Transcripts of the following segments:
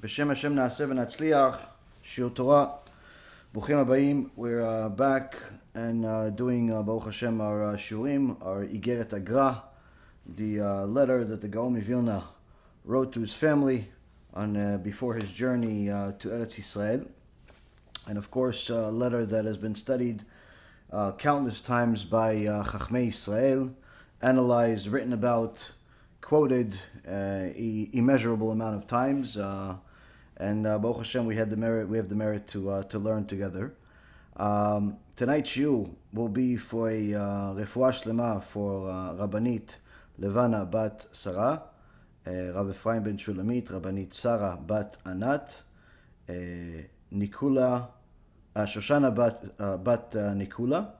B'Shem Hashem Na'aseh V'Natzliach, Shiur Torah. Bruchim Habayim. We're back and doing Baruch Hashem our Shiurim, our IGGERET HAGRA, the letter that the Gaon Vilna wrote to his family on before his journey to Eretz Yisrael, and of course a letter that has been studied countless times by Chachmei Yisrael, analyzed, written about, quoted immeasurable amount of times, and Baruch Hashem, we have the merit to learn together. Tonight's shiur will be for a refuah shlema for Rabbanit Levana Bat Sarah, Rav Ephraim ben Shulamit, Rabbanit Sarah Bat Anat, Nikula, Shoshana Bat Nikula,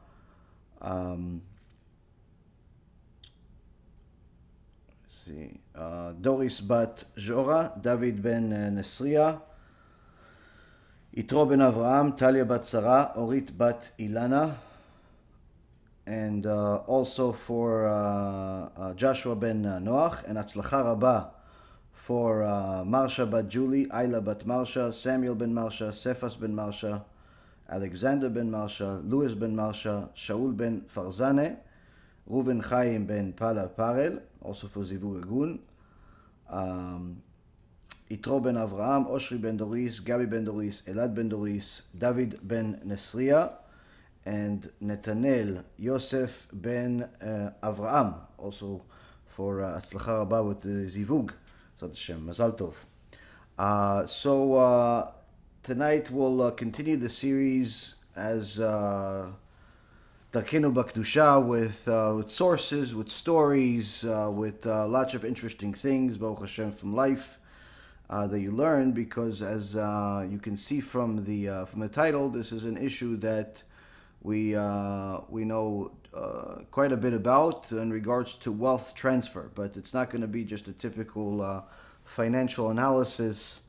Doris Bat Jora, David ben Nesria, Yitro ben Avraham, Talia Bat Sarah, Orit Bat Ilana, and also for Joshua ben Noach, and Atzlacha Rabba for Marsha Bat Julie, Ayla Bat Marsha, Samuel ben Marsha, Cephas ben Marsha, Alexander ben Marsha, Louis ben Marsha, Shaul ben Farzane, Reuven Chaim ben Pala Parel, also for Zivug Agun, Yitro ben Avraham, Oshri ben Doris, Gabi ben Doris, Elad ben Doris, David ben Nesria, and Netanel Yosef ben Avraham, also for Atzlacha Rabba with Zivug, Zat Hashem, Mazal Tov. So tonight we'll continue the series as Darkenu B'Kedusha with sources, with stories, with lots of interesting things, Baruch Hashem, from life that you learn, because as you can see from the title, this is an issue that we know quite a bit about in regards to wealth transfer, but it's not going to be just a typical financial analysis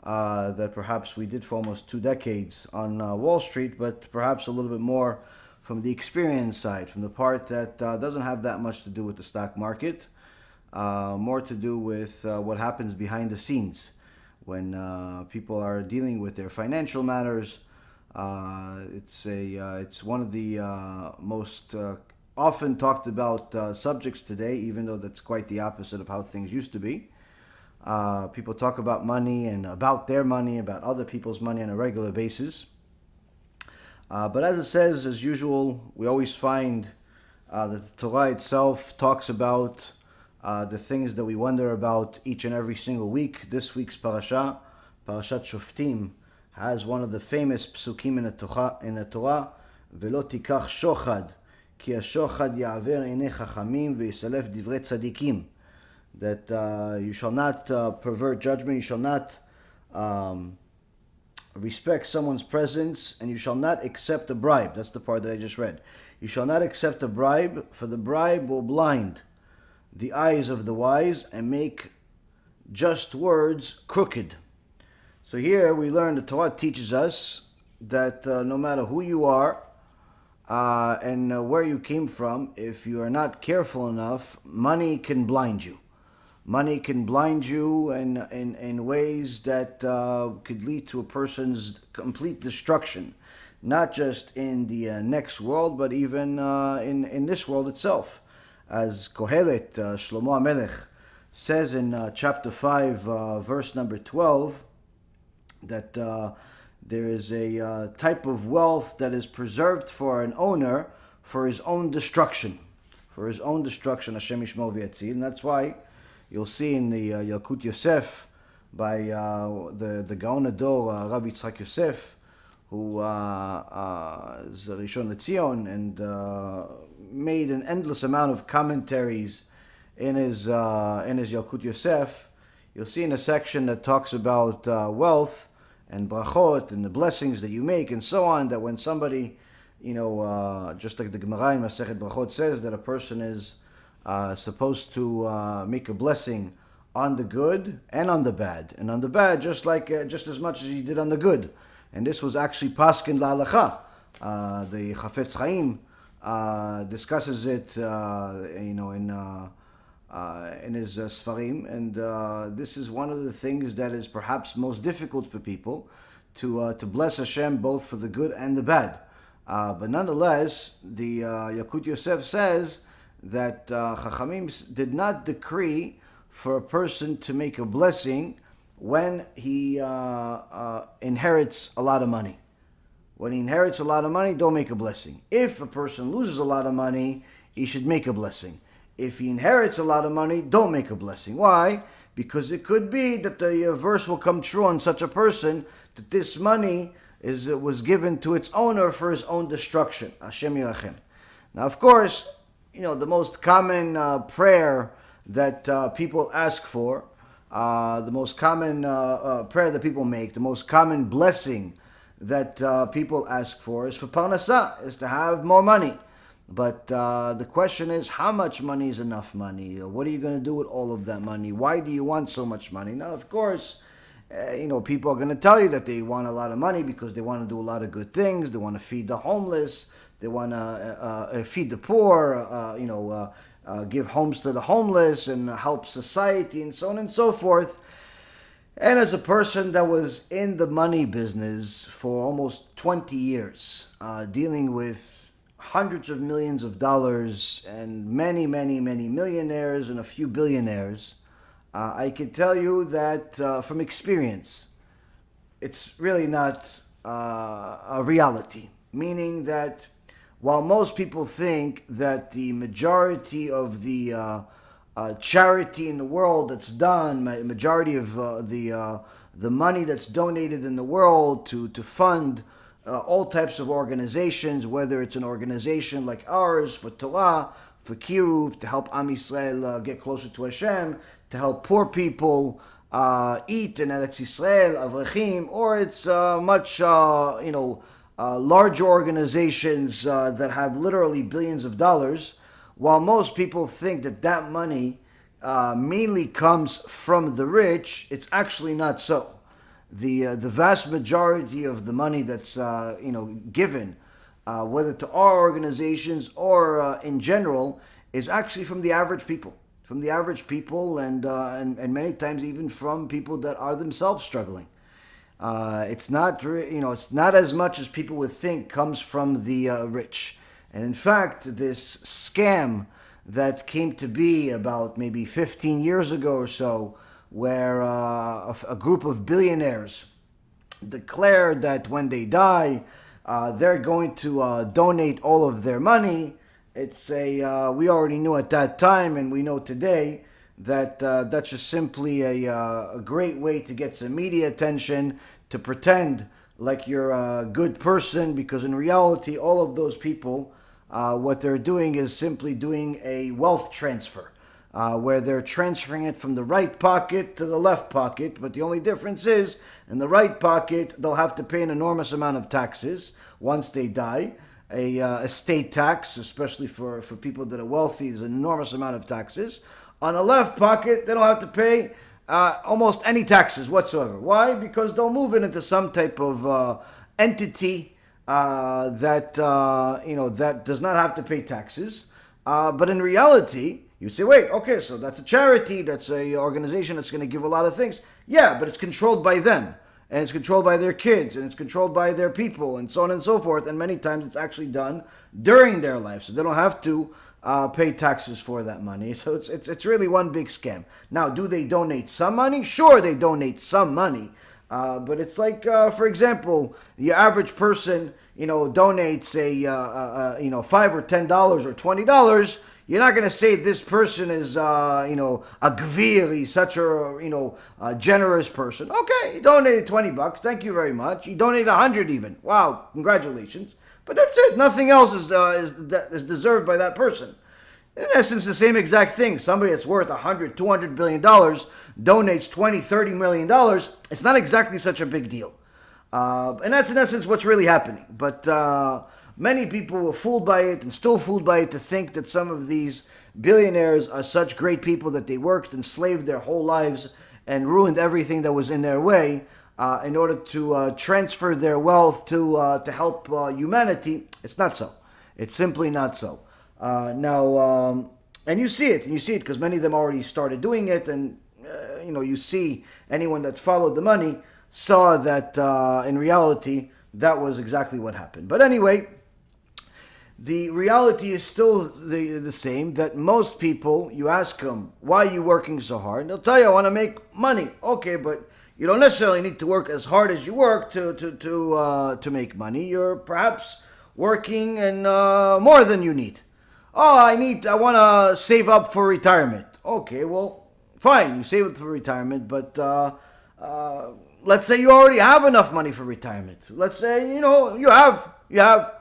that perhaps we did for almost 2 decades on Wall Street, but perhaps a little bit more from the experience side, from the part that doesn't have that much to do with the stock market, more to do with what happens behind the scenes when people are dealing with their financial matters. It's one of the most often talked about subjects today, even though that's quite the opposite of how things used to be. People talk about money and about their money, about other people's money on a regular basis. But as it says, as usual, we always find that the Torah itself talks about the things that we wonder about each and every single week. This week's parasha, Parashat Shoftim, has one of the famous psukim in the Torah, V'lo tikach shochad, ki ha-shochad ya'aver einei chachamim v'yisalef divrei tzadikim. That you shall not pervert judgment, you shall not respect someone's presence, and you shall not accept a bribe. That's the part that I just read. You shall not accept a bribe, for the bribe will blind the eyes of the wise and make just words crooked. So here we learn, the Torah teaches us that no matter who you are and where you came from, if you are not careful enough, money can blind you. Money can blind you in ways that could lead to a person's complete destruction, not just in the next world, but even in this world itself. As Kohelet, Shlomo HaMelech, says in chapter 5, verse number 12, that there is a type of wealth that is preserved for an owner for his own destruction. For his own destruction, Hashem Yishmor V'Yatzil. And that's why you'll see in the Yalkut Yosef by the Gaon Ador, Rabbi Yitzchak Yosef, who is Rishon LeZion, and made an endless amount of commentaries in his Yalkut Yosef. You'll see in a section that talks about wealth and brachot and the blessings that you make and so on, that when somebody, just like the Gemara in Masechet Brachot says, that a person is supposed to make a blessing on the good and on the bad, and on the bad just as much as he did on the good. And this was actually paskin la'alacha. The Chafetz Chaim discusses it, in in his Sfarim, and this is one of the things that is perhaps most difficult for people to bless Hashem both for the good and the bad. But nonetheless, the Yakut Yosef says that Chachamim did not decree for a person to make a blessing when he inherits a lot of money. When he inherits a lot of money, don't make a blessing. If a person loses a lot of money, he should make a blessing. If he inherits a lot of money, don't make a blessing. Why? Because it could be that the verse will come true on such a person that this money was given to its owner for his own destruction. Hashem Yirachem. Now, of course, the most common prayer that people ask for, the most common prayer that people make, the most common blessing that people ask for is for parnasah, is to have more money. But the question is, how much money is enough money? What are you going to do with all of that money? Why do you want so much money? Now, of course, people are going to tell you that they want a lot of money because they want to do a lot of good things. They want to feed the homeless. They want to feed the poor, give homes to the homeless and help society and so on and so forth. And as a person that was in the money business for almost 20 years, dealing with hundreds of millions of dollars and many, many, many millionaires and a few billionaires, I can tell you that from experience, it's really not a reality. Meaning that while most people think that the majority of the charity in the world that's done, majority of the money that's donated in the world to fund all types of organizations, whether it's an organization like ours for Torah, for Kiruv, to help Am Yisrael get closer to Hashem, to help poor people eat in Eretz Yisrael, Avrechim, or it's much larger organizations that have literally billions of dollars. While most people think that money mainly comes from the rich, it's actually not so. The vast majority of the money that's given, whether to our organizations or in general, is actually from the average people, and many times even from people that are themselves struggling. It's not as much as people would think comes from the rich. And in fact, this scam that came to be about maybe 15 years ago or so, where a group of billionaires declared that when they die, they're going to donate all of their money. It's we already knew at that time, and we know today, that that's just simply a great way to get some media attention, to pretend like you're a good person, because in reality, all of those people, what they're doing is simply doing a wealth transfer. Where they're transferring it from the right pocket to the left pocket, but the only difference is, in the right pocket, they'll have to pay an enormous amount of taxes once they die. A estate tax, especially for people that are wealthy, is an enormous amount of taxes. On the left pocket, they don't have to pay almost any taxes whatsoever. Why? Because they'll move it into some type of entity that does not have to pay taxes. But in reality, you'd say, wait, okay, so that's a charity, that's a organization that's going to give a lot of things. Yeah, but it's controlled by them, and it's controlled by their kids, and it's controlled by their people, and so on and so forth. And many times it's actually done during their life, so they don't have to pay taxes for that money. So it's really one big scam. Now, do they donate some money? Sure, they donate some money. But it's like, for example, the average person, donates $5 or $10 or $20. You're not going to say this person is, a gvir, he's such a generous person. Okay, he donated $20. Thank you very much. He donated 100 even. Wow, congratulations. But that's it. Nothing else is deserved by that person. In essence, the same exact thing. Somebody that's worth $100, $200 billion donates $20, $30 million. It's not exactly such a big deal. And that's in essence what's really happening. But many people were fooled by it and still fooled by it to think that some of these billionaires are such great people that they worked and slaved their whole lives and ruined everything that was in their way in order to transfer their wealth to help humanity. It's not so. It's simply not so. Now, And you see it because many of them already started doing it, and you see anyone that followed the money saw that in reality that was exactly what happened. But anyway, the reality is still the same, that most people, you ask them, why are you working so hard? They'll tell you, I want to make money. Okay, but you don't necessarily need to work as hard as you work to make money. You're perhaps working and more than you need. Oh, I want to save up for retirement. Okay, well, fine, you save it for retirement, but let's say you already have enough money for retirement. Let's say, you have.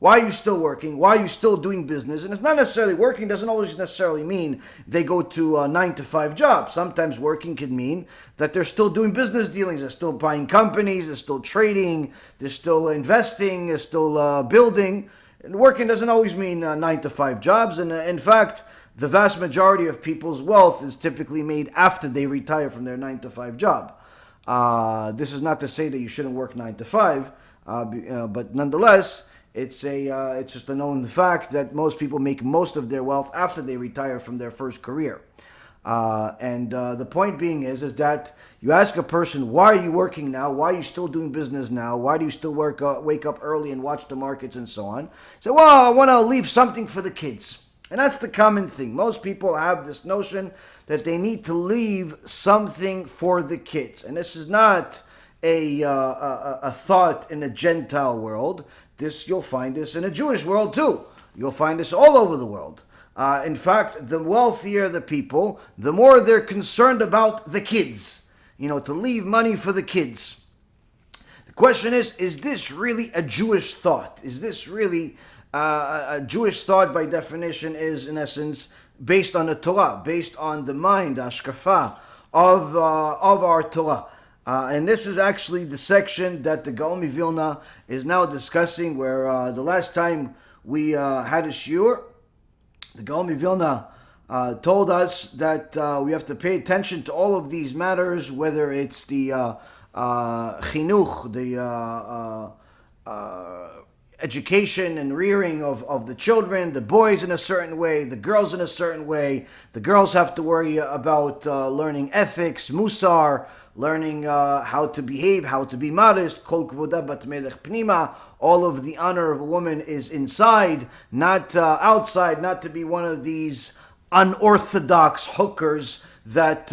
Why are you still working? Why are you still doing business? And it's not necessarily working, doesn't always necessarily mean they go to a 9-to-5 job. Sometimes working can mean that they're still doing business dealings. They're still buying companies. They're still trading. They're still investing. They're still building. And working doesn't always mean 9-to-5 jobs. And in fact, the vast majority of people's wealth is typically made after they retire from their 9-to-5 job. This is not to say that you shouldn't work 9-to-5, but nonetheless, it's just a known fact that most people make most of their wealth after they retire from their first career. And the point being is that you ask a person, why are you working now? Why are you still doing business now? Why do you still wake up early and watch the markets and so on? Say, well, I want to leave something for the kids. And that's the common thing. Most people have this notion that they need to leave something for the kids. And this is not a thought in a Gentile world. You'll find this in a Jewish world too. You'll find this all over the world. In fact, the wealthier the people, the more they're concerned about the kids. To leave money for the kids. The question is this really a Jewish thought? Is this really a Jewish thought? By definition is, in essence, based on the Torah, based on the mind, ashkafa, of our Torah. And this is actually the section that the Gaon Vilna is now discussing, where the last time we had a shiur, the Gaon Vilna told us that we have to pay attention to all of these matters, whether it's the chinuch, the education and rearing of the children, the boys in a certain way, the girls in a certain way. The girls have to worry about learning ethics, musar, learning how to behave, how to be modest. Kol kvoda bat melech pnima. All of the honor of a woman is inside, not outside. Not to be one of these unorthodox hookers that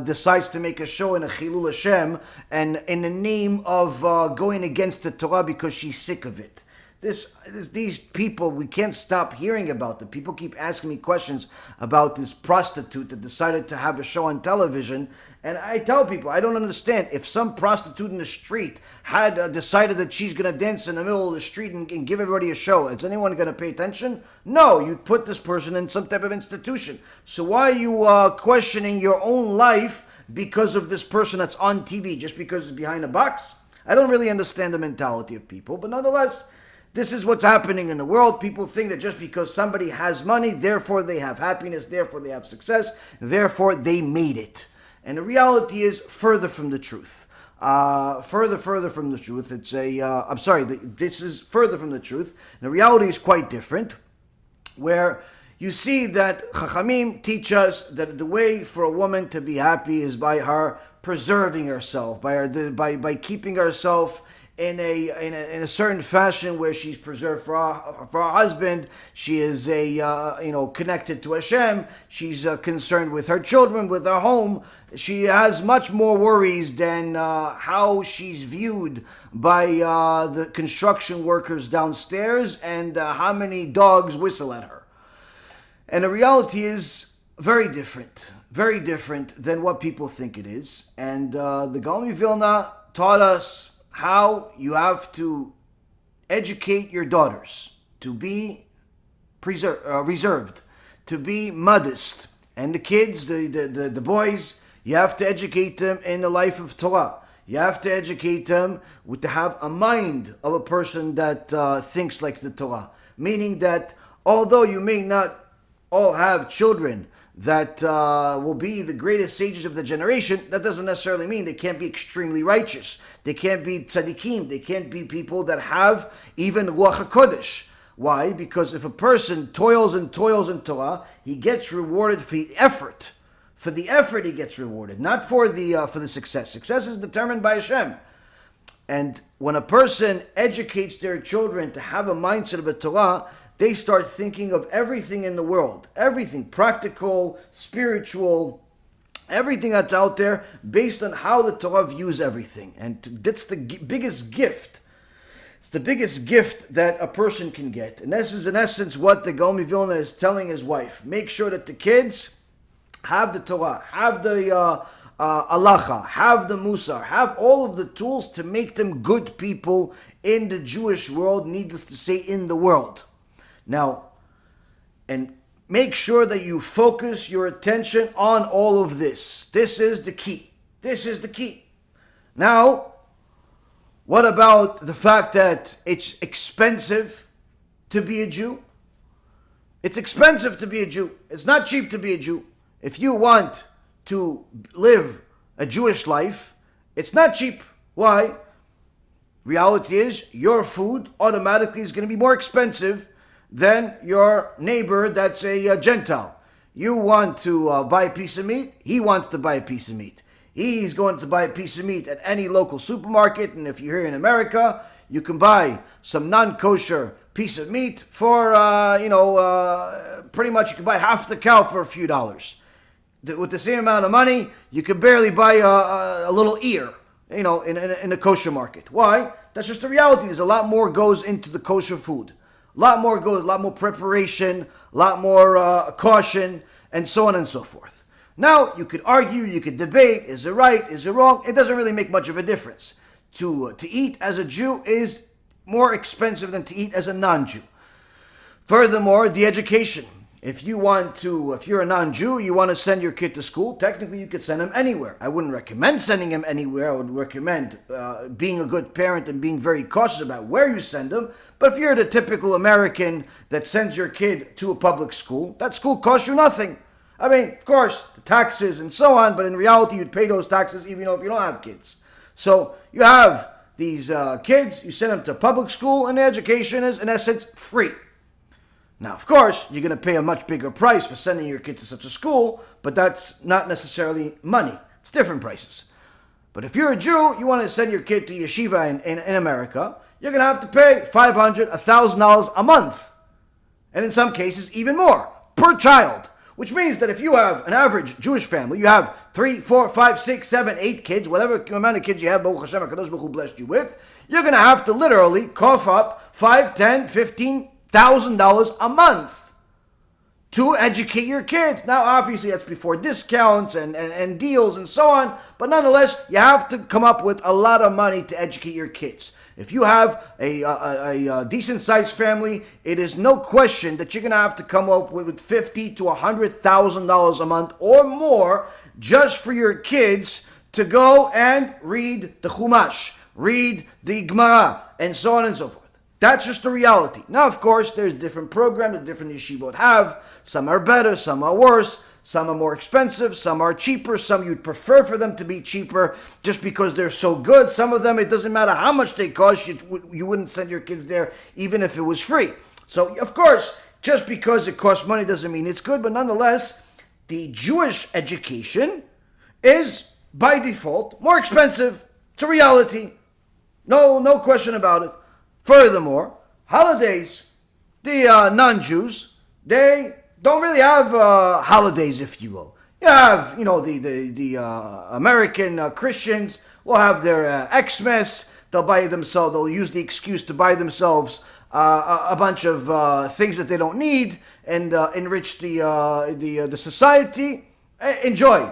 decides to make a show in a Chilul Hashem and in the name of going against the Torah because she's sick of it. These people, we can't stop hearing about them. People keep asking me questions about this prostitute that decided to have a show on television. And I tell people, I don't understand. If some prostitute in the street had decided that she's going to dance in the middle of the street and give everybody a show, is anyone going to pay attention? No, you'd put this person in some type of institution. So why are you questioning your own life because of this person that's on TV, just because it's behind a box? I don't really understand the mentality of people, but nonetheless, this is what's happening in the world. People think that just because somebody has money, therefore they have happiness, therefore they have success, therefore they made it. And the reality is further from the truth. Further from the truth. This is further from the truth. The reality is quite different, where you see that Chachamim teach us that the way for a woman to be happy is by her preserving herself, by keeping herself in a certain fashion where she's preserved for her husband. She is connected to Hashem. She's concerned with her children, with her home. She has much more worries than how she's viewed by the construction workers downstairs and how many dogs whistle at her. And the reality is very different than what people think it is. And the Gaon Vilna taught us how you have to educate your daughters to be reserved, to be modest. And the kids, the boys, you have to educate them in the life of Torah. You have to educate them to have a mind of a person that thinks like the Torah. Meaning that although you may not all have children that will be the greatest sages of the generation, that doesn't necessarily mean they can't be extremely righteous. They can't be tzaddikim. They can't be people that have even Ruach HaKodesh. Why? Because if a person toils and toils in Torah, he gets rewarded for the effort. For the effort he gets rewarded, not for the success. Success is determined by Hashem. And when a person educates their children to have a mindset of a Torah, they start thinking of everything in the world. Everything, practical, spiritual, everything that's out there based on how the Torah views everything. And that's the biggest gift. It's the biggest gift that a person can get. And this is in essence what the Gaon Vilna is telling his wife. Make sure that the kids have the Torah, have the halacha, have the musar, have all of the tools to make them good people in the Jewish world, needless to say, in the world. Now, and make sure that you focus your attention on all of this. This is the key. This is the key. Now, what about the fact that it's expensive to be a Jew? It's expensive to be a Jew. It's not cheap to be a Jew. If you want to live a Jewish life, it's not cheap. Why? Reality is, your food automatically is going to be more expensive than your neighbor that's a Gentile. You want to buy a piece of meat, he wants to buy a piece of meat. He's going to buy a piece of meat at any local supermarket, and if you're here in America, you can buy some non-kosher piece of meat for, pretty much you can buy half the cow for a few dollars. With the same amount of money, you could barely buy a little ear, in a kosher market. Why? That's just the reality. There's a lot more goes into the kosher food. A lot more preparation, a lot more caution, and so on and so forth. Now, you could argue, you could debate, is it right, is it wrong? It doesn't really make much of a difference. To eat as a Jew is more expensive than to eat as a non-Jew. Furthermore, the education. If you're a non-Jew, you want to send your kid to school, technically you could send him anywhere. I wouldn't recommend sending him anywhere. I would recommend being a good parent and being very cautious about where you send him. But if you're the typical American that sends your kid to a public school, that school costs you nothing. I mean, of course, the taxes and so on, but in reality, you'd pay those taxes even if you don't have kids. So you have these kids, you send them to public school, and the education is, in essence, free. Now, of course, you're going to pay a much bigger price for sending your kid to such a school, but that's not necessarily money. It's different prices. But if you're a Jew, you want to send your kid to yeshiva in America, you're going to have to pay $500, $1,000 a month. And in some cases, even more, per child. Which means that if you have an average Jewish family, you have 3, 4, 5, 6, 7, 8 kids, whatever amount of kids you have, Baruch Hashem, HaKadosh Baruch Hu blessed you with, you're going to have to literally cough up $5, $10, $15,000 a month to educate your kids. Now, obviously, that's before discounts and deals and so on, but nonetheless, you have to come up with a lot of money to educate your kids. If you have a decent-sized family, it is no question that you're going to have to come up with $50,000 to $100,000 a month or more just for your kids to go and read the Chumash, read the Gemara, and so on and so forth. That's just the reality. Now, of course, there's different programs that different yeshivot have. Some are better, some are worse, some are more expensive, some are cheaper, some you'd prefer for them to be cheaper just because they're so good. Some of them, it doesn't matter how much they cost, you wouldn't send your kids there even if it was free. So, of course, just because it costs money doesn't mean it's good, but nonetheless, the Jewish education is, by default, more expensive. It's a reality. No question about it. Furthermore, holidays, the non-Jews, they don't really have holidays, if you will. You have, the American Christians will have their Xmas. They'll use the excuse to buy themselves a bunch of things that they don't need and enrich the society. Enjoy.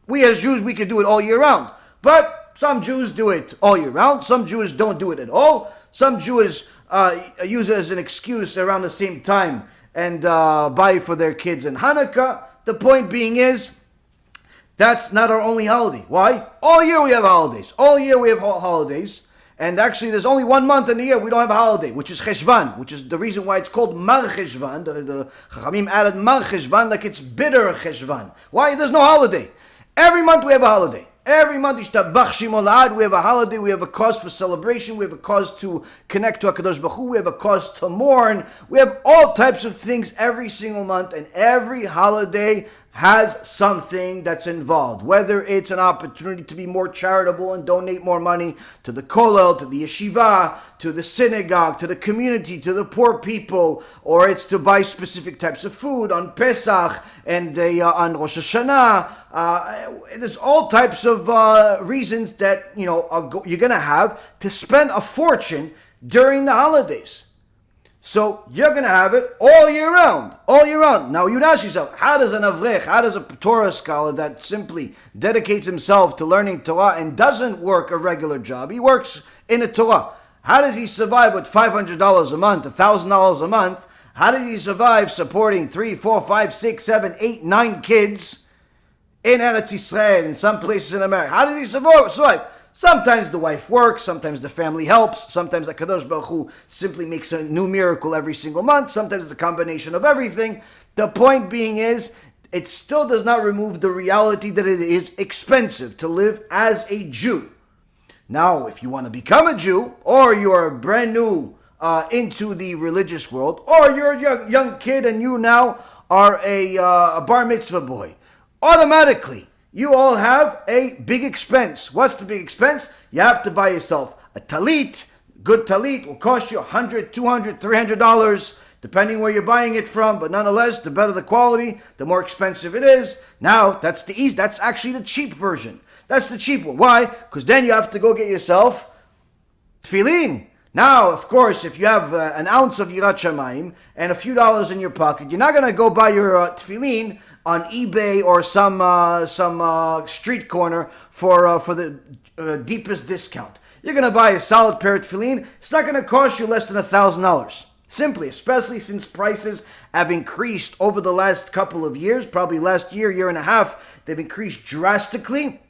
We as Jews, we could do it all year round. But some Jews do it all year round. Some Jews don't do it at all. Some Jews use it as an excuse around the same time and buy for their kids in Hanukkah. The point being is, that's not our only holiday. Why? All year we have holidays. All year we have holidays. And actually, there's only 1 month in the year we don't have a holiday, which is Cheshvan, which is the reason why it's called Mar Cheshvan. The Chachamim added Mar Cheshvan like it's bitter Cheshvan. Why? There's no holiday. Every month we have a holiday. Every month, Yishtabach Shemo La'ad, we have a holiday, we have a cause for celebration, we have a cause to connect to HaKadosh Baruch Hu, we have a cause to mourn. We have all types of things every single month, and every holiday has something that's involved, whether it's an opportunity to be more charitable and donate more money to the kollel, to the yeshiva, to the synagogue, to the community, to the poor people, or it's to buy specific types of food on Pesach and on Rosh Hashanah. There's all types of reasons that you're going to have to spend a fortune during the holidays. So you're going to have it all year round, all year round. Now you'd ask yourself, how does an avrech, how does a Torah scholar that simply dedicates himself to learning Torah and doesn't work a regular job, he works in a Torah, how does he survive with $500 a month, $1,000 a month? How does he survive supporting 3, 4, 5, 6, 7, 8, 9 kids in Eretz Yisrael, in some places in America? How does he survive? Sometimes the wife works, sometimes the family helps, sometimes the HaKadosh Baruch Hu simply makes a new miracle every single month, sometimes it's a combination of everything. The point being is, it still does not remove the reality that it is expensive to live as a Jew. Now, if you want to become a Jew, or you're brand new into the religious world, or you're a young kid and you now are a bar mitzvah boy, automatically, you all have a big expense. What's the big expense? You have to buy yourself a talit. Good talit will cost you $100, $200, $300, depending where you're buying it from. But nonetheless, the better the quality, the more expensive it is. Now, that's the easy. That's actually the cheap version. That's the cheap one. Why? Because then you have to go get yourself tefillin. Now, of course, if you have an ounce of Yirat Shamayim and a few dollars in your pocket, you're not going to go buy your tefillin on eBay or some street corner for the deepest discount. You're going to buy a solid pair of tefillin. It's not going to cost you less than $1,000. Simply, especially since prices have increased over the last couple of years, probably last year and a half, they've increased drastically.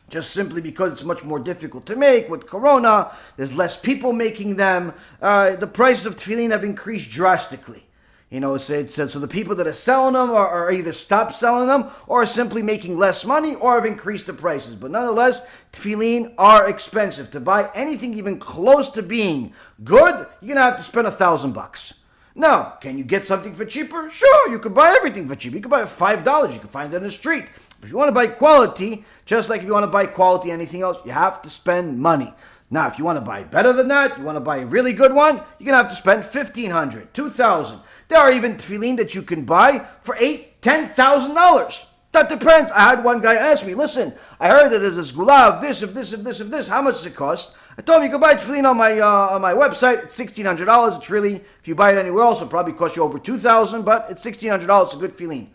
Just simply because it's much more difficult to make with Corona. There's less people making them. The prices of tefillin have increased drastically. So the people that are selling them are either stopped selling them or are simply making less money or have increased the prices. But nonetheless, tefillin are expensive. To buy anything even close to being good, you're going to have to spend $1,000. Now, can you get something for cheaper? Sure, you could buy everything for cheap. You could buy it for $5. You can find it in the street. If you want to buy quality, just like if you want to buy quality anything else, you have to spend money. Now, if you want to buy better than that, you want to buy a really good one, you're going to have to spend $1,500, $2,000. There are even tefillin that you can buy for $8,000, $10,000. That depends. I had one guy ask me, listen, I heard that there's a segula of this, of this, of this, of this. How much does it cost? I told him you can buy tefillin on my website. It's $1,600. It's really, if you buy it anywhere else, it'll probably cost you over $2,000, but it's $1,600. It's a good tefillin.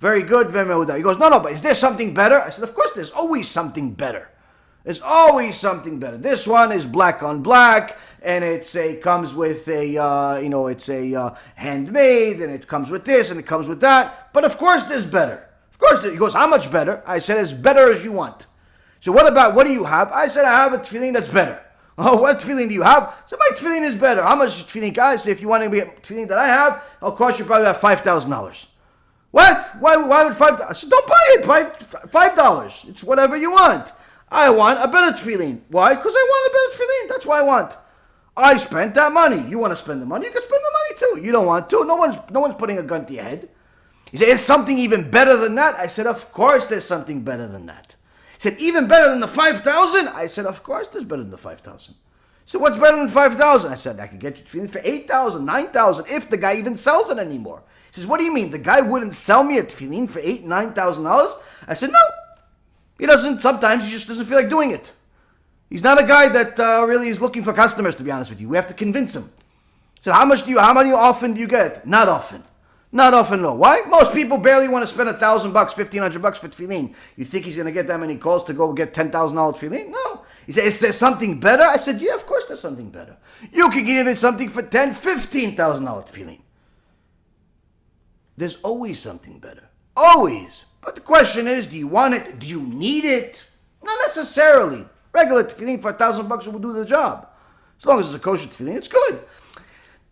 Very good. He goes, no, but is there something better? I said, of course, there's always something better. There's always something better. This one is black on black, and comes with a handmade, and it comes with this, and it comes with that. But of course, there's better. Of course, he goes, how much better? I said, as better as you want. So what do you have? I said, I have a tefillin that's better. Oh, what tefillin do you have? So my tefillin is better. How much tefillin, guys? If you want to get tefillin that I have, it'll cost you probably about $5,000. What? Why would $5,000? I said, don't buy it. Buy $5. It's whatever you want. I want a better tefillin. Why? Because I want a better tefillin. That's what I want. I spent that money. You want to spend the money? You can spend the money too. You don't want to. No one's putting a gun to your head. He said, is something even better than that? I said, of course there's something better than that. He said, even better than the $5,000? I said, of course there's better than the $5,000. He said, what's better than $5,000? I said, I could get you tefillin for $8,000, $9,000, if the guy even sells it anymore. He says, what do you mean? The guy wouldn't sell me a tefillin for $8,000, $9,000? I said, no. He doesn't. Sometimes he just doesn't feel like doing it. He's not a guy that really is looking for customers, to be honest with you. We have to convince him. So how many often do you get? Not often. Not often at all. Why? Most people barely want to spend $1,000, $1,500 for tefillin. You think he's going to get that many calls to go get $10,000 tefillin? No. He said, is there something better? I said, yeah, of course there's something better. You can give it something for $10,000, $15,000 tefillin. There's always something better. Always. But the question is, do you want it? Do you need it? Not necessarily. Regular tefillin for $1,000 will do the job. As long as it's a kosher tefillin, it's good.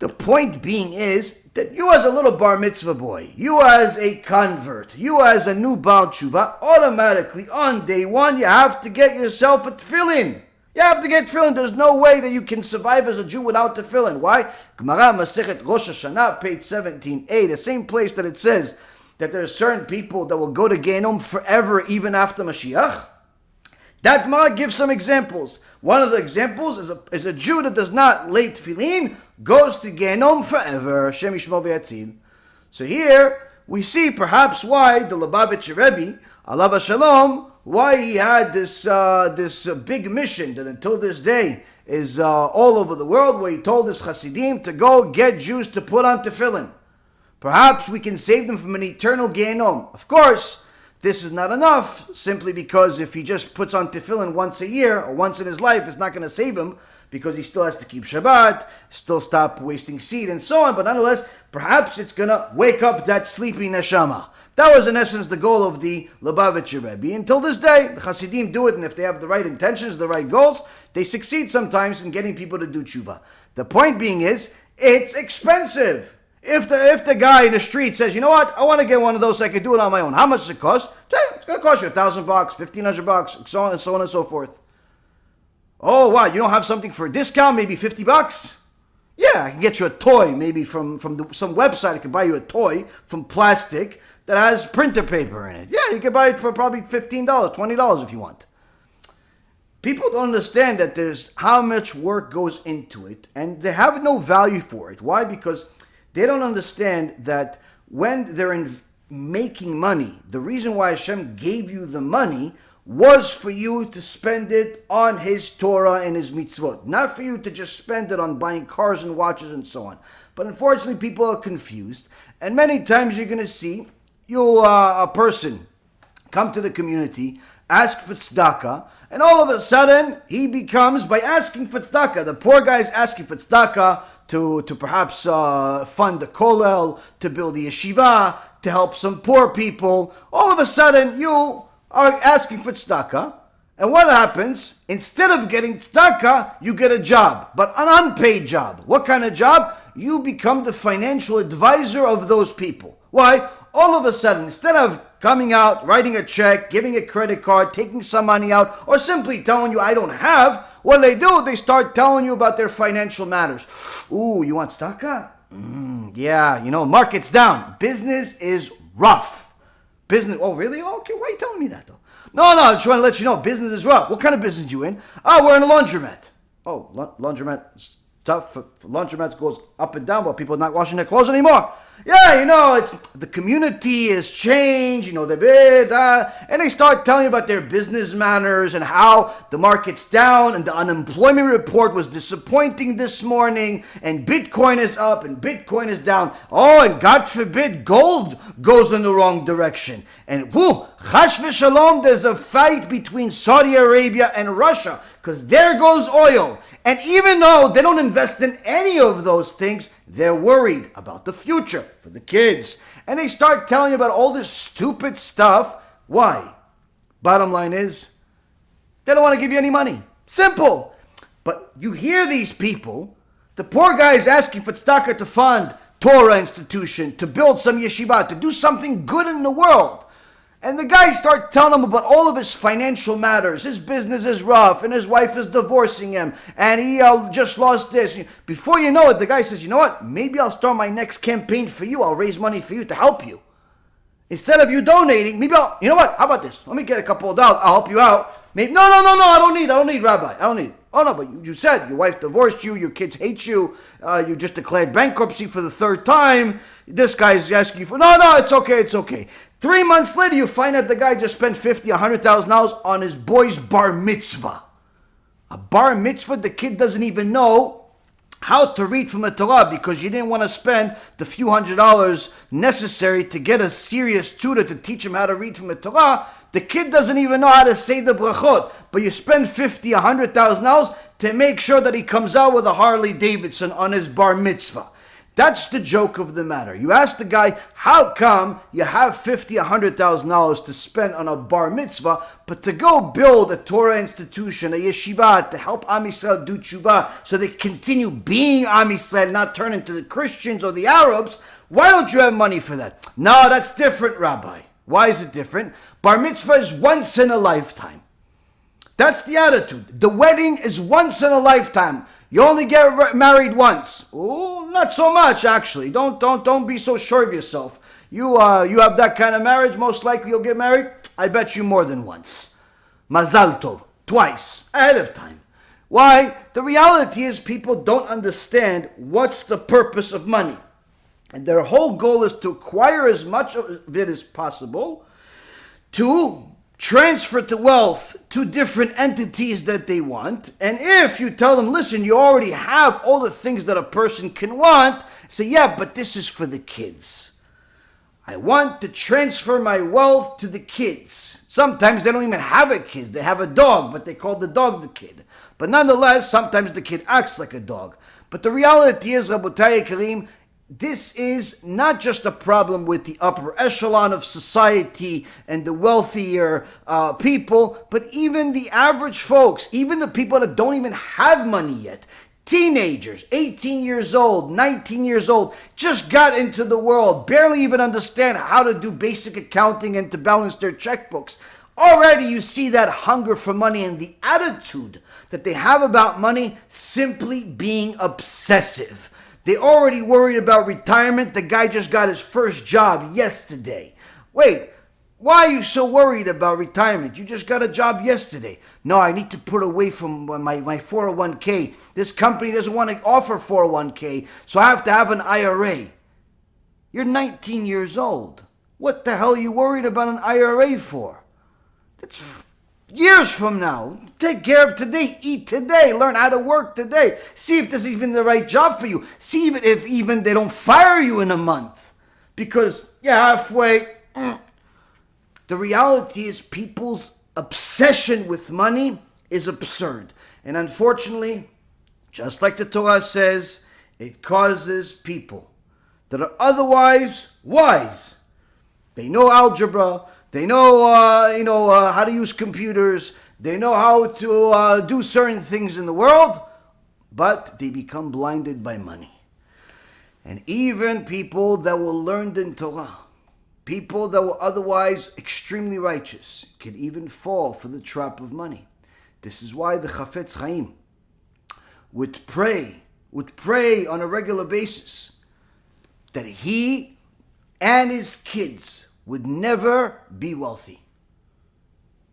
The point being is that you as a little bar mitzvah boy, you as a convert, you as a new Baal Tshuva, automatically on day one you have to get yourself a tefillin. You have to get tefillin. There's no way that you can survive as a Jew without tefillin. Why? Gemara Masechet Rosh Hashanah, page 17a, the same place that it says that there are certain people that will go to Gehenom forever even after Mashiach. That Gemara gives some examples. One of the examples is a Jew that does not lay tefillin, goes to Gehenom forever. Shem Yishmor v'Yatzil. So here we see perhaps why the Lubavitcher Rebbe, Alav HaShalom, why he had this big mission that until this day is all over the world, where he told his Hasidim to go get Jews to put on tefillin. Perhaps we can save them from an eternal Gehenom. Of course, this is not enough, simply because if he just puts on tefillin once a year or once in his life, it's not going to save him, because he still has to keep Shabbat, still stop wasting seed and so on. But nonetheless, perhaps it's going to wake up that sleepy neshama. That was in essence the goal of the Lubavitcher Rebbe. Until this day, the Hasidim do it, and if they have the right intentions, the right goals, they succeed sometimes in getting people to do tshuva. The point being is, it's expensive. If the guy in the street says, you know what, I want to get one of those so I can do it on my own, how much does it cost? It's going to cost you $1,000, $1,500, so on and so forth. Oh, wow, you don't have something for a discount, maybe $50? Yeah, I can get you a toy, maybe from some website. I can buy you a toy from plastic that has printer paper in it. Yeah, you can buy it for probably $15, $20 if you want. People don't understand that there's how much work goes into it, and they have no value for it. Why? Because they don't understand that when they're making money, the reason why Hashem gave you the money was for you to spend it on His Torah and His mitzvot, not for you to just spend it on buying cars and watches and so on. But unfortunately, people are confused, and many times you're going to see a person come to the community, ask for tzedakah, and all of a sudden he becomes, by asking for tzedakah, the poor guy is asking for tzedakah to perhaps fund the kollel, to build the yeshiva, to help some poor people. All of a sudden you are asking for tzedakah, and what happens? Instead of getting tzedakah, you get a job, but an unpaid job. What kind of job? You become the financial advisor of those people. Why? All of a sudden, instead of coming out, writing a check, giving a credit card, taking some money out, or simply telling you I don't have, what they do, they start telling you about their financial matters. Ooh, you want tzedakah? Yeah, market's down. Business is rough. Business, oh really? Okay, why are you telling me that though? No, I'm just trying to let you know, business is rough. What kind of business you in? Oh, we're in a laundromat. Oh, laundromat stuff for laundromats goes up and down, but people are not washing their clothes anymore. Yeah, it's the community has changed, and they start telling you about their business manners and how the market's down and the unemployment report was disappointing this morning, and Bitcoin is up and Bitcoin is down. Oh, and God forbid gold goes in the wrong direction. And chash v'shalom, there's a fight between Saudi Arabia and Russia, because there goes oil. And even though they don't invest in any of those things, they're worried about the future for the kids. And they start telling you about all this stupid stuff. Why? Bottom line is, they don't want to give you any money. Simple. But you hear these people, the poor guy is asking for tzedakah to fund Torah institution, to build some yeshiva, to do something good in the world. And the guy starts telling him about all of his financial matters. His business is rough, and his wife is divorcing him, and he just lost this. Before you know it, the guy says, you know what? Maybe I'll start my next campaign for you. I'll raise money for you to help you. Instead of you donating, maybe you know what? How about this? Let me get a couple of dollars. I'll help you out. Maybe, no, I don't need, Rabbi. I don't need. Oh, no, but you said your wife divorced you, your kids hate you, you just declared bankruptcy for the third time. This guy's asking you for, no, it's okay. 3 months later, you find out the guy just spent $50,000, $100,000 on his boy's bar mitzvah. A bar mitzvah, the kid doesn't even know how to read from a Torah, because you didn't want to spend the few $100s necessary to get a serious tutor to teach him how to read from a Torah. The kid doesn't even know how to say the brachot, but you spend $50,000, $100,000 to make sure that he comes out with a Harley Davidson on his bar mitzvah. That's the joke of the matter. You ask the guy, how come you have $50,000, $100,000 to spend on a bar mitzvah, but to go build a Torah institution, a yeshiva, to help Am Yisrael do tshuva, so they continue being Am Yisrael, not turn into the Christians or the Arabs, why don't you have money for that? No, that's different, Rabbi. Why is it different? Bar mitzvah is once in a lifetime. That's the attitude. The wedding is once in a lifetime. You only get married once. Oh, not so much, actually. Don't be so sure of yourself. You have that kind of marriage, most likely you'll get married. I bet you more than once. Mazal tov, twice, ahead of time. Why? The reality is people don't understand what's the purpose of money. And their whole goal is to acquire as much of it as possible, to transfer the wealth to different entities that they want. And if you tell them, listen, you already have all the things that a person can want, say, yeah, but this is for the kids. I want to transfer my wealth to the kids. Sometimes they don't even have a kid. They have a dog, but they call the dog the kid. But nonetheless, sometimes the kid acts like a dog. But the reality is, Rabotai Karim, this is not just a problem with the upper echelon of society and the wealthier people, but even the average folks, even the people that don't even have money yet. Teenagers, 18 years old, 19 years old, just got into the world, barely even understand how to do basic accounting and to balance their checkbooks. Already you see that hunger for money and the attitude that they have about money simply being obsessive. They already worried about retirement. The guy just got his first job yesterday. Wait, why are you so worried about retirement? You just got a job yesterday. No, I need to put away from my 401k. This company doesn't want to offer 401k, so I have to have an IRA. You're 19 years old. What the hell are you worried about an IRA for? That's years from now. Take care of today, eat today, learn how to work today. See if this is even the right job for you. See if even they don't fire you in a month because you're halfway. The reality is people's obsession with money is absurd. And unfortunately, just like the Torah says, it causes people that are otherwise wise. They know algebra. They know, how to use computers. They know how to do certain things in the world, but they become blinded by money. And even people that were learned in Torah, people that were otherwise extremely righteous, can even fall for the trap of money. This is why the Chafetz Chaim would pray on a regular basis that he and his kids would never be wealthy.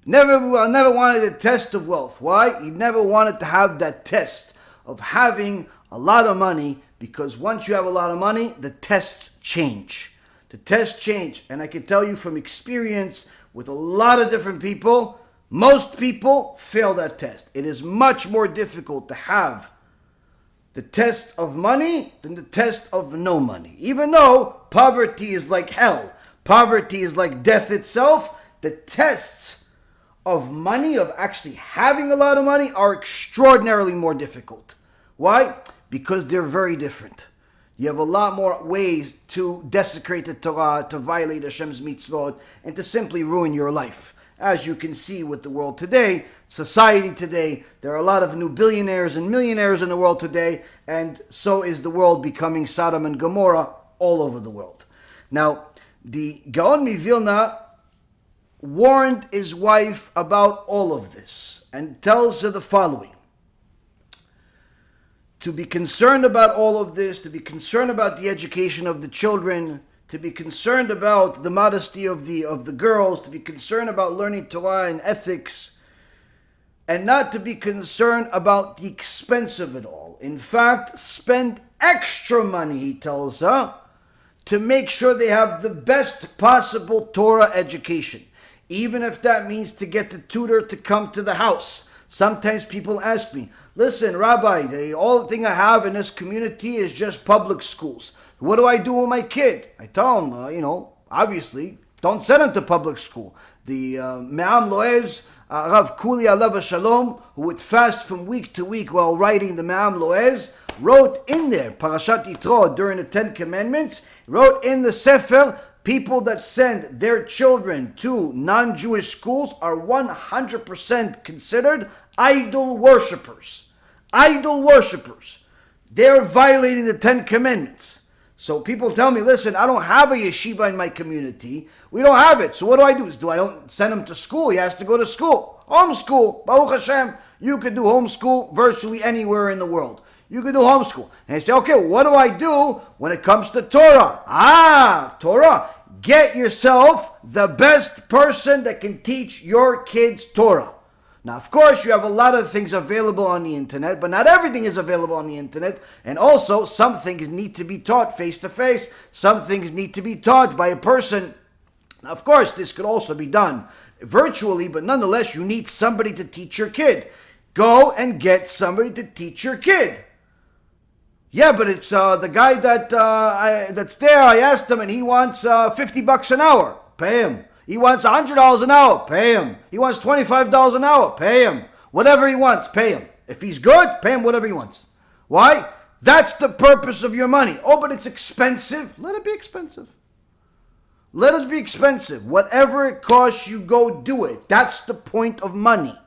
Never wanted a test of wealth. Why? He never wanted to have that test of having a lot of money, because once you have a lot of money, the tests change. The tests change. And I can tell you from experience with a lot of different people, most people fail that test. It is much more difficult to have the test of money than the test of no money. Even though poverty is like hell, poverty is like death itself, the tests of money, of actually having a lot of money, are extraordinarily more difficult. Why? Because they're very different. You have a lot more ways to desecrate the Torah, to violate Hashem's mitzvot, and to simply ruin your life. As you can see with the world today, society today, there are a lot of new billionaires and millionaires in the world today, and so is the world becoming Sodom and Gomorrah all over the world. Now, the Gaon Mivilna warned his wife about all of this and tells her the following: to be concerned about all of this, to be concerned about the education of the children, to be concerned about the modesty of the girls, to be concerned about learning Torah and ethics, and not to be concerned about the expense of it all. In fact, spend extra money, he tells her, to make sure they have the best possible Torah education. Even if that means to get the tutor to come to the house. Sometimes people ask me, listen, Rabbi, the only thing I have in this community is just public schools. What do I do with my kid? I tell them, obviously, don't send him to public school. The Me'am Loez, Rav Kuli Alav Shalom, who would fast from week to week while writing the Me'am Loez, wrote in there, Parashat Yitro, during the Ten Commandments, wrote in the Sefer, people that send their children to non-Jewish schools are 100% considered idol worshippers. Idol worshippers. They're violating the Ten Commandments. So people tell me, listen, I don't have a yeshiva in my community. We don't have it. So what do? Do I don't send him to school? He has to go to school. Homeschool. Baruch Hashem. You could do homeschool virtually anywhere in the world. You could do homeschool. And I say, okay, what do I do when it comes to Torah? Torah. Get yourself the best person that can teach your kids Torah. Now, of course, you have a lot of things available on the internet, but not everything is available on the internet. And also, some things need to be taught face-to-face. Some things need to be taught by a person. Now, of course, this could also be done virtually, but nonetheless, you need somebody to teach your kid. Go and get somebody to teach your kid. Yeah, but it's the guy that's there. I asked him, and he wants $50 an hour. Pay him. He wants $100 an hour. Pay him. He wants $25 an hour. Pay him. Whatever he wants, pay him. If he's good, pay him whatever he wants. Why? That's the purpose of your money. Oh, but it's expensive. Let it be expensive. Let it be expensive. Whatever it costs you, go do it. That's the point of money.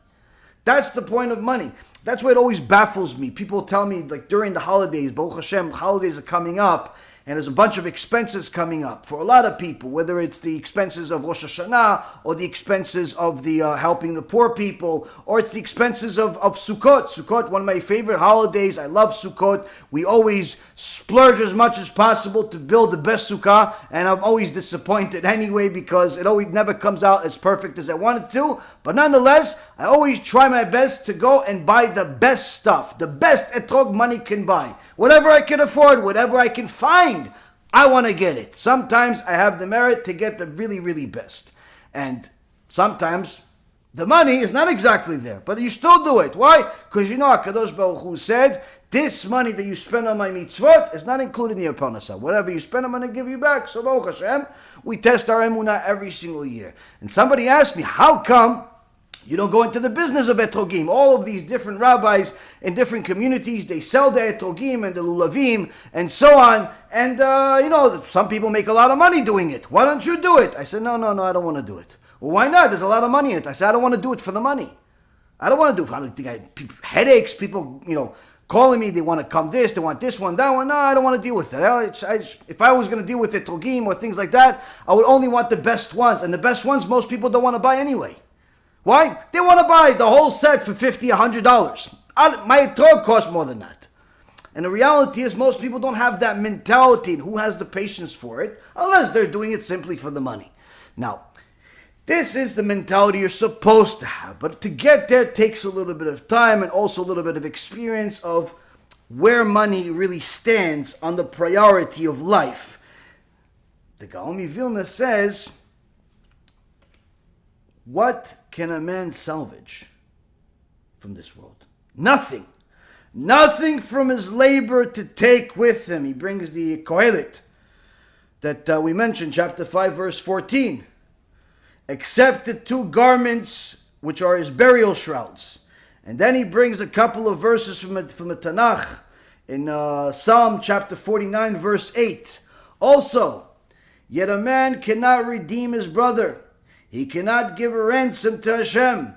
That's the point of money. That's why it always baffles me. People tell me, like during the holidays, Baruch Hashem, holidays are coming up, and there's a bunch of expenses coming up for a lot of people, whether it's the expenses of Rosh Hashanah, or the expenses of the helping the poor people, or it's the expenses of Sukkot. Sukkot, one of my favorite holidays. I love Sukkot. We always splurge as much as possible to build the best sukkah, and I'm always disappointed anyway because it always never comes out as perfect as I want it to. But nonetheless, I always try my best to go and buy the best stuff, the best etrog money can buy. Whatever I can afford, whatever I can find, I want to get it. Sometimes I have the merit to get the really, really best. And sometimes the money is not exactly there, but you still do it. Why? Because you know HaKadosh Baruch Hu said, this money that you spend on my mitzvot is not included in your parnasah. Whatever you spend, I'm going to give you back. So Baruch Hashem, we test our emunah every single year. And somebody asked me, how come you don't go into the business of etrogim? All of these different rabbis in different communities, they sell the etrogim and the lulavim and so on. And, some people make a lot of money doing it. Why don't you do it? I said, no, I don't want to do it. Well, why not? There's a lot of money in it. I said, I don't want to do it for the money. I don't want to do it. Headaches, people, calling me, they want to come this, they want this one, that one. No, I don't want to deal with that. If I was going to deal with etrogim or things like that, I would only want the best ones. And the best ones, most people don't want to buy anyway. Why? They want to buy the whole set for $50, $100. My etrog costs more than that. And the reality is most people don't have that mentality. And who has the patience for it? Unless they're doing it simply for the money. Now, this is the mentality you're supposed to have. But to get there takes a little bit of time and also a little bit of experience of where money really stands on the priority of life. The Gaon Vilna says, what can a man salvage from this world? Nothing. Nothing from his labor to take with him. He brings the Kohelet that we mentioned, chapter 5, verse 14. Except the 2 garments which are his burial shrouds. And then he brings a couple of verses from the Tanakh in Psalm chapter 49, verse 8. Also, yet a man cannot redeem his brother. He cannot give a ransom to Hashem.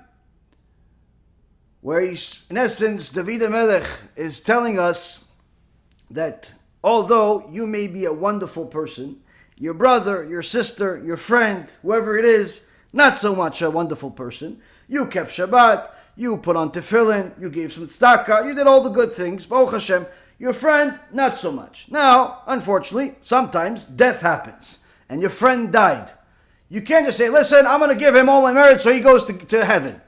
Where he's, in essence, David HaMelech is telling us that although you may be a wonderful person, your brother, your sister, your friend, whoever it is, not so much a wonderful person. You kept Shabbat, you put on tefillin, you gave some tzedakah, you did all the good things, Baruch Hashem. Your friend, not so much. Now, unfortunately, sometimes death happens, and your friend died. You can't just say, listen, I'm going to give him all my merit so he goes to heaven.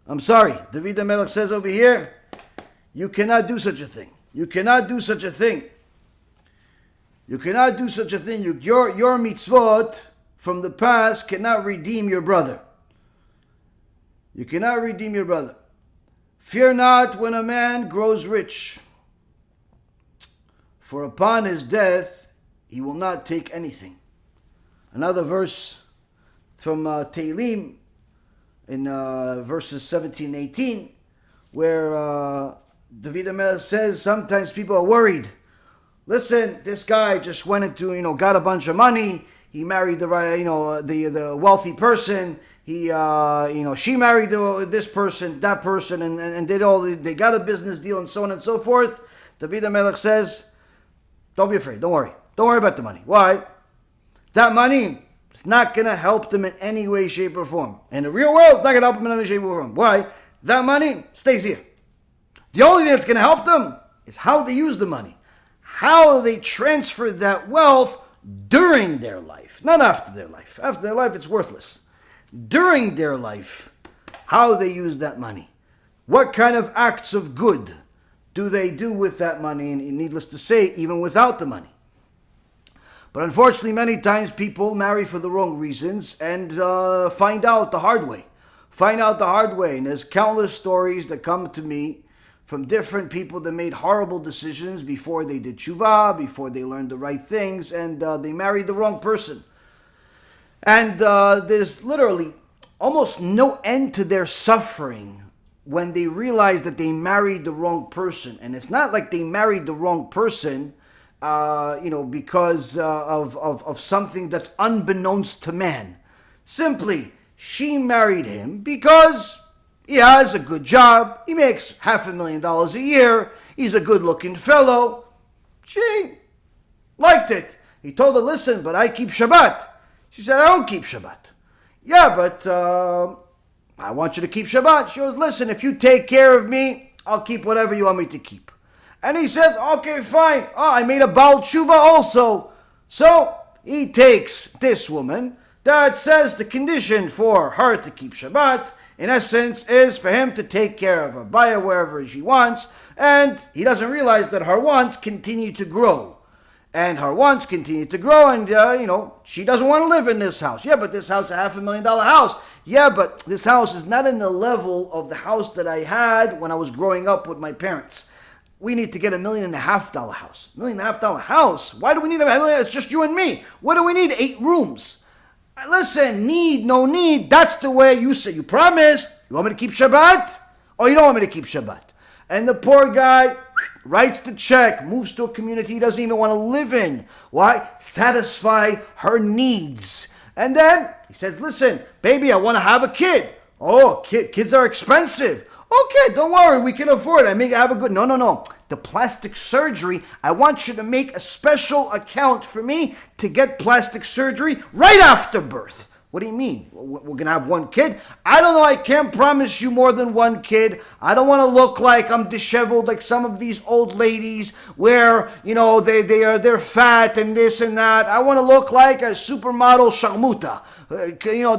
I'm sorry, David HaMelech says over here, you cannot do such a thing. You cannot do such a thing. You cannot do such a thing. Your mitzvot from the past cannot redeem your brother. You cannot redeem your brother. Fear not when a man grows rich, for upon his death he will not take anything. Another verse from Tehillim in verses 17 and 18, where David HaMelech says sometimes people are worried. Listen, this guy just went into, got a bunch of money. He married the wealthy person. He, she married this person, that person, and they got a business deal and so on and so forth. David HaMelech says, don't be afraid. Don't worry. Don't worry about the money. Why? That money is not going to help them in any way, shape, or form. In the real world, it's not going to help them in any shape or form. Why? That money stays here. The only thing that's going to help them is how they use the money. How they transfer that wealth during their life, not after their life. After their life, it's worthless. During their life, how they use that money. What kind of acts of good do they do with that money? And needless to say, even without the money. But unfortunately, many times people marry for the wrong reasons and find out the hard way. And there's countless stories that come to me from different people that made horrible decisions before they did Teshuva, before they learned the right things, and they married the wrong person. And there's literally almost no end to their suffering when they realize that they married the wrong person. And it's not like they married the wrong person, because of something that's unbeknownst to man. Simply, she married him because he has a good job. He makes $500,000 a year. He's a good-looking fellow. She liked it. He told her, listen, but I keep Shabbat. She said, I don't keep Shabbat. Yeah, but I want you to keep Shabbat. She goes, listen, if you take care of me, I'll keep whatever you want me to keep. And he says, okay, fine. Oh, I made a Baal Tshuva also. So he takes this woman that says the condition for her to keep Shabbat, in essence, is for him to take care of her, buy her wherever she wants, and he doesn't realize that her wants continue to grow. And she doesn't want to live in this house. Yeah, but this house is a $500,000 house. Yeah, but this house is not in the level of the house that I had when I was growing up with my parents. We need to get $1.5 million house. $1.5 million house? Why do we need $1 million? It's just you and me. What do we need? 8 rooms. Listen, need, no need. That's the way you say. You promised. You want me to keep Shabbat? Or you don't want me to keep Shabbat? And the poor guy writes the check, moves to a community he doesn't even want to live in. Why? Satisfy her needs. And then he says, listen, baby, I want to have a kid. Oh, kids are expensive. Okay, don't worry, we can afford it. I have a good... No. The plastic surgery, I want you to make a special account for me to get plastic surgery right after birth. What do you mean? We're going to have one kid? I don't know. I can't promise you more than one kid. I don't want to look like I'm disheveled like some of these old ladies where, they're fat and this and that. I want to look like a supermodel sharmuta.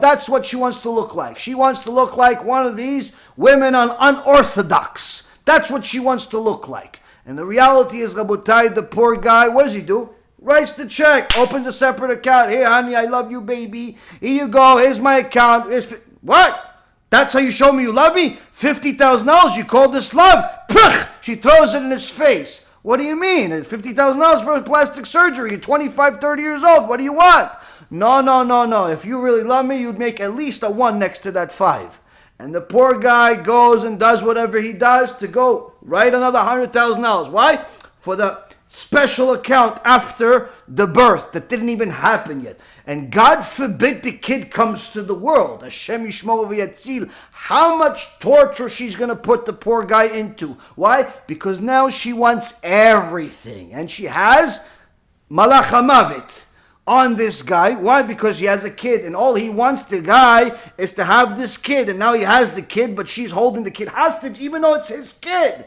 That's what she wants to look like. She wants to look like one of these women on Unorthodox. That's what she wants to look like. And the reality is, Rabotai, the poor guy, what does he do? Writes the check, opens a separate account. Hey, honey, I love you, baby. Here you go. Here's my account. What? That's how you show me you love me? $50,000. You call this love? Puch! She throws it in his face. What do you mean? $50,000 for plastic surgery. You're 25, 30 years old. What do you want? No. If you really love me, you'd make at least a 1 next to that 5. And the poor guy goes and does whatever he does to go write another $100,000. Why? For the special account after the birth that didn't even happen yet. And God forbid the kid comes to the world. Hashem Yishmor v'Yatzil. How much torture she's going to put the poor guy into. Why? Because now she wants everything. And she has Malach HaMavet on this guy. Why? Because he has a kid. And all he wants, the guy, is to have this kid. And now he has the kid, but she's holding the kid hostage even though it's his kid.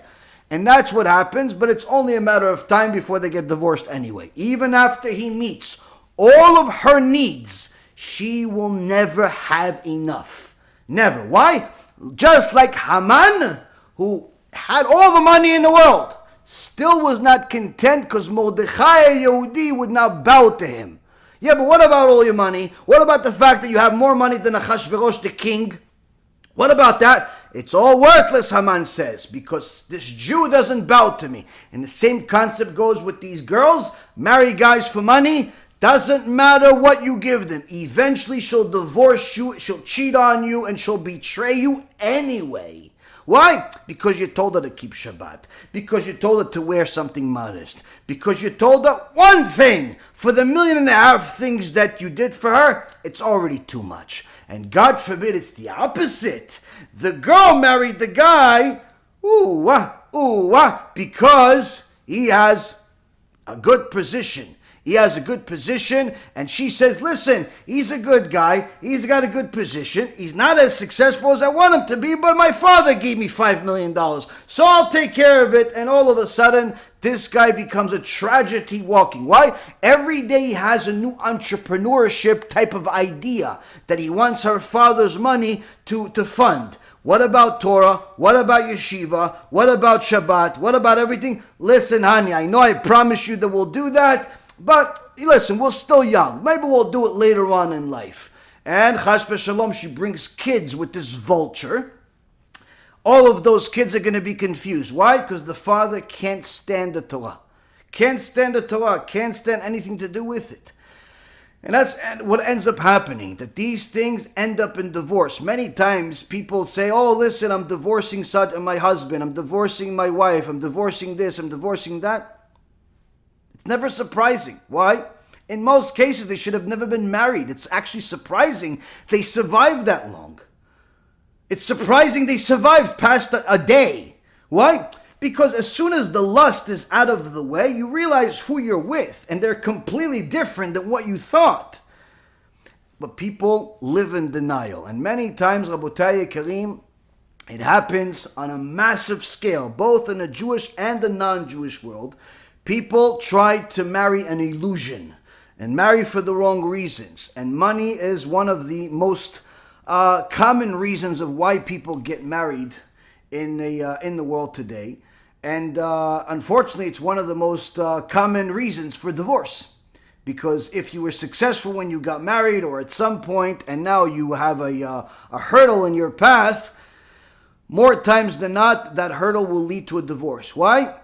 And that's what happens, but it's only a matter of time before they get divorced anyway. Even after he meets all of her needs, she will never have enough. Never. Why? Just like Haman, who had all the money in the world, still was not content because Mordechai, a Yehudi, would not bow to him. Yeah, but what about all your money? What about the fact that you have more money than Achashverosh, the king? What about that? It's all worthless, Haman says, because this Jew doesn't bow to me. And the same concept goes with these girls. Marry guys for money. Doesn't matter what you give them. Eventually she'll divorce you, she'll cheat on you, and she'll betray you anyway. Why? Because you told her to keep Shabbat. Because you told her to wear something modest. Because you told her one thing. For the 1.5 million things that you did for her, it's already too much. And God forbid it's the opposite. The girl married the guy, because he has a good position. He has a good position, and she says, listen, he's a good guy. He's got a good position. He's not as successful as I want him to be, but my father gave me $5 million, so I'll take care of it. And all of a sudden, this guy becomes a tragedy walking. Why? Every day he has a new entrepreneurship type of idea that he wants her father's money to fund. What about Torah? What about yeshiva? What about Shabbat? What about everything? Listen, honey, I know I promised you that we'll do that, but listen, we're still young. Maybe we'll do it later on in life. And chas v'shalom, she brings kids with this vulture. All of those kids are going to be confused. Why? Because the father can't stand the Torah. Can't stand the Torah. Can't stand anything to do with it. And that's what ends up happening, that these things end up in divorce. Many times people say, oh, listen, I'm divorcing my husband. I'm divorcing my wife. I'm divorcing this. I'm divorcing that. It's never surprising. Why? In most cases, they should have never been married. It's actually surprising they survived that long. It's surprising they survived past a day. Why? Because as soon as the lust is out of the way, you realize who you're with, and they're completely different than what you thought. But people live in denial. And many times, Rabotai Karim, it happens on a massive scale, both in the Jewish and the non-Jewish world. People try to marry an illusion and marry for the wrong reasons. And money is one of the most common reasons of why people get married in the world today. And unfortunately, it's one of the most common reasons for divorce. Because if you were successful when you got married or at some point, and now you have a hurdle in your path, more times than not, that hurdle will lead to a divorce. Why?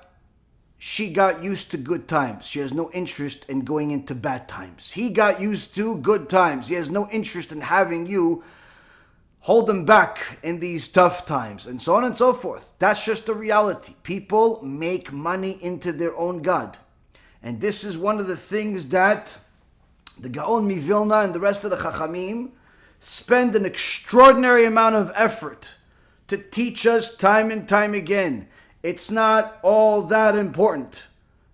She got used to good times. She has no interest in going into bad times. He got used to good times. He has no interest in having you hold him back in these tough times, and so on and so forth. That's just the reality. People make money into their own God. And this is one of the things that the Gaon Mivilna and the rest of the Chachamim spend an extraordinary amount of effort to teach us time and time again. It's not all that important.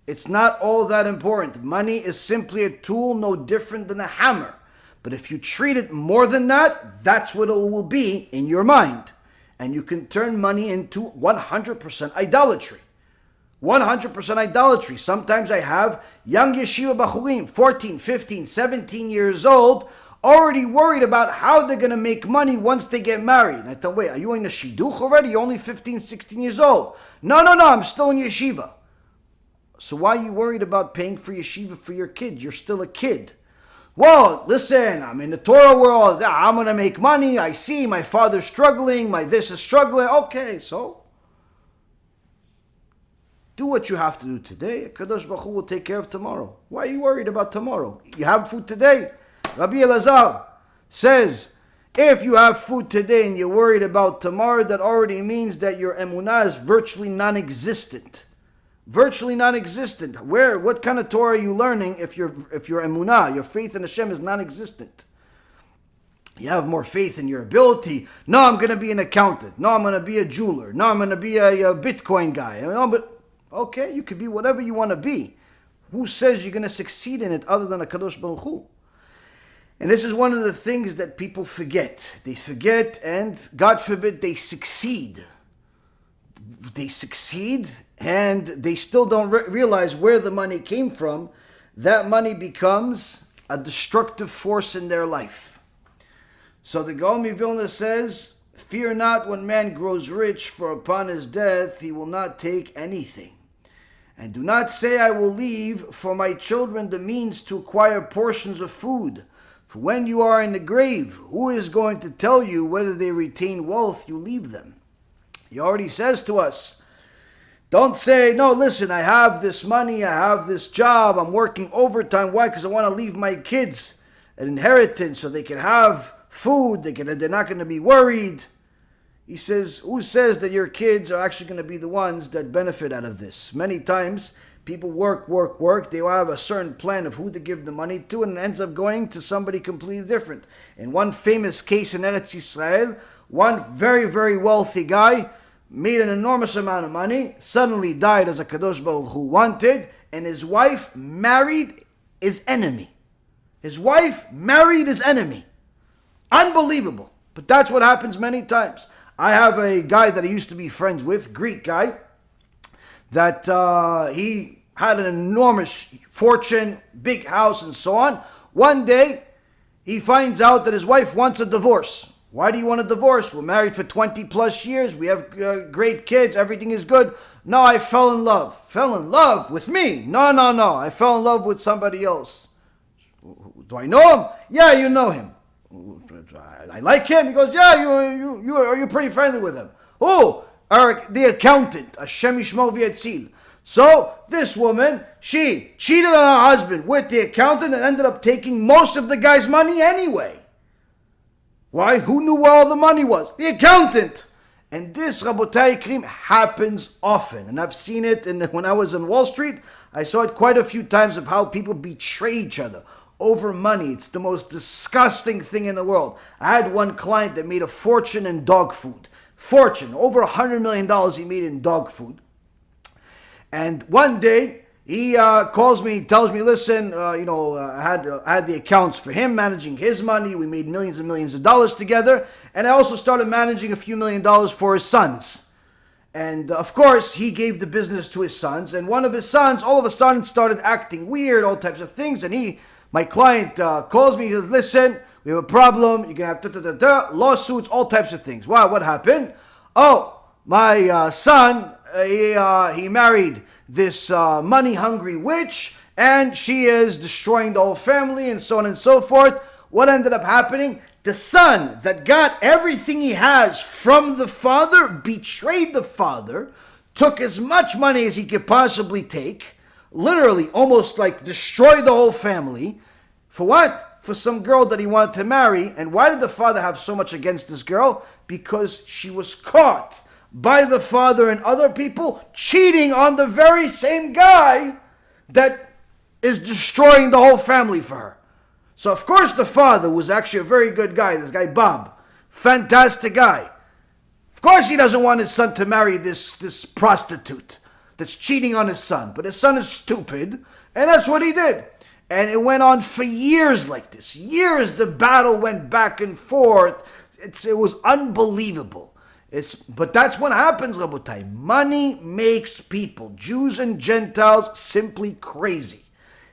It's not all that important. Money is simply a tool no different than a hammer. But if you treat it more than that, that's what it will be in your mind. And you can turn money into 100% idolatry. 100% idolatry. Sometimes I have young yeshiva bachurim, 14, 15, 17 years old, already worried about how they're going to make money once they get married. And I tell them, wait, are you in the shidduch already? You're only 15, 16 years old. No, I'm still in yeshiva. So why are you worried about paying for yeshiva for your kid? You're still a kid. Well, listen, I'm in the Torah world. I'm going to make money. I see my father's struggling. My this is struggling. Okay, so do what you have to do today. Kadosh Baruch Hu will take care of tomorrow. Why are you worried about tomorrow? You have food today. Rabbi Elazar says, if you have food today and you're worried about tomorrow, that already means that your emunah is virtually non-existent. Virtually non-existent. What kind of Torah are you learning if your emunah, your faith in Hashem is non-existent? You have more faith in your ability. No, I'm going to be an accountant. No, I'm going to be a jeweler. No, I'm going to be a Bitcoin guy. No, but okay, you could be whatever you want to be. Who says you're going to succeed in it other than a Kadosh Baruch Hu? And this is one of the things that people forget. They forget, and God forbid they succeed. They succeed, and they still don't realize where the money came from. That money becomes a destructive force in their life. So the Gaon Mivilna says, fear not when man grows rich, for upon his death he will not take anything. And do not say, I will leave for my children the means to acquire portions of food. For when you are in the grave, who is going to tell you whether they retain wealth you leave them? He already says to us, don't say, no, listen, I have this money, I have this job, I'm working overtime. Why? Because I want to leave my kids an inheritance so they can have food, they're not going to be worried. He says, who says that your kids are actually going to be the ones that benefit out of this? Many times, people work. They will have a certain plan of who to give the money to, and it ends up going to somebody completely different. In one famous case in Eretz Yisrael, one very, very wealthy guy made an enormous amount of money, suddenly died as a Kadosh Baruch Hu wanted, and his wife married his enemy. His wife married his enemy. Unbelievable. But that's what happens many times. I have a guy that I used to be friends with, Greek guy, that he had an enormous fortune, big house, and so on. One day, he finds out that his wife wants a divorce. Why do you want a divorce? We're married for 20 plus years. We have great kids. Everything is good. No, I fell in love. Fell in love with me? No. I fell in love with somebody else. Do I know him? Yeah, you know him. I like him. He goes, yeah, you're pretty friendly with him. Oh, Eric, the accountant. Hashem Yishmor v'Yatzil. So this woman, she cheated on her husband with the accountant and ended up taking most of the guy's money anyway. Why? Who knew where all the money was? The accountant. And this, Rabotai Krim, happens often. And I've seen it when I was on Wall Street. I saw it quite a few times of how people betray each other over money. It's the most disgusting thing in the world. I had one client that made a fortune in dog food. Fortune. Over $100 million he made in dog food. And one day, he calls me, tells me, listen, I had the accounts for him, managing his money. We made millions and millions of dollars together. And I also started managing a few $1 million for his sons. And of course, he gave the business to his sons. And one of his sons all of a sudden started acting weird, all types of things. And my client calls me, he says, listen, we have a problem. You're going to have lawsuits, all types of things. Wow, what happened? Oh, my son, he married this money-hungry witch, and she is destroying the whole family, and so on and so forth. What ended up happening? The son that got everything he has from the father betrayed the father, took as much money as he could possibly take, literally almost like destroyed the whole family. For what? For some girl that he wanted to marry. And why did the father have so much against this girl? Because she was caught by the father and other people cheating on the very same guy that is destroying the whole family for her. So of course the father was actually a very good guy, this guy Bob, fantastic guy. Of course he doesn't want his son to marry this prostitute that's cheating on his son, but his son is stupid, and that's what he did. And it went on for years like this. Years the battle went back and forth. It was unbelievable. But that's what happens, Rabotai. Money makes people, Jews and Gentiles, simply crazy.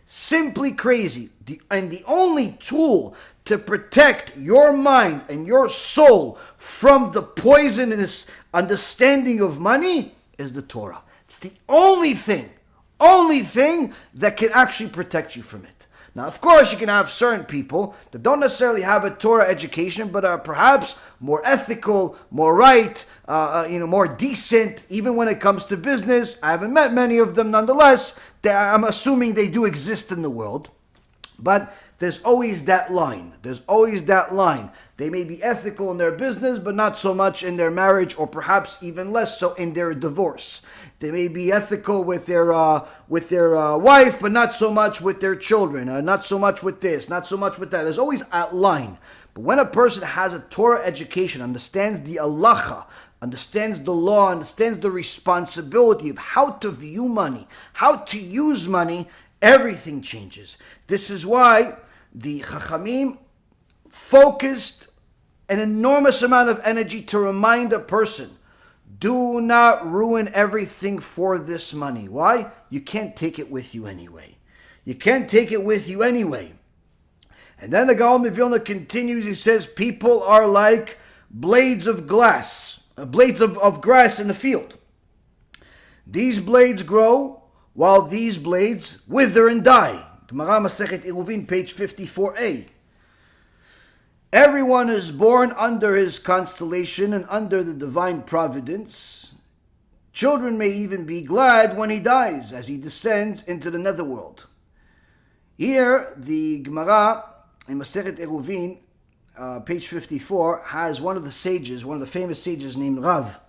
Simply crazy. And the only tool to protect your mind and your soul from the poisonous understanding of money is the Torah. It's the only thing that can actually protect you from it. Now, of course, you can have certain people that don't necessarily have a Torah education, but are perhaps more ethical, more right, more decent, even when it comes to business. I haven't met many of them nonetheless. I'm assuming they do exist in the world. But there's always that line. They may be ethical in their business, but not so much in their marriage, or perhaps even less so in their divorce. They may be ethical with their wife, but not so much with their children. Not so much with this, not so much with that. There's always a line. But when a person has a Torah education, understands the halacha, understands the law, understands the responsibility of how to view money, how to use money, everything changes. This is why the Chachamim focused an enormous amount of energy to remind a person, do not ruin everything for this money. Why? You can't take it with you anyway. And then the Gaon of Vilna continues, he says, people are like blades of grass in the field. These blades grow while these blades wither and die. Gemara Masechet Eruvin, page 54a. Everyone is born under his constellation and under the divine providence. Children may even be glad when he dies, as he descends into the netherworld. Here, the Gemara in Masechet Eruvin page 54, has one of the sages, one of the famous sages named Rav.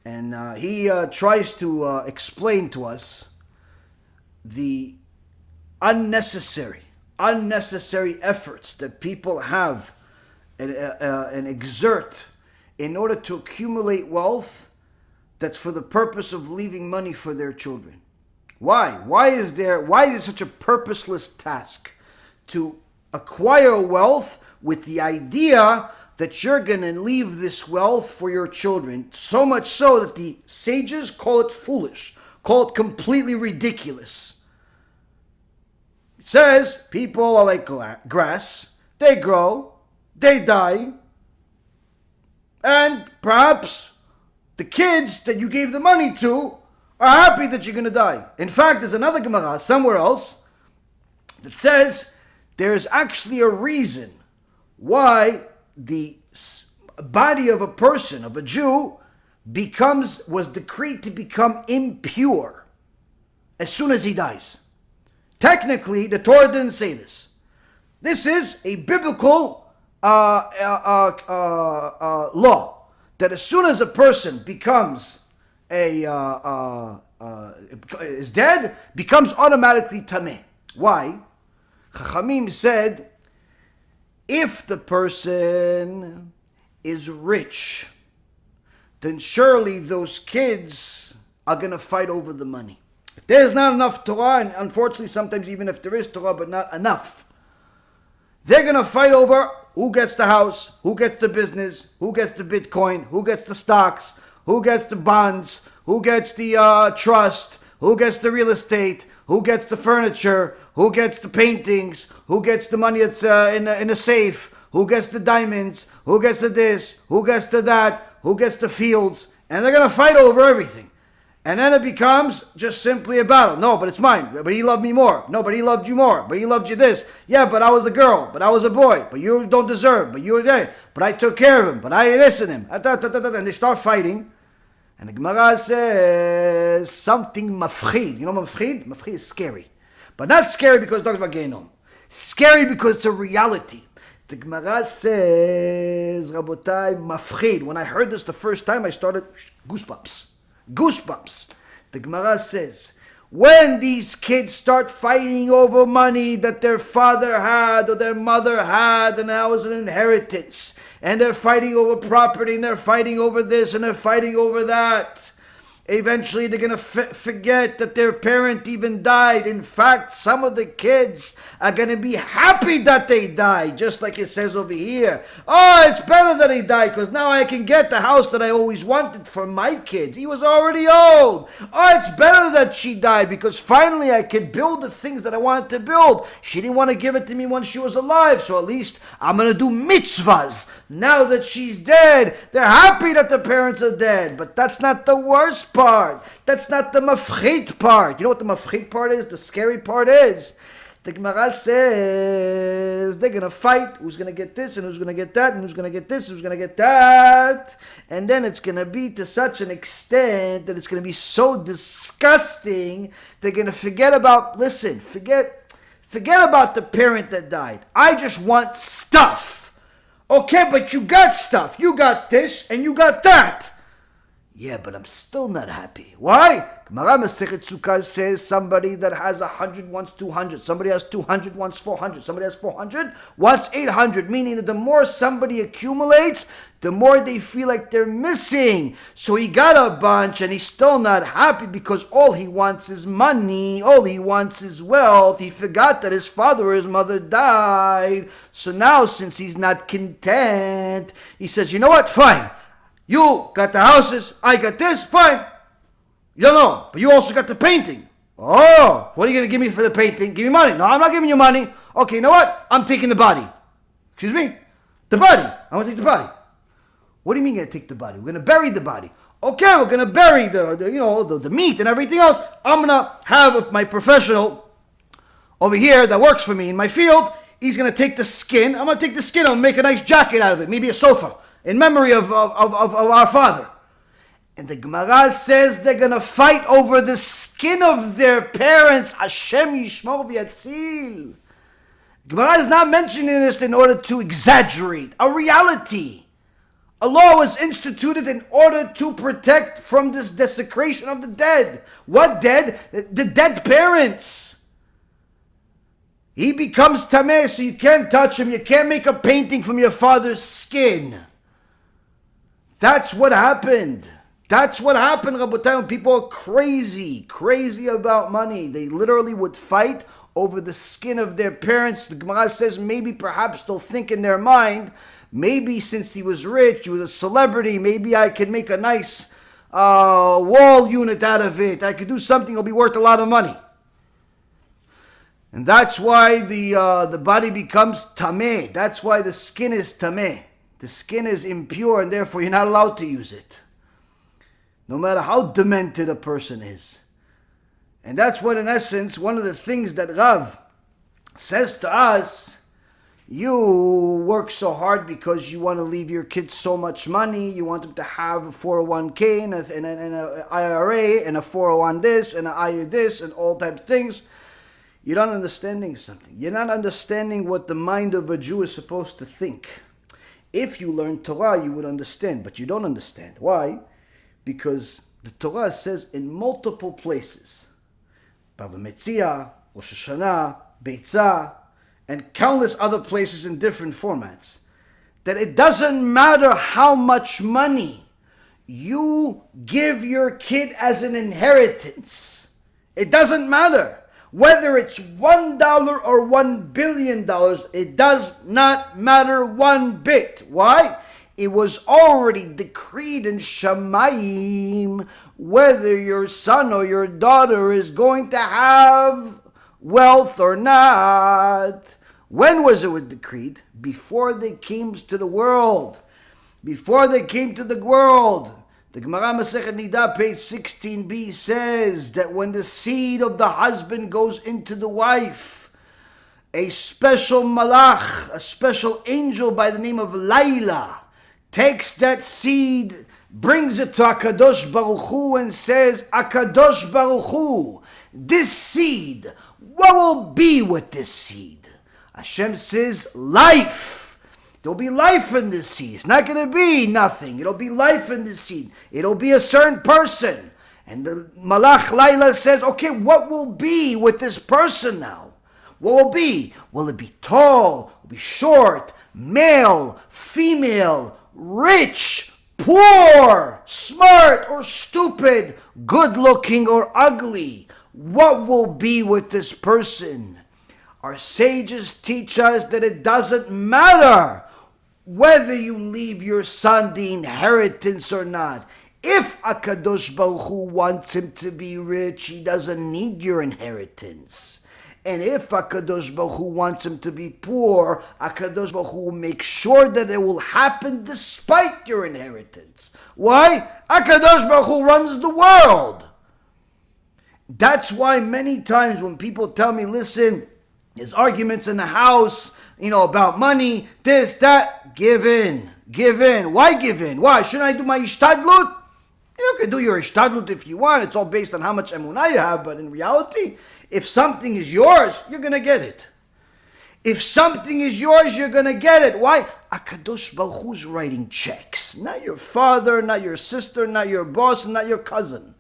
And he tries to explain to us the unnecessary efforts that people have and exert in order to accumulate wealth that's for the purpose of leaving money for their children. Why? Why is it such a purposeless task to acquire wealth with the idea that you're going to leave this wealth for your children? So much so that the sages call it foolish, call it completely ridiculous. It says people are like grass. They grow, they die, and perhaps the kids that you gave the money to are happy that you're going to die. In fact, there's another Gemara somewhere else that says there's actually a reason why the body of a person, of a Jew, was decreed to become impure as soon as he dies. Technically, the Torah didn't say this. This is a biblical law, that as soon as a person becomes is dead, becomes automatically tameh. Why? Chachamim said, if the person is rich, then surely those kids are going to fight over the money. If there's not enough Torah, and unfortunately sometimes even if there is Torah but not enough, they're going to fight over who gets the house, who gets the business, who gets the Bitcoin, who gets the stocks, who gets the bonds, who gets the trust, who gets the real estate, who gets the furniture, who gets the paintings, who gets the money that's in a safe, who gets the diamonds, who gets the this, who gets the that, who gets the fields, and they're going to fight over everything. And then it becomes just simply a battle. No, but it's mine. But he loved me more. No, but he loved you more. But he loved you this. Yeah, but I was a girl. But I was a boy. But you don't deserve. But you were there. But I took care of him. But I listened to him. And they start fighting. And the Gemara says something mafchid. You know mafchid? Mafchid is scary. But not scary because it talks about Gehinom. Scary because it's a reality. The Gemara says, Rabotai, mafchid. When I heard this the first time, I started goosebumps. Goosebumps. The Gemara says, when these kids start fighting over money that their father had or their mother had, and that was an inheritance, and they're fighting over property, and they're fighting over this, and they're fighting over that, eventually they're going to forget that their parent even died. In fact, some of the kids are going to be happy that they died, just like it says over here. Oh, it's better that he died because now I can get the house that I always wanted for my kids. He was already old. Oh, it's better that she died because finally I could build the things that I wanted to build. She didn't want to give it to me when she was alive, so at least I'm going to do mitzvahs. Now that she's dead, they're happy that the parents are dead. But that's not the worst part. That's not the mafchit part. You know what the mafchit part is? The scary part is, the Gemara says they're going to fight. Who's going to get this and who's going to get that and who's going to get this and who's going to get that. And then it's going to be to such an extent that it's going to be so disgusting, they're going to forget about, forget about the parent that died. I just want stuff. Okay, but you got stuff. You got this and you got that. Yeah, but I'm still not happy. Why? Gemara Masechet Sukkah says somebody that has 100 wants 200. Somebody has 200 wants 400. Somebody has 400 wants 800. Meaning that the more somebody accumulates, the more they feel like they're missing. So he got a bunch and he's still not happy because all he wants is money. All he wants is wealth. He forgot that his father or his mother died. So now since he's not content, he says, you know what? Fine. You got the houses, I got this, fine. You don't know, but you also got the painting. Oh, what are you going to give me for the painting? Give me money. No, I'm not giving you money. Okay, you know what? I'm taking the body. Excuse me? The body. I want to take the body. What do you mean you're going to take the body? We're going to bury the body. Okay, we're going to bury the meat and everything else. I'm going to have my professional over here that works for me in my field. He's going to take the skin. I'm going to take the skin and make a nice jacket out of it. Maybe a sofa. In memory of our father. And the Gemara says they're going to fight over the skin of their parents. Hashem Yishmor V'Yatzil. Gemara is not mentioning this in order to exaggerate a reality. A law was instituted in order to protect from this desecration of the dead. What dead? The dead parents. He becomes tameh, so you can't touch him. You can't make a painting from your father's skin. That's what happened. That's what happened, Rabotai, when people are crazy about money. They literally would fight over the skin of their parents. The Gemara says maybe perhaps they'll think in their mind, maybe since he was rich, he was a celebrity, maybe I could make a nice wall unit out of it. I could do something, it'll be worth a lot of money. And that's why the body becomes tameh. That's why the skin is tameh. The skin is impure and therefore you're not allowed to use it. No matter how demented a person is. And that's what, in essence, one of the things that Rav says to us, you work so hard because you want to leave your kids so much money, you want them to have a 401k and an IRA and a 401 this and an IRA this and all types of things. You're not understanding something. You're not understanding what the mind of a Jew is supposed to think. If you learn Torah, you would understand, but you don't understand. Why? Because the Torah says in multiple places, Bava Metzia, Rosh Hashanah, Beitzah, and countless other places in different formats, that it doesn't matter how much money you give your kid as an inheritance. It doesn't matter. Whether it's $1 or $1 billion, it does not matter one bit. Why? It was already decreed in Shamayim whether your son or your daughter is going to have wealth or not. When was it decreed? Before they came to the world. Before they came to the world. The Gemara Masechet Nida, page 16b, says that when the seed of the husband goes into the wife, a special malach, a special angel by the name of Laila, takes that seed, brings it to HaKadosh Baruch Hu and says, HaKadosh Baruch Hu, this seed, what will be with this seed? Hashem says, life. There'll be life in this seed. It's not going to be nothing. It'll be life in this seed. It'll be a certain person. And the Malach Laila says, okay, what will be with this person now? What will be? Will it be tall? Will it be short? Male? Female? Rich? Poor? Smart or stupid? Good looking or ugly? What will be with this person? Our sages teach us that it doesn't matter whether you leave your son the inheritance or not. If HaKadosh Baruch Hu wants him to be rich, he doesn't need your inheritance. And if HaKadosh Baruch Hu wants him to be poor, HaKadosh Baruch Hu will make sure that it will happen despite your inheritance. Why? HaKadosh Baruch Hu runs the world. That's why many times when people tell me, listen, there's arguments in the house, about money, this, that. Give in. Why give in? Why? Shouldn't I do my ishtadlut? You can do your ishtadlut if you want. It's all based on how much emunah you have. But in reality, if something is yours, you're going to get it. If something is yours, you're going to get it. Why? HaKadosh Baruch Hu's writing checks. Not your father, not your sister, not your boss, not your cousin.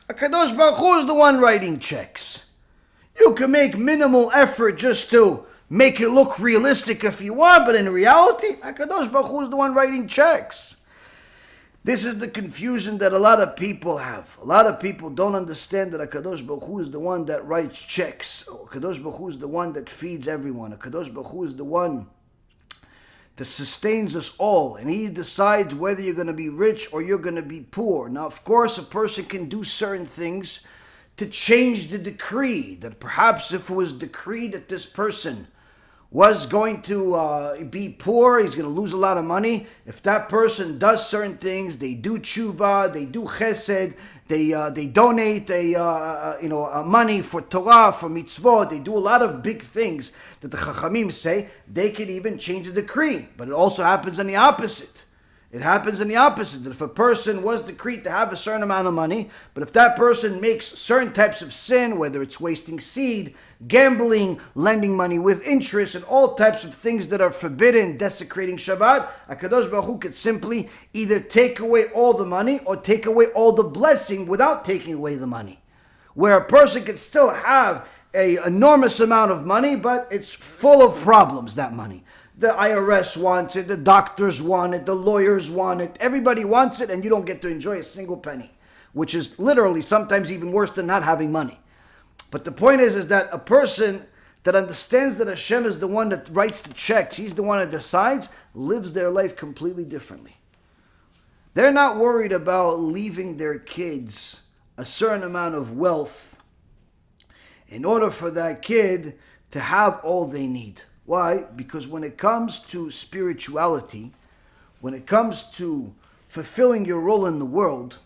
HaKadosh Baruch Hu is the one writing checks. You can make minimal effort just to make it look realistic if you want, but in reality, HaKadosh Baruch Hu is the one writing checks. This is the confusion that a lot of people have. A lot of people don't understand that HaKadosh Baruch Hu is the one that writes checks. HaKadosh Baruch Hu is the one that feeds everyone. HaKadosh Baruch Hu is the one that sustains us all, and he decides whether you're going to be rich or you're going to be poor. Now, of course, a person can do certain things to change the decree, that perhaps if it was decreed that this person was going to be poor, he's going to lose a lot of money. If that person does certain things, they do tshuva, they do chesed, they donate money for Torah, for mitzvot, they do a lot of big things that the Chachamim say they could even change the decree. But it also happens on the opposite. It happens in the opposite, that if a person was decreed to have a certain amount of money, but if that person makes certain types of sin, whether it's wasting seed, gambling, lending money with interest, and all types of things that are forbidden, desecrating Shabbat, HaKadosh Baruch Hu could simply either take away all the money or take away all the blessing without taking away the money. Where a person could still have an enormous amount of money, but it's full of problems, that money. The IRS wants it, the doctors want it, the lawyers want it, everybody wants it, and you don't get to enjoy a single penny, which is literally sometimes even worse than not having money. But the point is that a person that understands that Hashem is the one that writes the checks, He's the one that decides, lives their life completely differently. They're not worried about leaving their kids a certain amount of wealth in order for that kid to have all they need. Why? Because when it comes to spirituality, when it comes to fulfilling your role in the world,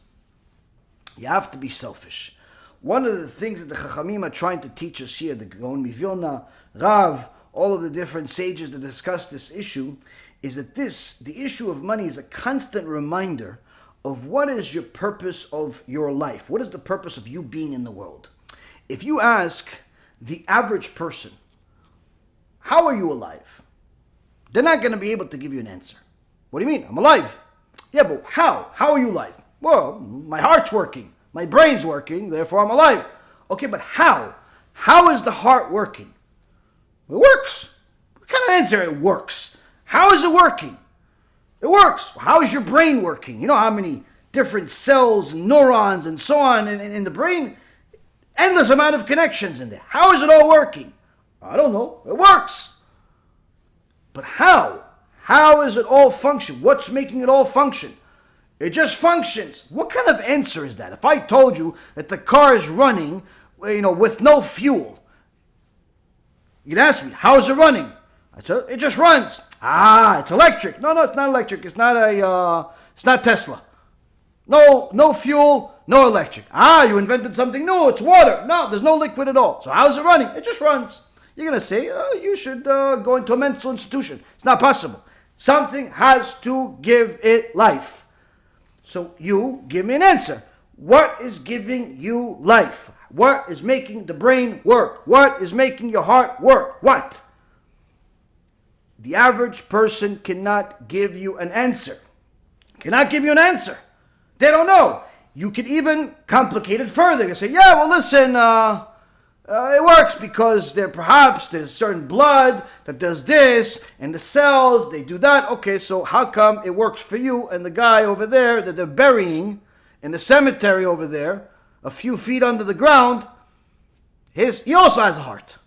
you have to be selfish. One of the things that the Chachamim are trying to teach us here, the Gaon Mivilna, Rav, all of the different sages that discuss this issue, is that the issue of money is a constant reminder of what is your purpose of your life. What is the purpose of you being in the world? If you ask the average person, how are you alive? They're not going to be able to give you an answer. What do you mean? I'm alive. Yeah, but how? How are you alive? Well, my heart's working. My brain's working, therefore I'm alive. Okay, but how? How is the heart working? It works. What kind of answer? It works. How is it working? It works. How is your brain working? You know how many different cells, neurons, and so on in the brain? Endless amount of connections in there. How is it all working? I don't know. It works. But how? How is it all function? What's making it all function? It just functions. What kind of answer is that? If I told you that the car is running, with no fuel, you'd ask me, how is it running? I said, it just runs. It's electric. No, it's not electric. It's not Tesla. No fuel, no electric. You invented something new. It's water. No, there's no liquid at all. So how is it running? It just runs. You're going to say, you should go into a mental institution. It's not possible. Something has to give it life. So you give me an answer. What is giving you life? What is making the brain work? What is making your heart work? What? The average person cannot give you an answer. Cannot give you an answer. They don't know. You can even complicate it further. You say, yeah, well, listen, it works because there's certain blood that does this, and the cells, they do that. Okay, so how come it works for you and the guy over there that they're burying in the cemetery over there, a few feet under the ground, he also has a heart.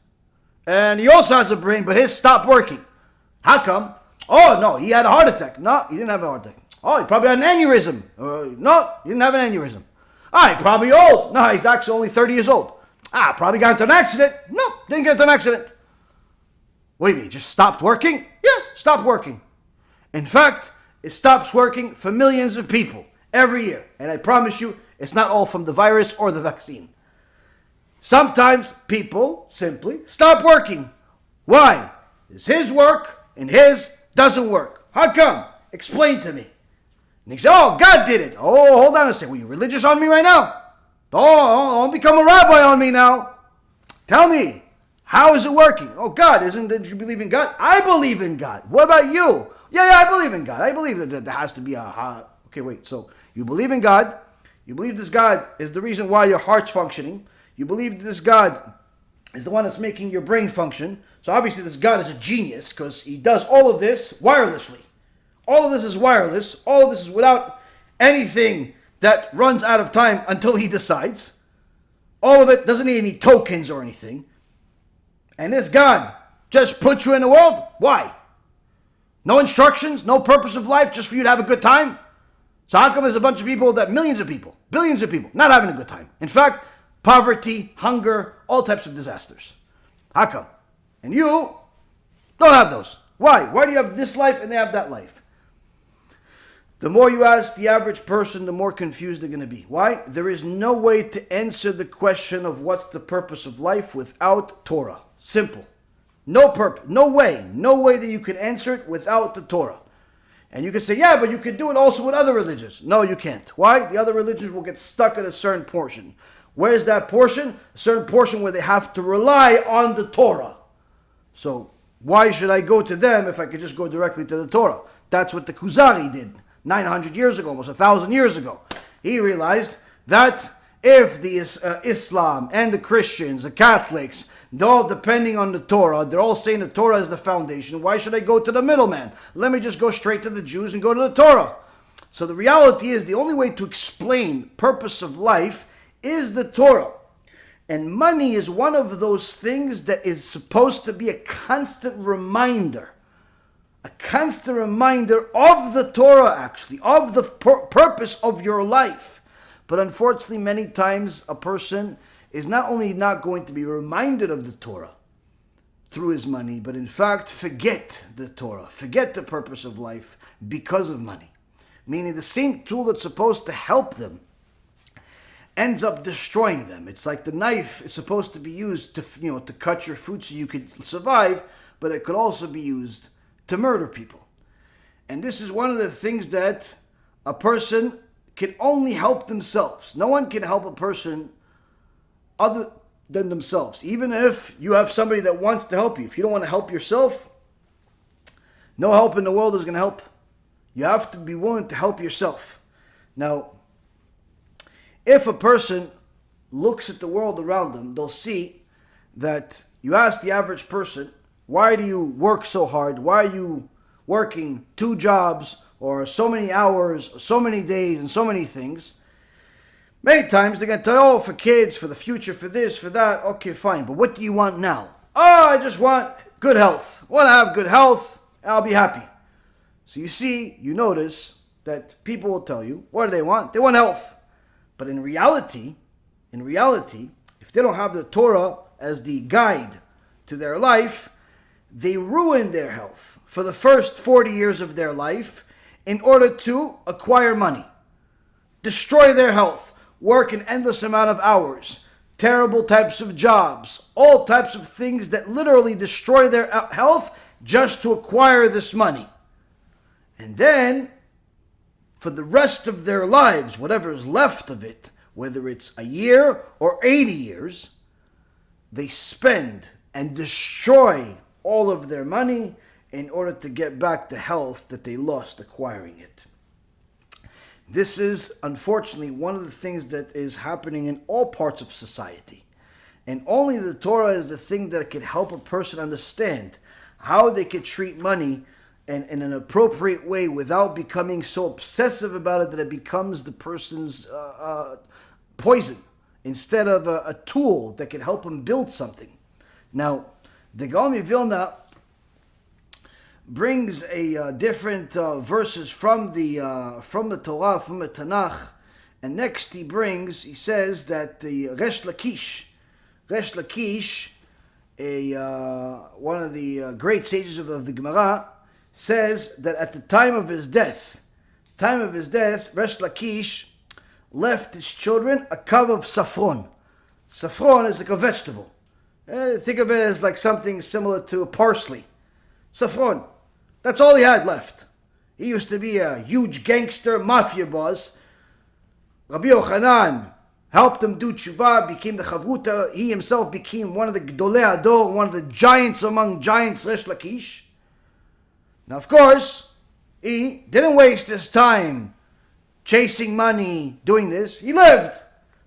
And he also has a brain, but his stopped working. How come? Oh, no, he had a heart attack. No, he didn't have a heart attack. Oh, he probably had an aneurysm. No, he didn't have an aneurysm. He's probably old. No, he's actually only 30 years old. Probably got into an accident. No, didn't get into an accident. What do you mean? Just stopped working? Yeah, stopped working. In fact, it stops working for millions of people every year. And I promise you, it's not all from the virus or the vaccine. Sometimes people simply stop working. Why? It's his work and his doesn't work. How come? Explain to me. And he said, God did it. Hold on a second. Were you religious on me right now? Don't become a rabbi on me now. Tell me, how is it working? God, did you believe in God? I believe in God. What about you? Yeah, I believe in God. I believe that there has to be okay, wait. So you believe in God. You believe this God is the reason why your heart's functioning. You believe that this God is the one that's making your brain function. So obviously this God is a genius because he does all of this wirelessly. All of this is wireless. All of this is without anything that runs out of time until he decides. All of it doesn't need any tokens or anything. And this God just put you in the world? Why? No instructions, no purpose of life, just for you to have a good time? So how come there's a bunch of people, millions of people, billions of people, not having a good time? In fact, poverty, hunger, all types of disasters. How come? And you don't have those. Why? Why do you have this life and they have that life? The more you ask the average person, the more confused they're going to be. Why? There is no way to answer the question of what's the purpose of life without Torah. Simple. No purpose. No way that you can answer it without the Torah. And you can say, yeah, but you can do it also with other religions. No, you can't. Why? The other religions will get stuck at a certain portion. Where's that portion? A certain portion where they have to rely on the Torah. So why should I go to them if I could just go directly to the Torah? That's what the Kuzari did 900 years ago, almost 1,000 years ago. He realized that if the Islam and the Christians, the Catholics, they're all depending on the Torah, they're all saying the Torah is the foundation, why should I go to the middleman? Let me just go straight to the Jews and go to the Torah. So the reality is the only way to explain purpose of life is the Torah. And money is one of those things that is supposed to be a constant reminder of the Torah, actually, of the purpose of your life. But unfortunately, many times a person is not only not going to be reminded of the Torah through his money, but in fact forget the Torah, forget the purpose of life because of money. Meaning the same tool that's supposed to help them ends up destroying them. It's like the knife is supposed to be used to cut your food so you could survive, but it could also be used to murder people. And this is one of the things that a person can only help themselves. No one can help a person other than themselves. Even if you have somebody that wants to help you, if you don't want to help yourself, no help in the world is going to help. You have to be willing to help yourself. Now, if a person looks at the world around them, they'll see that you ask the average person, why do you work so hard? Why are you working 2 jobs or so many hours, so many days, and so many things? Many times they're going to tell you, for kids, for the future, for this, for that. Okay, fine. But what do you want now? Oh, I just want good health. I want to have good health. I'll be happy. So you notice that people will tell you, what do they want? They want health. But in reality, if they don't have the Torah as the guide to their life, they ruin their health for the first 40 years of their life in order to acquire money. Destroy their health, work an endless amount of hours, terrible types of jobs, all types of things that literally destroy their health just to acquire this money. And then, for the rest of their lives, whatever is left of it, whether it's a year or 80 years, they spend and destroy all of their money in order to get back the health that they lost acquiring it. This is, unfortunately, one of the things that is happening in all parts of society. And only the Torah is the thing that can help a person understand how they can treat money in an appropriate way without becoming so obsessive about it that it becomes the person's poison instead of a tool that can help him build something. Now, the Gaon Vilna brings a different verses from the Torah, from the Tanakh, and next he says that the Resh Lakish, one of the great sages of the Gemara, says that at the time of his death, Resh Lakish left his children a cup of saffron. Saffron is like a vegetable. Think of it as like something similar to parsley. Saffron. That's all he had left. He used to be a huge gangster, mafia boss. Rabbi Yochanan helped him do tshuva, became the chavruta. He himself became one of the Gdolei Ador, one of the giants among giants, Resh Lakish. Now, of course, he didn't waste his time chasing money, doing this. He lived.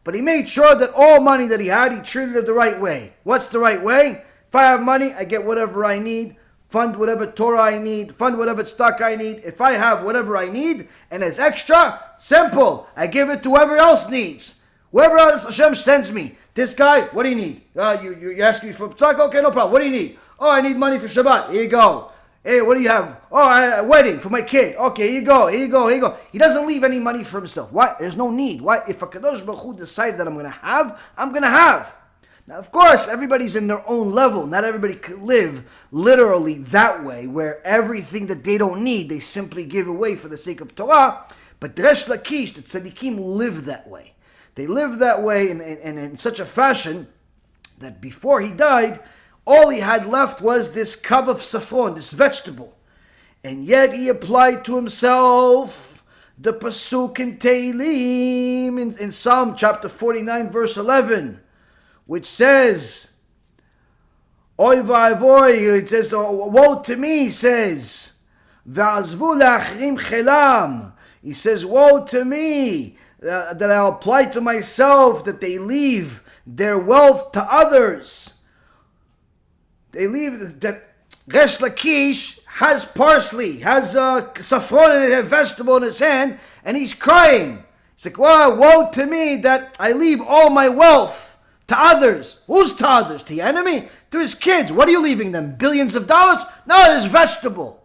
But he made sure that all money that he had, he treated it the right way. What's the right way? If I have money, I get whatever I need, fund whatever Torah I need, fund whatever stock I need. If I have whatever I need and it's extra, simple. I give it to whoever else needs. Whoever else Hashem sends me. This guy, what do you need? You asking me for stock? Okay, no problem. What do you need? Oh, I need money for Shabbat. Here you go. Hey, what do you have? Oh, a wedding for my kid. Okay, here you go. He doesn't leave any money for himself. Why? There's no need. Why? If a Kadosh Baruch Hu decides that I'm going to have, I'm going to have. Now, of course, everybody's in their own level. Not everybody can live literally that way, where everything that they don't need, they simply give away for the sake of Torah. But Resh Lakish, the tzaddikim, live that way. They live that way in such a fashion that before he died, all he had left was this cup of saffron, this vegetable. And yet he applied to himself the pasuk in Tehillim, in Psalm chapter 49, verse 11, which says, Oy va'avoy, it says, woe to me, he says, V'azvu la'achrim chelam. He says, woe to me, that I'll apply to myself, that they leave their wealth to others. They leave, that Resh Lakish has parsley, has saffron and a vegetable in his hand, and he's crying. He's like, well, woe to me that I leave all my wealth to others. Who's to others? To the enemy? To his kids. What are you leaving them? Billions of dollars? No, there's vegetable.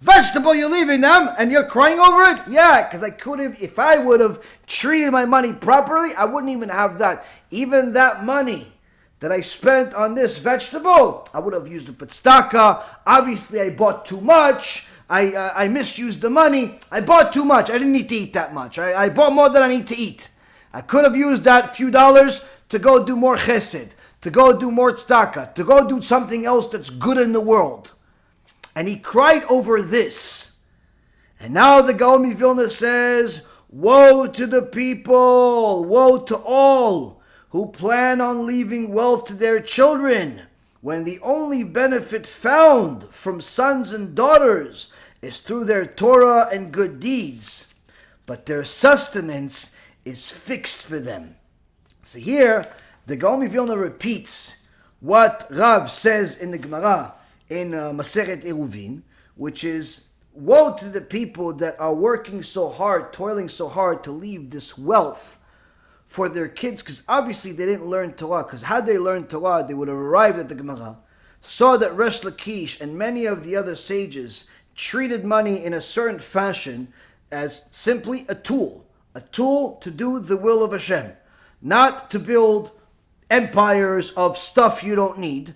Vegetable you're leaving them, and you're crying over it? Yeah, because I could have, if I would have treated my money properly, I wouldn't even have that. Even that money that I spent on this vegetable, I would have used it for tzedakah. Obviously, I bought too much. I misused the money. I bought too much. I didn't need to eat that much. I bought more than I need to eat. I could have used that few dollars to go do more chesed, to go do more tzedakah, to go do something else that's good in the world. And he cried over this. And now the Gaon Vilna says, woe to the people, woe to all who plan on leaving wealth to their children, when the only benefit found from sons and daughters is through their Torah and good deeds, but their sustenance is fixed for them. So here, the Gaon Vilna repeats what Rav says in the Gemara in Masechet Eruvin, which is, woe to the people that are working so hard, toiling so hard to leave this wealth for their kids, because obviously they didn't learn Torah, because had they learned Torah, they would have arrived at the Gemara, saw that Resh Lakish and many of the other sages treated money in a certain fashion as simply a tool to do the will of Hashem, not to build empires of stuff you don't need.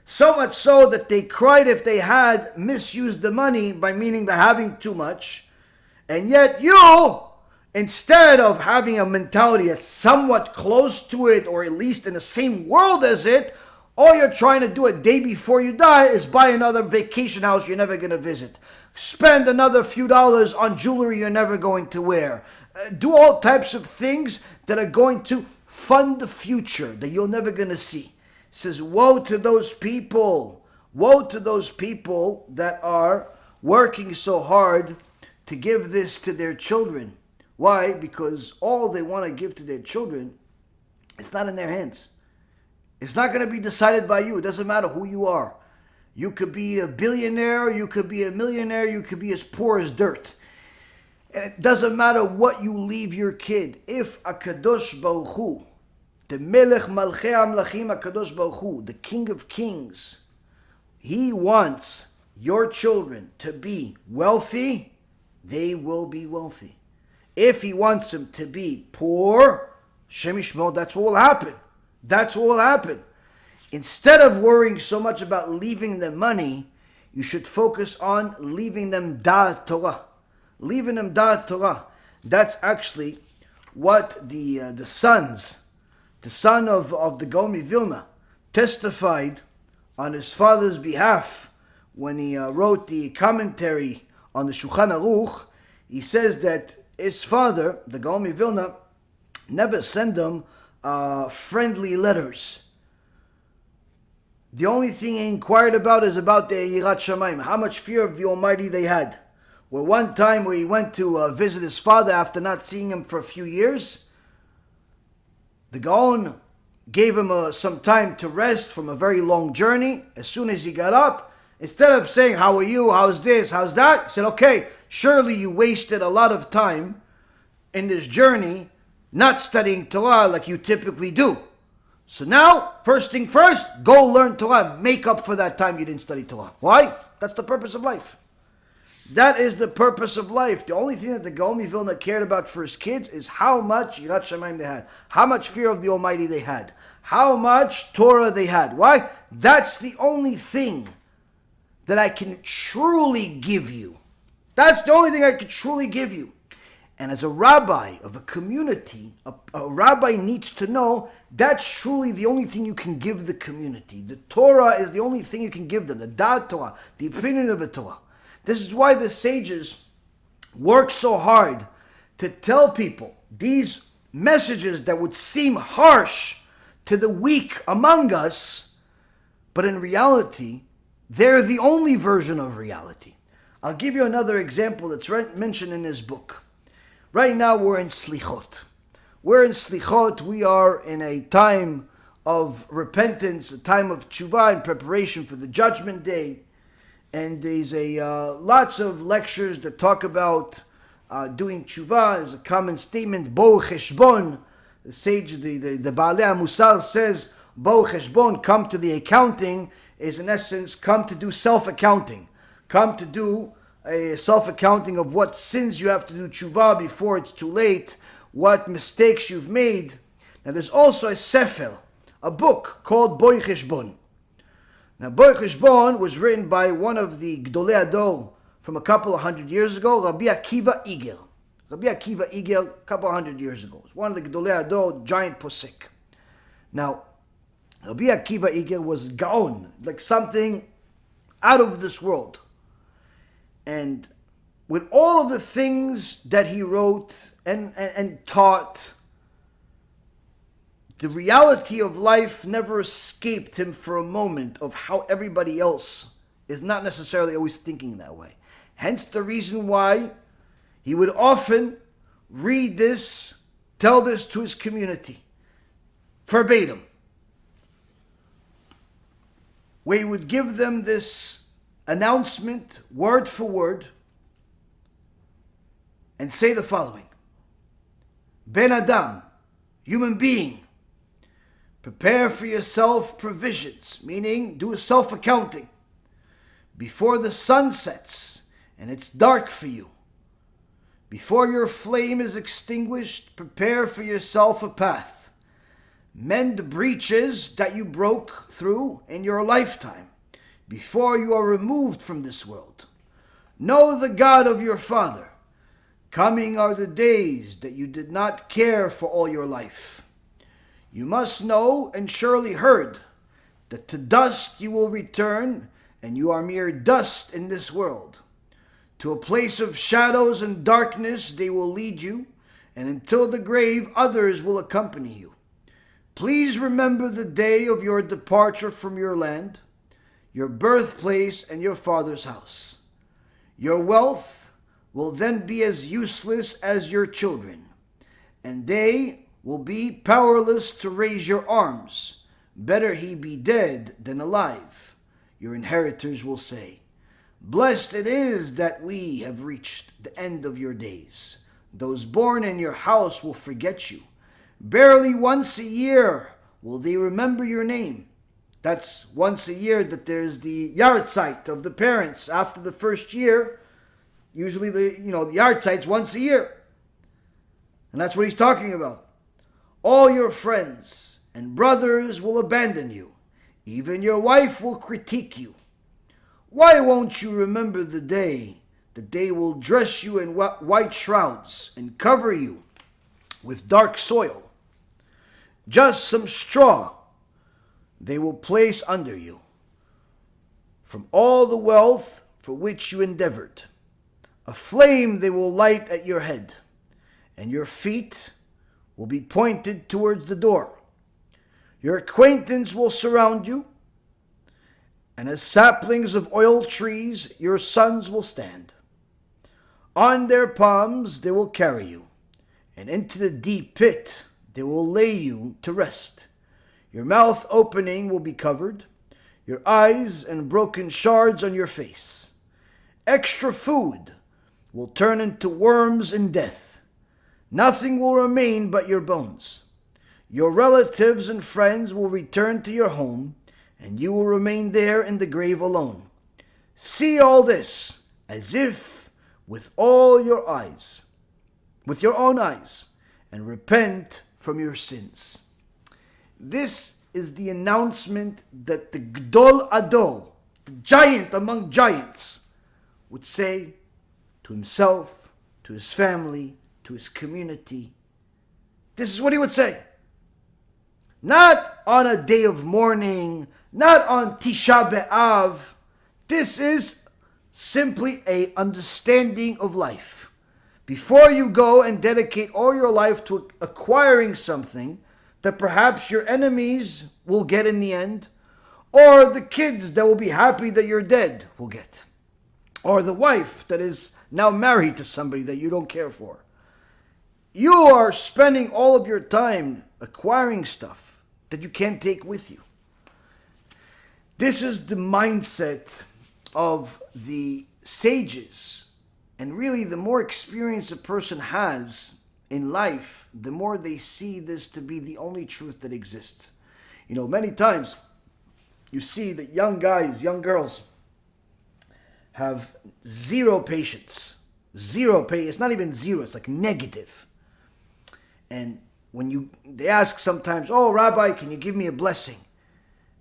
So much so that they cried if they had misused the money, by meaning by having too much. And yet you, instead of having a mentality that's somewhat close to it, or at least in the same world as it, all you're trying to do a day before you die is buy another vacation house you're never going to visit. Spend another few dollars on jewelry you're never going to wear. Do all types of things that are going to fund the future that you're never going to see. It says, woe to those people. Woe to those people that are working so hard to give this to their children. Why? Because all they want to give to their children, it's not in their hands. It's not going to be decided by you. It doesn't matter who you are. You could be a billionaire, you could be a millionaire, you could be as poor as dirt. And it doesn't matter what you leave your kid. If HaKadosh Baruch Hu, the Melech Malchei Amlachim HaKadosh Baruch Hu, the King of Kings, he wants your children to be wealthy, they will be wealthy. If he wants them to be poor, Shem Yishmor, that's what will happen. That's what will happen. Instead of worrying so much about leaving them money, you should focus on leaving them Da'at Torah. Leaving them Da'at Torah. That's actually what the son of the Gaon Vilna, testified on his father's behalf when he wrote the commentary on the Shulchan Aruch. He says that his father, the Gaon Vilna, never sent him friendly letters. The only thing he inquired about is about the Yirat Shamayim, how much fear of the Almighty they had. Where one time where he went to visit his father after not seeing him for a few years, the Gaon gave him some time to rest from a very long journey. As soon as he got up, instead of saying, how are you, how's this, how's that, he said, okay, surely you wasted a lot of time in this journey not studying Torah like you typically do. So now, first thing first, go learn Torah. Make up for that time you didn't study Torah. Why? That's the purpose of life. That is the purpose of life. The only thing that the Gaon Vilna cared about for his kids is how much Yirat Shamayim they had, how much fear of the Almighty they had, how much Torah they had. Why? That's the only thing that I can truly give you. That's the only thing I can truly give you. And as a rabbi of a community, a rabbi needs to know that's truly the only thing you can give the community. The Torah is the only thing you can give them, the Da'at Torah, the opinion of the Torah. This is why the sages work so hard to tell people these messages that would seem harsh to the weak among us, but in reality, they're the only version of reality. I'll give you another example that's mentioned in his book. Right now we're in Slichot. We're in Slichot. We are in a time of repentance, a time of Teshuva in preparation for the Judgment Day. And there's lots of lectures that talk about doing Teshuva. As a common statement, Bo Cheshbon. The sage, the Baalei HaMusar says, Bo Cheshbon, come to the accounting, is in essence, come to do self-accounting. Come to do a self-accounting of what sins you have to do Teshuva before it's too late, what mistakes you've made. Now there's also a sefer, a book called Bo Cheshbon. Now Bo Cheshbon was written by one of the Gdolei Ador from a couple of hundred years ago, Rabbi Akiva Iger. Rabbi Akiva Iger, a couple of hundred years ago. It's one of the Gdolei Ador, giant posek. Now, Rabbi Akiva Iger was gaon, like something out of this world. And with all of the things that he wrote and taught, the reality of life never escaped him for a moment of how everybody else is not necessarily always thinking that way. Hence the reason why he would often read this, tell this to his community, verbatim, where he would give them this announcement, word for word, and say the following: Ben Adam, human being, prepare for yourself provisions, meaning do a self-accounting, before the sun sets and it's dark for you. Before your flame is extinguished, prepare for yourself a path. Mend breaches that you broke through in your lifetime, before you are removed from this world. Know the God of your father. Coming are the days that you did not care for all your life. You must know and surely heard that to dust you will return, and you are mere dust in this world. To a place of shadows and darkness they will lead you, and until the grave others will accompany you. Please remember the day of your departure from your land, your birthplace and your father's house. Your wealth will then be as useless as your children, and they will be powerless to raise your arms. Better he be dead than alive, your inheritors will say. Blessed it is that we have reached the end of your days. Those born in your house will forget you. Barely once a year will they remember your name. That's once a year that there's the yahrzeit of the parents after the first year. Usually the yahrzeit's once a year. And that's what he's talking about. All your friends and brothers will abandon you. Even your wife will critique you. Why won't you remember the day that they will dress you in white shrouds and cover you with dark soil? Just some straw they will place under you from all the wealth for which you endeavored. A flame they will light at your head, and your feet will be pointed towards the door. Your acquaintance will surround you, and as saplings of oil trees your sons will stand. On their palms they will carry you, and into the deep pit they will lay you to rest. Your mouth opening will be covered, your eyes and broken shards on your face. Extra food will turn into worms and death. Nothing will remain but your bones. Your relatives and friends will return to your home, and you will remain there in the grave alone. See all this as if with all your eyes, with your own eyes, and repent from your sins. This is the announcement that the Gdol Ador, the giant among giants, would say to himself, to his family, to his community. This is what he would say. Not on a day of mourning, not on Tisha B'Av. This is simply a understanding of life. Before you go and dedicate all your life to acquiring something that perhaps your enemies will get in the end, or the kids that will be happy that you're dead will get, or the wife that is now married to somebody that you don't care for. You are spending all of your time acquiring stuff that you can't take with you. This is the mindset of the sages. And really, the more experience a person has in life, the more they see this to be the only truth that exists. You know, many times you see that young guys, young girls have zero patience. It's not even zero, it's like negative. And when they ask sometimes, oh, Rabbi, can you give me a blessing?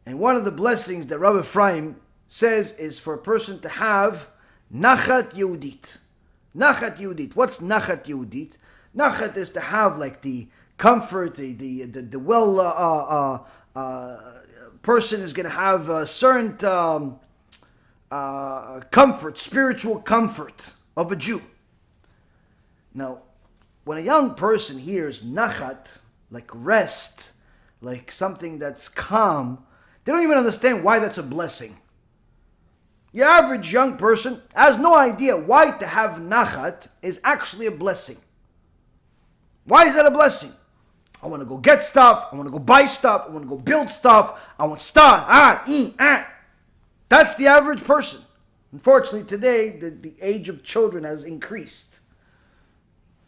And one of the blessings that Rabbi Ephraim says is for a person to have nachat yehudit. Nachat Yehudit. What's Nachat Yehudit? Nachat is to have like the comfort, the well person is going to have a certain comfort, spiritual comfort of a Jew. Now, when a young person hears Nachat, like rest, like something that's calm, they don't even understand why that's a blessing. Your average young person has no idea why to have nachat is actually a blessing. Why is that a blessing? I want to go get stuff. I want to go buy stuff. I want to go build stuff. I want stuff. That's the average person. Unfortunately, today, the age of children has increased.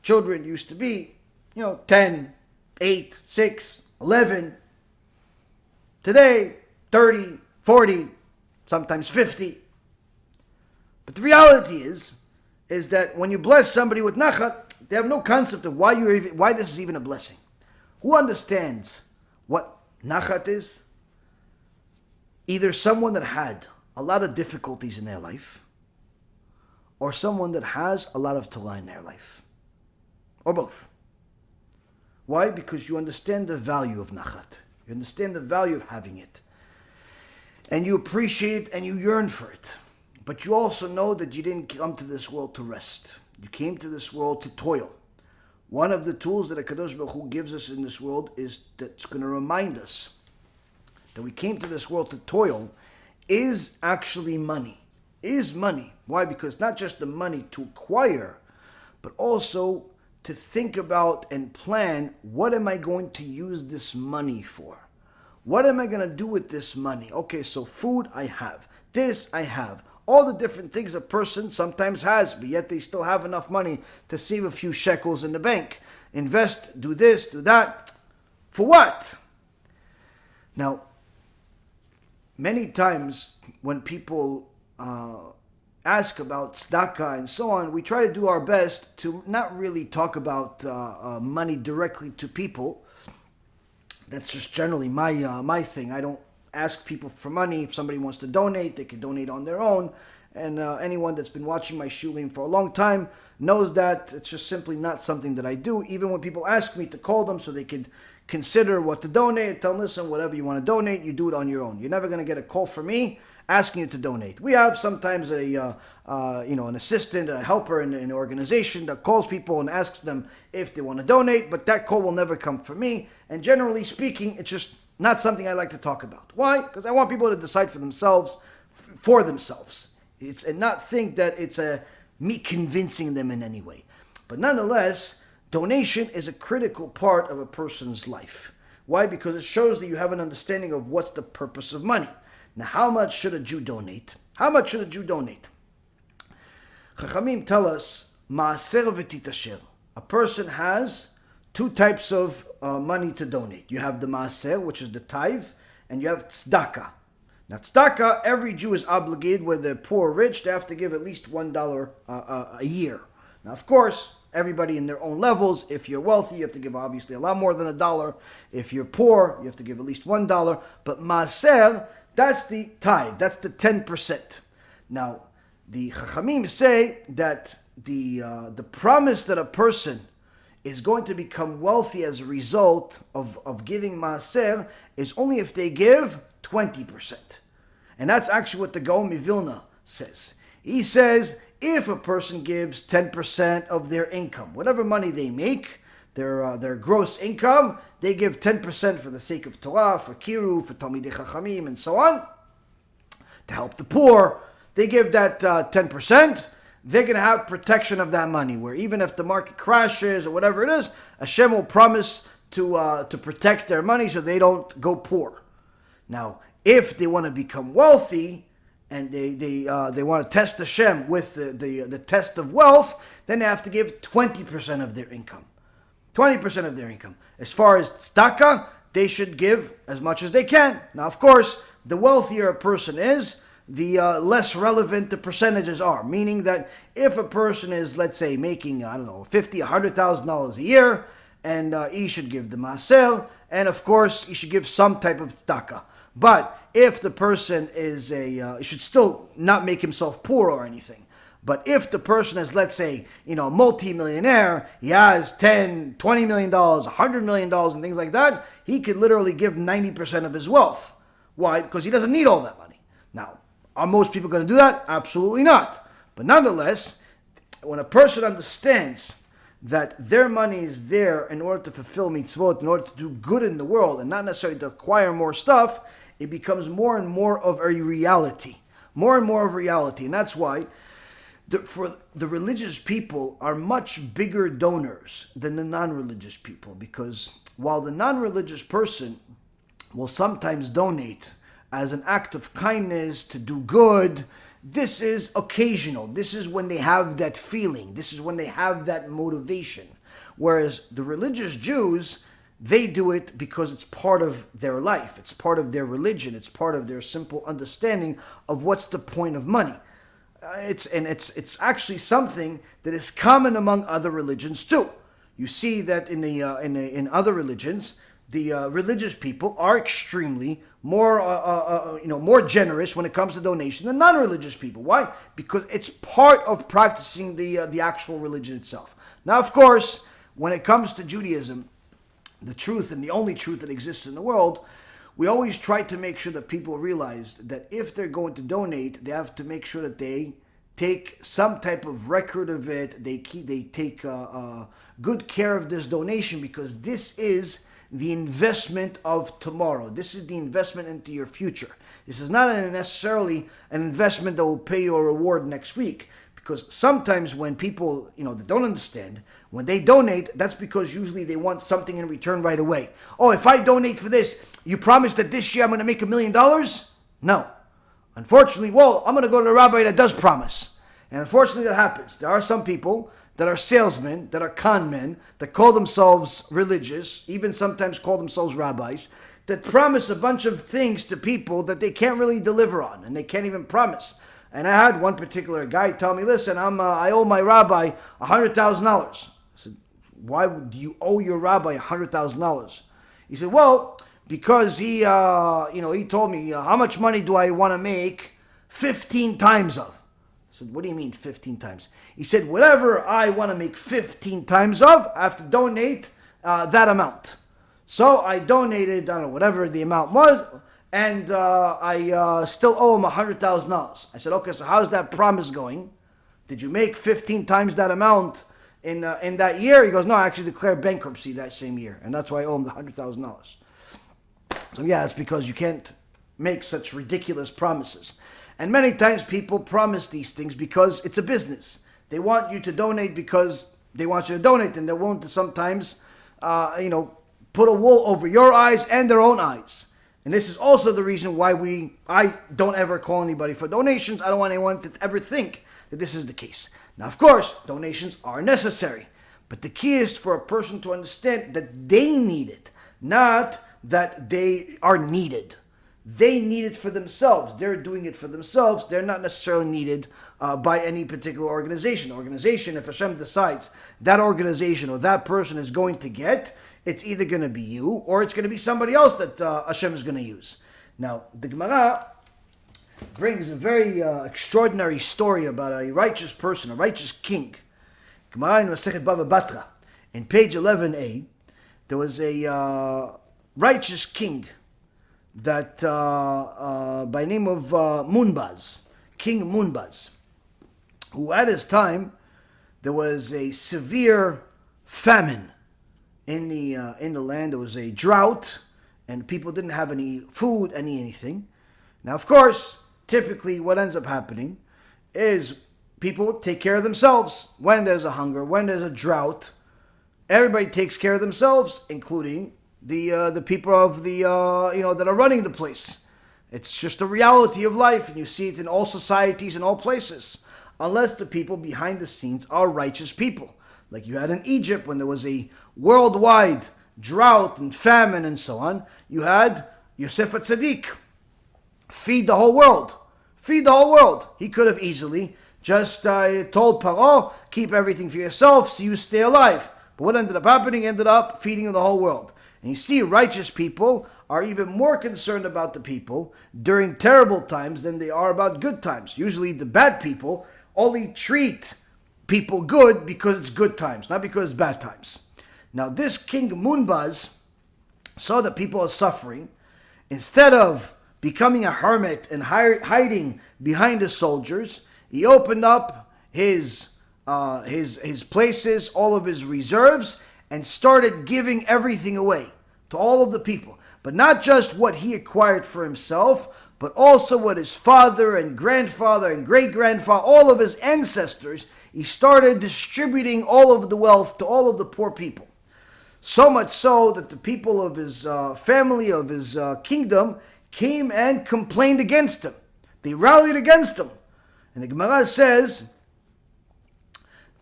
Children used to be, 10, 8, 6, 11. Today, 30, 40, sometimes 50. But the reality is that when you bless somebody with nachat, they have no concept of why this is even a blessing. Who understands what nachat is? Either someone that had a lot of difficulties in their life, or someone that has a lot of Torah in their life, or both. Why? Because you understand the value of nachat. You understand the value of having it. And you appreciate it and you yearn for it. But you also know that you didn't come to this world to rest. You came to this world to toil. One of the tools that HaKadosh Baruch Hu gives us in this world is that's going to remind us that we came to this world to toil is actually money. Is money. Why? Because not just the money to acquire, but also to think about and plan, what am I going to use this money for? What am I going to do with this money? Okay, so food I have. This I have. All the different things a person sometimes has, but yet they still have enough money to save a few shekels in the bank. Invest, do this, do that. For what? Now, many times when people ask about tzedakah and so on, we try to do our best to not really talk about money directly to people. That's just generally my thing. I don't ask people for money. If somebody wants to donate, they can donate on their own. And anyone that's been watching my shulim for a long time knows that it's just simply not something that I do. Even when people ask me to call them so they could consider what to donate, tell them, listen, whatever you want to donate, you do it on your own. You're never going to get a call from me asking you to donate. We have sometimes an assistant, a helper in an organization that calls people and asks them if they want to donate, but that call will never come from me. And generally speaking, it's just not something I like to talk about. Why? Because I want people to decide for themselves, and not think that it's me convincing them in any way. But nonetheless, donation is a critical part of a person's life. Why? Because it shows that you have an understanding of what's the purpose of money. Now, how much should a Jew donate? Chachamim tell us, Maaser v'titasher. A person has two types of money to donate. You have the Maaser, which is the tithe, and you have tzedakah. Now, tzedakah, every Jew is obligated, whether they're poor or rich, they have to give at least $1 a year. Now, of course, everybody in their own levels. If you're wealthy, you have to give obviously a lot more than $1. If you're poor, you have to give at least $1. But Maaser, that's the tithe, that's the 10%. Now, the Chachamim say that the promise that a person is going to become wealthy as a result of giving Maaser is only if they give 20%. And that's actually what the Gaon Mivilna says. He says if a person gives 10% of their income, whatever money they make, their gross income, they give 10% for the sake of Torah, for Kiruv, for Talmidei Chachamim, and so on, to help the poor. They give that 10%. They're going to have protection of that money, where even if the market crashes or whatever it is, Hashem will promise to protect their money so they don't go poor. Now, if they want to become wealthy and they want to test Hashem with the test of wealth, then they have to give 20% of their income. 20% of their income. As far as tzedakah, they should give as much as they can. Now, of course, the wealthier a person is, the less relevant the percentages are. Meaning that if a person is, let's say, making, $50,000, $100,000 a year, and he should give the masel, and of course, he should give some type of tzedakah. But if the person is he should still not make himself poor or anything. But if the person is, let's say, multimillionaire, he has $10, $20 million, $100 million and things like that, he could literally give 90% of his wealth. Why? Because he doesn't need all that money. Now, are most people going to do that? Absolutely not. But nonetheless, when a person understands that their money is there in order to fulfill mitzvot, in order to do good in the world, and not necessarily to acquire more stuff, it becomes more and more of a reality. More and more of reality. And that's why for the religious people are much bigger donors than the non-religious people, because while the non-religious person will sometimes donate as an act of kindness to do good, this is occasional. This is when they have that feeling. This is when they have that motivation. Whereas the religious Jews, they do it because it's part of their life. It's part of their religion. It's part of their simple understanding of what's the point of money. It's actually something that is common among other religions too. You see that in other religions, the religious people are extremely more generous when it comes to donation than non-religious people. Why? Because it's part of practicing the actual religion itself. Now, of course, when it comes to Judaism, the truth and the only truth that exists in the world, we always try to make sure that people realize that if they're going to donate, they have to make sure that they take some type of record of it. They take good care of this donation, because this is the investment of tomorrow. This is the investment into your future. This is not necessarily an investment that will pay you a reward next week. Because sometimes when people, that don't understand, when they donate, that's because usually they want something in return right away. Oh, if I donate for this, you promise that this year I'm going to make $1 million? No. Unfortunately, I'm going to go to the rabbi that does promise. And unfortunately that happens. There are some people that are salesmen, that are con men, that call themselves religious, even sometimes call themselves rabbis, that promise a bunch of things to people that they can't really deliver on, and they can't even promise. And I had one particular guy tell me, listen, I owe my rabbi $100,000. I said, why do you owe your rabbi $100,000? He said, well, because he told me, how much money do I want to make 15 times of? I said, what do you mean 15 times? He said, whatever I want to make 15 times of, I have to donate that amount. So I donated, whatever the amount was, and I still owe him $100,000. I said, okay, so how's that promise going? Did you make 15 times that amount in that year? He goes, no, I actually declared bankruptcy that same year, and that's why I owe him the $100,000. So yeah, it's because you can't make such ridiculous promises. And many times people promise these things because it's a business. They want you to donate because they want you to donate, and they're willing to sometimes, put a wool over your eyes and their own eyes. And this is also the reason why I don't ever call anybody for donations. I don't want anyone to ever think that this is the case. Now, of course, donations are necessary. But the key is for a person to understand that they need it, not that they are needed. They need it for themselves. They're doing it for themselves. They're not necessarily needed by any particular organization. Organization, if Hashem decides that organization or that person is going to get, it's either going to be you or it's going to be somebody else that Hashem is going to use. Now, the Gemara brings a very extraordinary story about a righteous person, a righteous king. Gemara in Masechet Bava Batra, in page 11a, there was a righteous king that by name of Munbaz, King Munbaz. who at his time there was a severe famine in the land. There was a drought, and people didn't have any food, anything. Now, of course, typically what ends up happening is people take care of themselves when there's a hunger, when there's a drought. Everybody takes care of themselves, including the people of the that are running the place. It's just a reality of life, and you see it in all societies and all places. Unless the people behind the scenes are righteous people, like you had in Egypt when there was a worldwide drought and famine and so on. You had Yosef HaTzadik feed the whole world. Feed the whole world. He could have easily just told Paro, keep everything for yourself so you stay alive. But what ended up happening? Ended up feeding the whole world. And you see, righteous people are even more concerned about the people during terrible times than they are about good times. Usually the bad people only treat people good because it's good times, not because it's bad times. Now this King Munbaz saw that people are suffering. Instead of becoming a hermit and hiding behind the soldiers, he opened up his places, all of his reserves, and started giving everything away to all of the people. But not just what he acquired for himself, but also what his father and grandfather and great-grandfather, all of his ancestors, he started distributing all of the wealth to all of the poor people. So much so that the people of his family, of his kingdom, came and complained against him. They rallied against him. And the Gemara says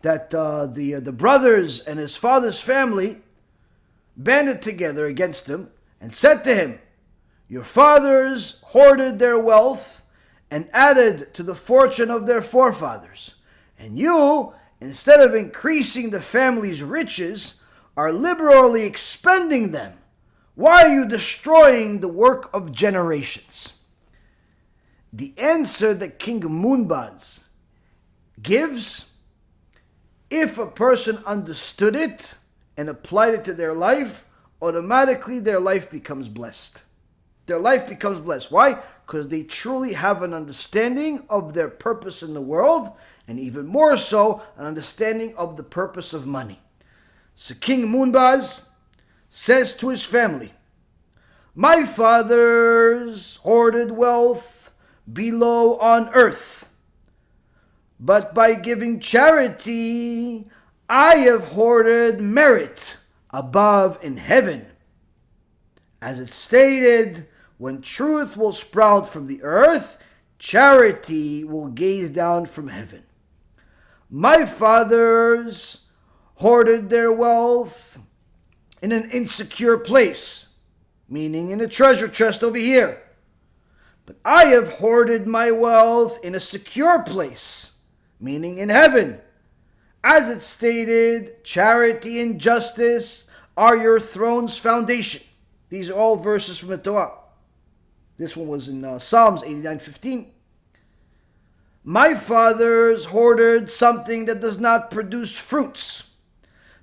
that the brothers and his father's family banded together against him and said to him, your fathers hoarded their wealth and added to the fortune of their forefathers. And you, instead of increasing the family's riches, are liberally expending them. Why are you destroying the work of generations? The answer that King Munbaz gives, if a person understood it and applied it to their life, automatically their life becomes blessed. Their life becomes blessed. Why? Because they truly have an understanding of their purpose in the world, and even more so, an understanding of the purpose of money. So King Munbaz says to his family, my fathers hoarded wealth below on earth, but by giving charity, I have hoarded merit above in heaven. As it's stated, when truth will sprout from the earth, charity will gaze down from heaven. My fathers hoarded their wealth in an insecure place, meaning in a treasure chest over here. But I have hoarded my wealth in a secure place, meaning in heaven. As it's stated, charity and justice are your throne's foundation. These are all verses from the Torah. This one was in Psalms 89:15. My fathers hoarded something that does not produce fruits,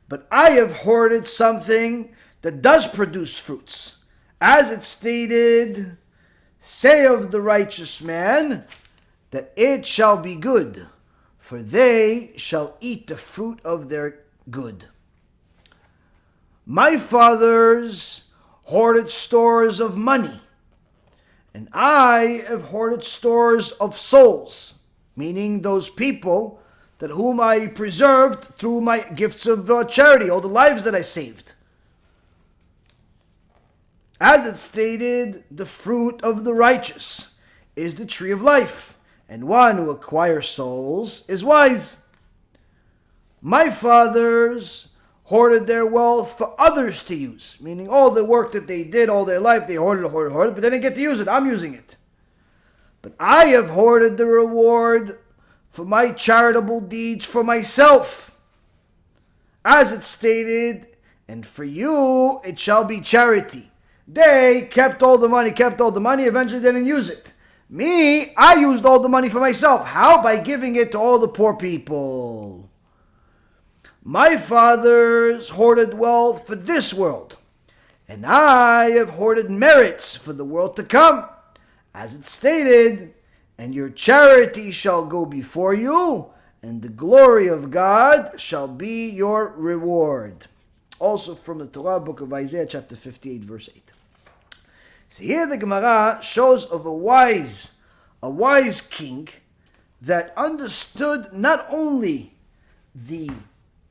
but I have hoarded something that does produce fruits. As it stated, say of the righteous man that it shall be good, for they shall eat the fruit of their good. My fathers hoarded stores of money, and I have hoarded stores of souls, meaning those people that whom I preserved through my gifts of charity, all the lives that I saved. As it stated, the fruit of the righteous is the tree of life, and one who acquires souls is wise. My fathers hoarded their wealth for others to use, meaning all the work that they did all their life, they hoarded, but they didn't get to use it. I'm using it. But I have hoarded the reward for my charitable deeds for myself. As it stated, and for you it shall be charity. They kept all the money, eventually they didn't use it. Me, I used all the money for myself. How? By giving it to all the poor people. My fathers hoarded wealth for this world, and I have hoarded merits for the world to come. As it stated, and your charity shall go before you, and the glory of God shall be your reward. Also from the Torah book of Isaiah, chapter 58, verse 8. So here the Gemara shows of a wise king that understood not only the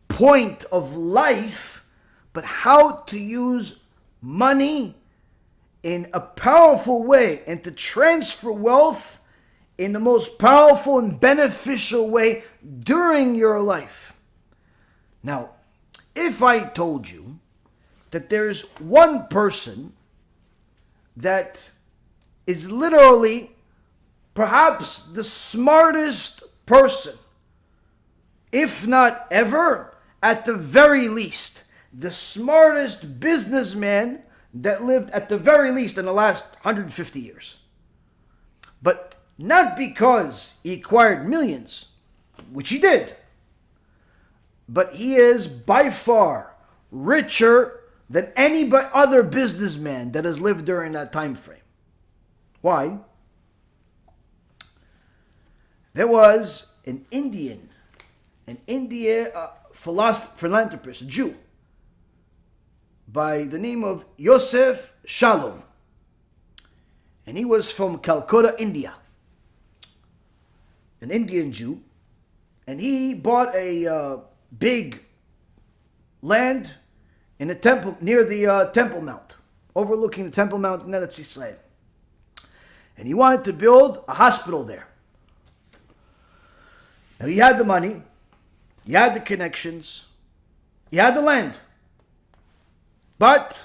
point of life, but how to use money in a powerful way and to transfer wealth in the most powerful and beneficial way during your life. Now, if I told you that there's one person that is literally perhaps the smartest person, if not ever, at the very least, the smartest businessman that lived at the very least in the last 150 years. But not because he acquired millions, which he did, but he is by far richer than any other businessman that has lived during that time frame. Why? There was an philanthropist, a Jew, by the name of Yosef Shalom. And he was from Calcutta, India. An Indian Jew. And he bought a big land in a temple, near the Temple Mount, overlooking the Temple Mount in Eretz Yisrael. And he wanted to build a hospital there. Now he had the money, he had the connections, he had the land. But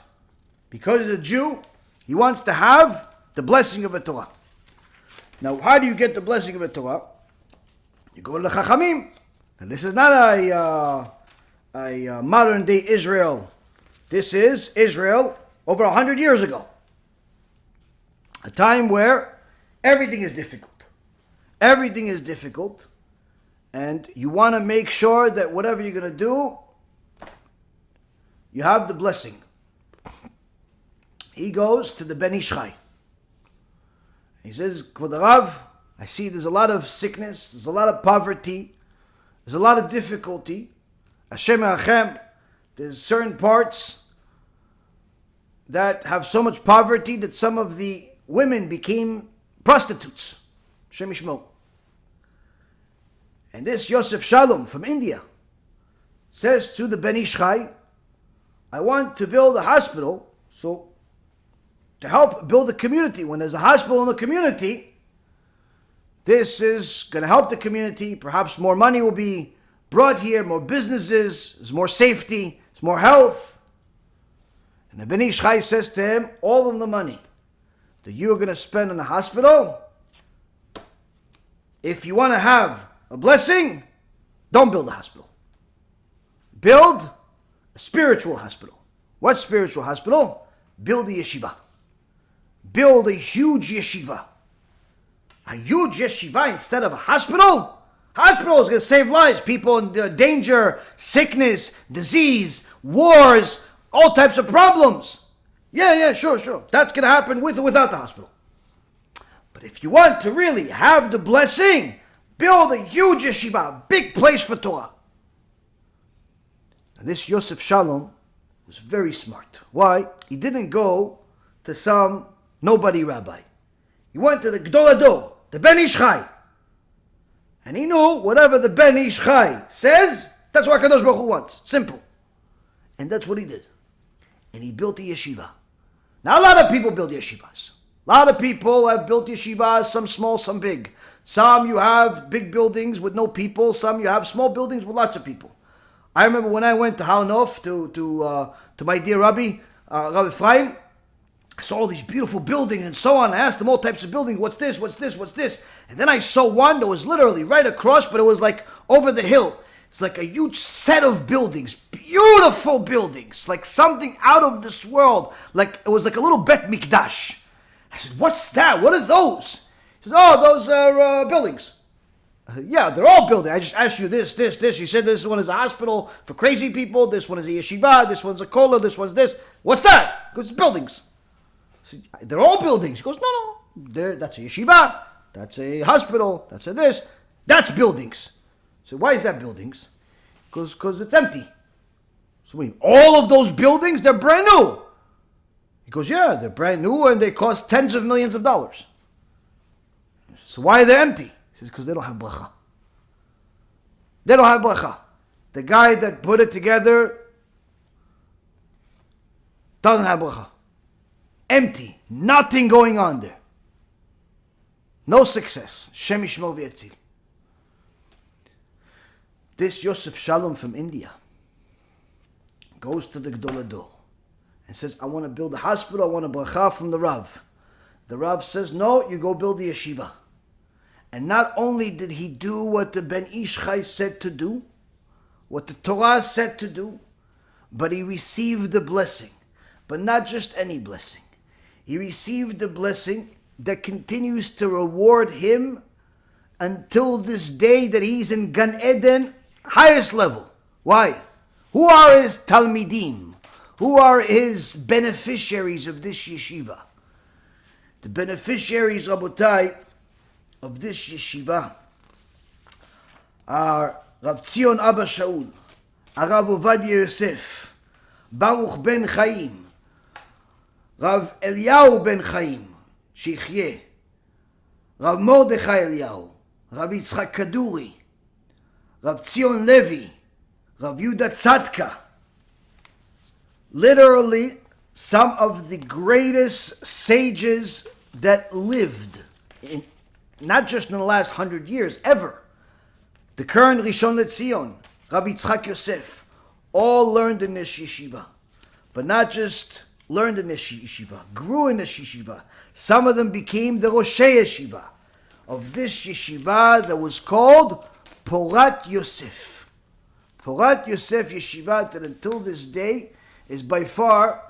because he's a Jew, he wants to have the blessing of a Torah. Now, how do you get the blessing of a Torah? You go to the Chachamim. And this is not a modern day Israel. This is Israel over 100 years ago. A time where everything is difficult. Everything is difficult. And you want to make sure that whatever you're going to do, you have the blessing. He goes to the Ben Ish Chai. He says, Kvod Rav, I see there's a lot of sickness, there's a lot of poverty, there's a lot of difficulty. Hashem Achem, there's certain parts that have so much poverty that some of the women became prostitutes. Hashem Yishmo. And this Yosef Shalom from India says to the Ben Ish Chai, I want to build a hospital, so to help build a community. When there's a hospital in the community, this is going to help the community. Perhaps more money will be brought here, more businesses, there's more safety, there's more health. And the Ben Ish Chai says to him, all of the money that you are going to spend on the hospital, if you want to have a blessing, don't build a hospital. Build a spiritual hospital. What spiritual hospital? Build a yeshiva. Build a huge yeshiva. A huge yeshiva instead of a hospital? Hospital is going to save lives. People in danger, sickness, disease, wars, all types of problems. Yeah, sure. That's going to happen with or without the hospital. But if you want to really have the blessing, build a huge yeshiva, a big place for Torah. And this Yosef Shalom was very smart. Why? He didn't go to some nobody rabbi. He went to the Gdol Ador, the Ben Ish Chai. And he knew whatever the Ben Ish Chai says, that's what HaKadosh Baruch Hu wants. Simple. And that's what he did. And he built a yeshiva. Now a lot of people build yeshivas. A lot of people have built yeshivas, some small, some big. Some you have big buildings with no people. Some you have small buildings with lots of people. I remember when I went to Har Nof to my dear Rabbi Ephraim, I saw all these beautiful buildings and so on. I asked them all types of buildings. What's this? What's this? What's this? And then I saw one that was literally right across, but it was like over the hill. It's like a huge set of buildings, beautiful buildings, like something out of this world. Like it was like a little Bet Mikdash. I said, "What's that? What are those?" He said, "Oh, those are buildings." I said, "Yeah, they're all buildings. I just asked you this. You said this one is a hospital for crazy people. This one is a yeshiva. This one's a kollel. This one's this. What's that?" Because it's buildings. I said, "They're all buildings." He goes, "No. That's a yeshiva. That's a hospital. That's a this. That's buildings." So why is that buildings? Because it's empty. So wait, all of those buildings, they're brand new. He goes, yeah, they're brand new and they cost tens of millions of dollars. So why are they empty? He says, because they don't have bracha. They don't have bracha. The guy that put it together doesn't have bracha. Empty. Nothing going on there. No success. Shem Yishmor v'Yatzil. This Yosef Shalom from India goes to the Gdol Ador and says, I want to build a hospital, I want a bracha from the Rav. The Rav says, no, you go build the yeshiva. And not only did he do what the Ben Ish Chai said to do, what the Torah said to do, but he received the blessing. But not just any blessing. He received the blessing that continues to reward him until this day that he's in Gan Eden, highest level. Why? Who are his Talmidim? Who are his beneficiaries of this yeshiva? The beneficiaries, Rabotai, of this yeshiva are Rav Tzion Abba Shaul, Rav Ovadia Yosef, Baruch ben Chaim, Rav Eliyahu ben Chaim, Shichyeh, Rav Mordechai Eliyahu, Rav Yitzchak Kaduri, Rav Tzion Levi, Rav Yuda Tzadka. Literally, some of the greatest sages that lived, not just in the last 100 years, ever. The current Rishon LeZion, Rabbi Yitzchak Yosef, all learned in this yeshiva. But not just learned in this yeshiva, grew in this yeshiva. Some of them became the Roshei Yeshiva of this yeshiva that was called Porat Yosef. Porat Yosef Yeshiva, that until this day is by far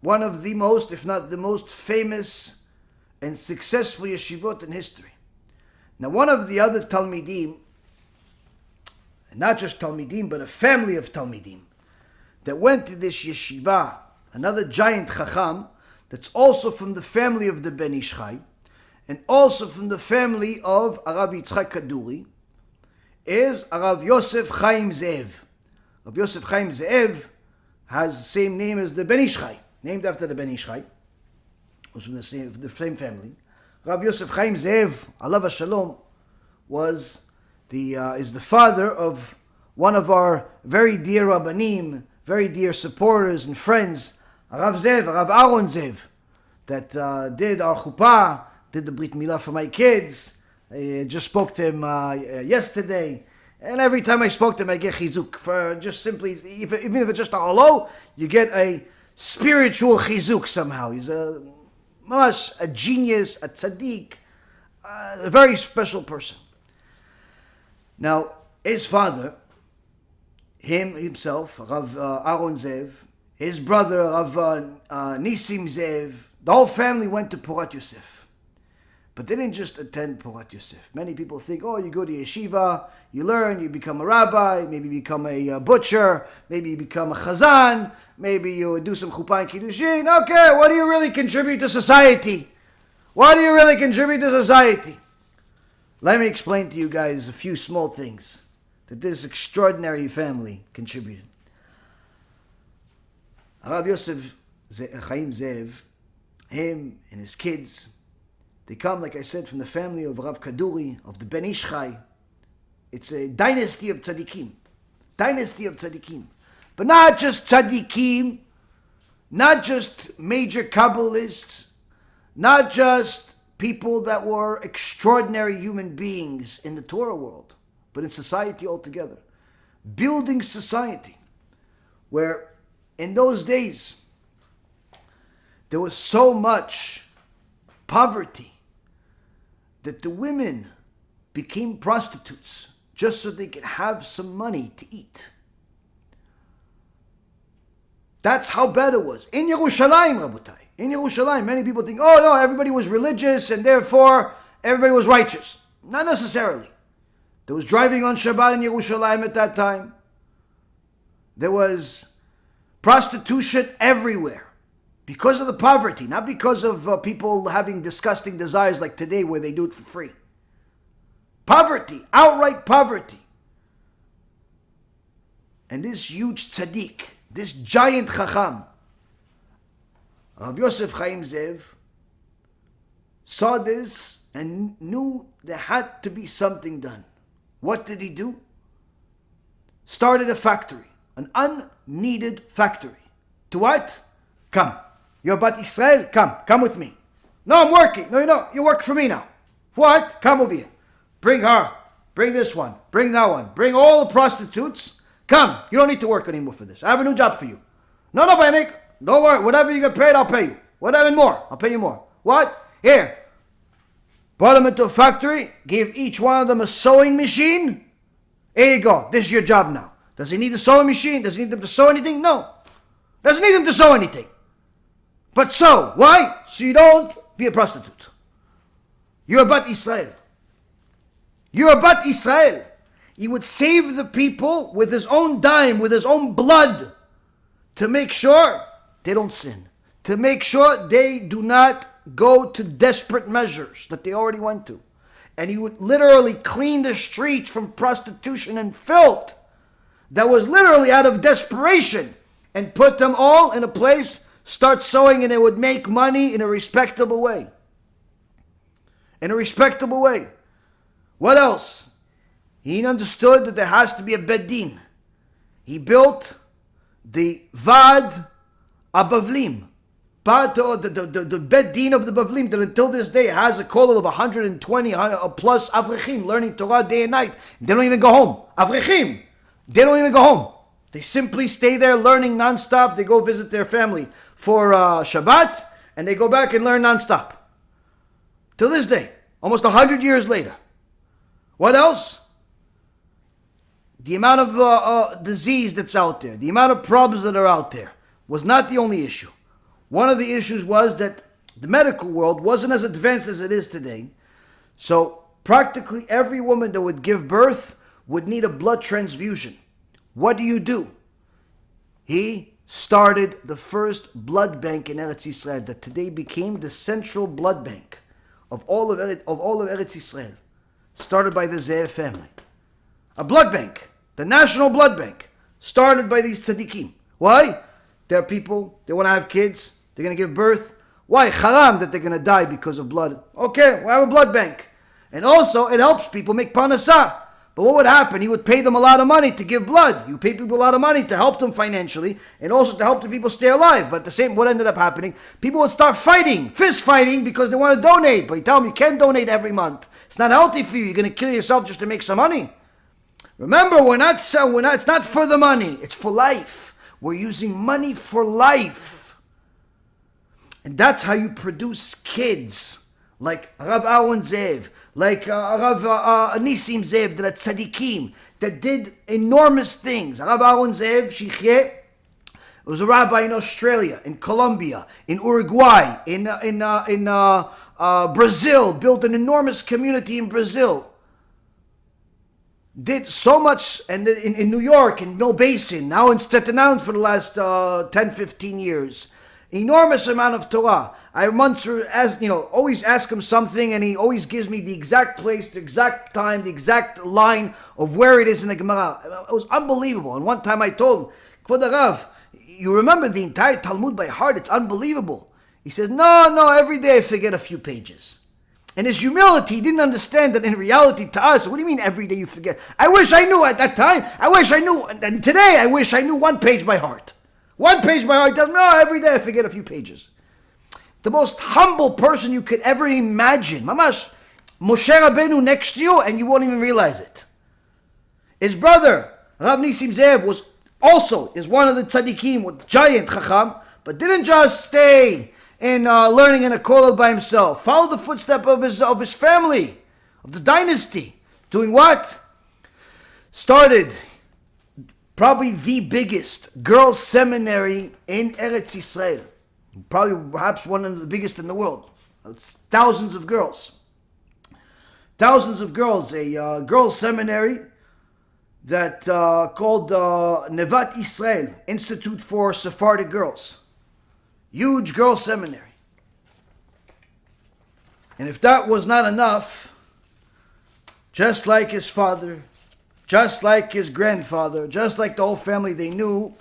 one of the most, if not the most famous and successful yeshivot in history. Now, one of the other Talmidim, and not just Talmidim, but a family of Talmidim, that went to this yeshiva, another giant Chacham, that's also from the family of the Ben Ish Chai, and also from the family of Arav Yitzchak Kaduri, is Arav Yosef Chaim Ze'ev. Arav Yosef Chaim Ze'ev has the same name as the Ben Ish Chai, named after the Ben Ish Chai, was from the same family. Rav Yosef Chaim Ze'ev, Alav HaShalom, is the father of one of our very dear Rabbanim, very dear supporters and friends, Rav Ze'ev, Rav Yaron Reuven, that did our chuppah, did the Brit Milah for my kids. I just spoke to him yesterday. And every time I spoke to him, I get chizuk. For just simply, even if it's just a hello, you get a spiritual chizuk somehow. He's a genius, a tzaddik, a very special person. Now, his father, himself, Rav Yaron Reuven, his brother, Rav Nisim Ze'ev, the whole family went to Porat Yosef. But they didn't just attend Porat Yosef. Many people think, oh, you go to yeshiva, you learn, you become a rabbi, maybe you become a butcher, maybe you become a chazan, maybe you do some chuppah and kiddushin. Okay, what do you really contribute to society? What do you really contribute to society? Let me explain to you guys a few small things that this extraordinary family contributed. Arav Yosef Chaim Ze'ev, him and his kids, they come, like I said, from the family of Rav Kaduri, of the Ben Ish Chai. It's a dynasty of tzaddikim. Dynasty of tzaddikim. But not just tzaddikim, not just major Kabbalists, not just people that were extraordinary human beings in the Torah world, but in society altogether. Building society, where in those days there was so much poverty that the women became prostitutes just so they could have some money to eat. That's how bad it was. In Yerushalayim, Rabotai. In Yerushalayim, many people think, oh no, everybody was religious and therefore everybody was righteous. Not necessarily. There was driving on Shabbat in Yerushalayim at that time. There was prostitution everywhere. Because of the poverty, not because of people having disgusting desires like today where they do it for free. Poverty, outright poverty. And this huge tzaddik, this giant chacham, Rav Yosef Chaim Zev, saw this and knew there had to be something done. What did he do? Started a factory, an unneeded factory. To what? Come. You're Bat Israel? Come with me. No, I'm working. No, you work for me now. For what? Come over here. Bring her. Bring this one. Bring that one. Bring all the prostitutes. Come. You don't need to work anymore for this. I have a new job for you. No, but I make... Don't worry. Whatever you get paid, I'll pay you. Whatever more. I'll pay you more. What? Here. Brought them into a factory. Gave each one of them a sewing machine. Here you go. This is your job now. Does he need a sewing machine? Does he need them to sew anything? No. Doesn't need them to sew anything. But sew. Why? So you don't be a prostitute. You're a Bat Israel. You're a Bat Israel. He would save the people with his own dime, with his own blood, to make sure they don't sin. To make sure they do not go to desperate measures that they already went to. And he would literally clean the streets from prostitution and filth that was literally out of desperation, and put them all in a place, start sewing, and it would make money in a respectable way. In a respectable way. What else? He understood that there has to be a Beddin. He built the Vad Abavlim. The Beddin of the Bavlim, that until this day has a kollel of 120 plus Avrechim learning Torah day and night. They don't even go home. Avrechim, they don't even go home. They simply stay there learning non-stop. They go visit their family for Shabbat, and they go back and learn non-stop. Till this day, almost 100 years later. What else? The amount of disease that's out there, the amount of problems that are out there, was not the only issue. One of the issues was that the medical world wasn't as advanced as it is today. So practically every woman that would give birth would need a blood transfusion. What do? He started the first blood bank in Eretz Yisrael that today became the central blood bank of all of Eretz Yisrael. Started by the Zev family. A blood bank, the national blood bank, started by these tzaddikim. Why? There are people, they want to have kids, they're going to give birth. Why? Haram that they're going to die because of blood. Okay, we'll have a blood bank. And also, it helps people make parnasah. But what would happen? He would pay them a lot of money to give blood. You pay people a lot of money to help them financially, and also to help the people stay alive. But at the same, what ended up happening? People would start fighting, fist fighting, because they want to donate. But you tell them you can't donate every month. It's not healthy for you. You're going to kill yourself just to make some money. Remember, it's not for the money. It's for life. We're using money for life. And that's how you produce kids like Rav Yaron Reuven, like Rav Nissim Zev, that tzaddikim, that did enormous things. Rav Yaron Reuven, Shichyeh, was a rabbi in Australia, in Colombia, in Uruguay, in Brazil, built an enormous community in Brazil. Did so much, and in New York, in Mill Basin, now in Staten Island for the last 10, 15 years. Enormous amount of Torah. I once always ask him something, and he always gives me the exact place, the exact time, the exact line of where it is in the Gemara. It was unbelievable. And one time I told him, Kvod Rav, you remember the entire Talmud by heart? It's unbelievable. He says, no, every day I forget a few pages. And his humility, he didn't understand that in reality to us, what do you mean every day you forget? I wish I knew at that time. I wish I knew. And today I wish I knew one page by heart. One page by heart doesn't, no, every day I forget a few pages. The most humble person you could ever imagine. Mamash, Moshe Rabbeinu next to you and you won't even realize it. His brother, Rav Nissim Zev, is one of the tzaddikim, with giant chacham, but didn't just stay in learning in a kollel by himself. Followed the footstep of his family, of the dynasty. Doing what? Started probably the biggest girls' seminary in Eretz Yisrael. Perhaps one of the biggest in the world. It's thousands of girls. Thousands of girls. A girls' seminary that called Nevat Israel, Institute for Sephardic Girls. Huge girls' seminary. And if that was not enough, just like his father, just like his grandfather, just like the whole family, they knew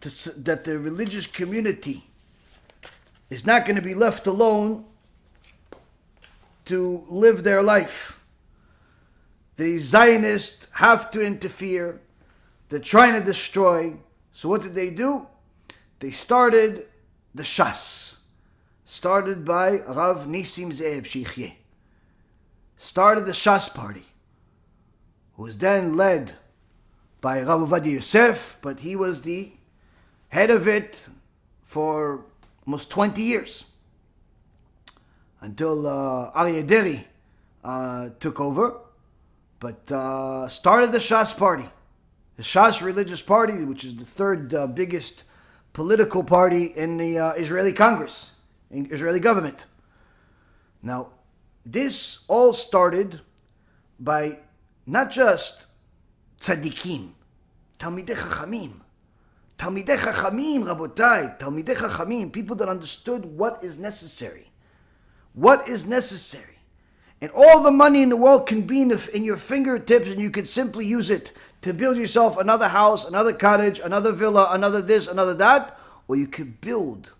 that the religious community is not going to be left alone to live their life. The Zionists have to interfere. They're trying to destroy. So what did they do? They started the Shas, started by Rav Nisim Ze'ev Shichyeh. Started the Shas party, who was then led by Rav Ovadia Yosef, but he was the head of it for almost 20 years, until Aryeh Deri took over, but started the Shas party. The Shas religious party, which is the third biggest political party in the Israeli Congress, in Israeli government. Now, this all started by not just tzaddikim, talmidei chachamim, rabotai, talmidei chachamim, people that understood what is necessary. What is necessary. And all the money in the world can be in your fingertips, and you can simply use it to build yourself another house, another cottage, another villa, another this, another that. Or you could build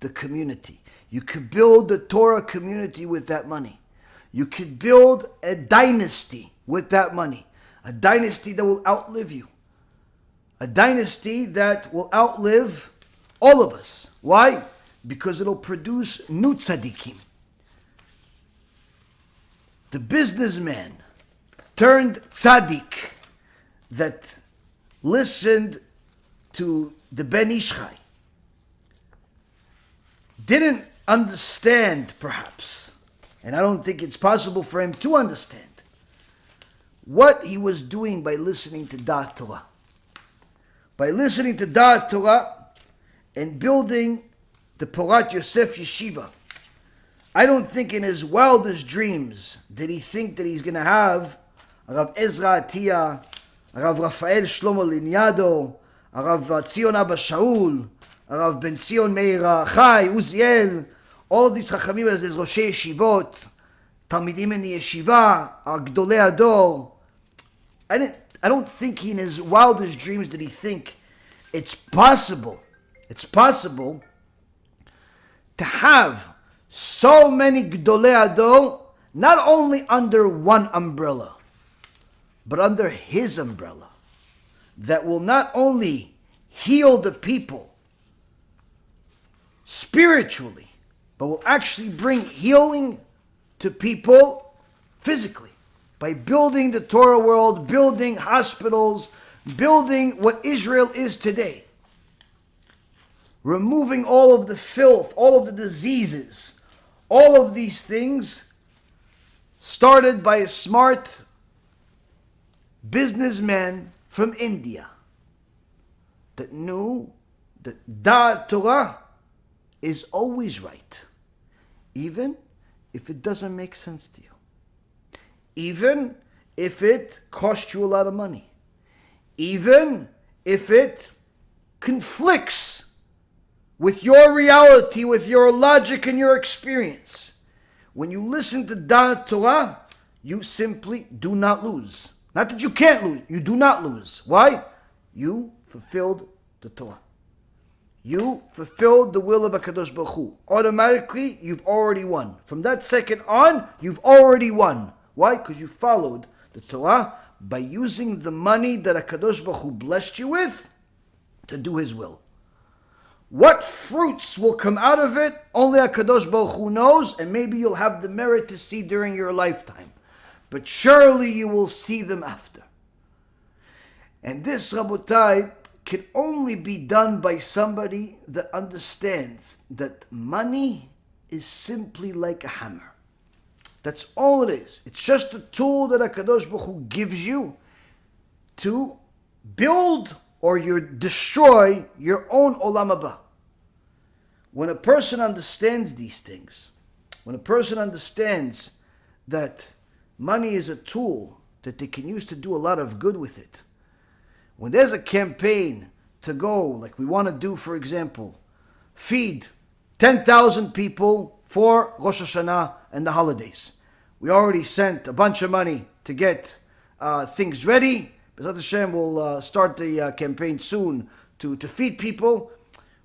the community. You could build the Torah community with that money. You could build a dynasty with that money. A dynasty that will outlive you. A dynasty that will outlive all of us. Why? Because it'll produce new tzaddikim. The businessman turned tzaddik that listened to the Ben Ishchai didn't understand, perhaps, and I don't think it's possible for him to understand, what he was doing by listening to Da'at Torah. By listening to Da'at Torah and building the Porat Yosef Yeshiva. I don't think in his wildest dreams did he think that he's going to have Rav Ezra Atiyah, Rav Rafael Shlomo Liniado, Rav Tzion Abba Shaul, Rav Ben Tzion Meir Chai, Uziel, all these Chachamim as Roshei Yeshivot, Talmidim in the Yeshiva, Gdolei Ador. I don't think in his wildest dreams did he think it's possible to have so many Gdolei Ador, not only under one umbrella, but under his umbrella, that will not only heal the people spiritually, but will actually bring healing to people physically, by building the Torah world, building hospitals, building what Israel is today. Removing all of the filth, all of the diseases, all of these things started by a smart businessman from India that knew that Da'at Torah is always right, even if it doesn't make sense to you, even if it costs you a lot of money, even if it conflicts with your reality, with your logic and your experience. When you listen to Da'at Torah, you simply do not lose. Not that you can't lose, you do not lose. Why? You fulfilled the Torah. You fulfilled the will of HaKadosh Baruch Hu. Automatically, you've already won. From that second on, you've already won. Why? Because you followed the Torah by using the money that HaKadosh Baruch Hu blessed you with to do His will. What fruits will come out of it, only HaKadosh Baruch Hu knows, and maybe you'll have the merit to see during your lifetime. But surely you will see them after. And this, Rabotai, can only be done by somebody that understands that money is simply like a hammer. That's all it is. It's just a tool that HaKadosh Baruch Hu gives you to build or you destroy your own olam haba. When a person understands these things, when a person understands that money is a tool that they can use to do a lot of good with it, when there's a campaign to go, like we want to do, for example, feed 10,000 people for Rosh Hashanah and the holidays. We already sent a bunch of money to get things ready. B'ezrat Hashem, we'll start the campaign soon to feed people.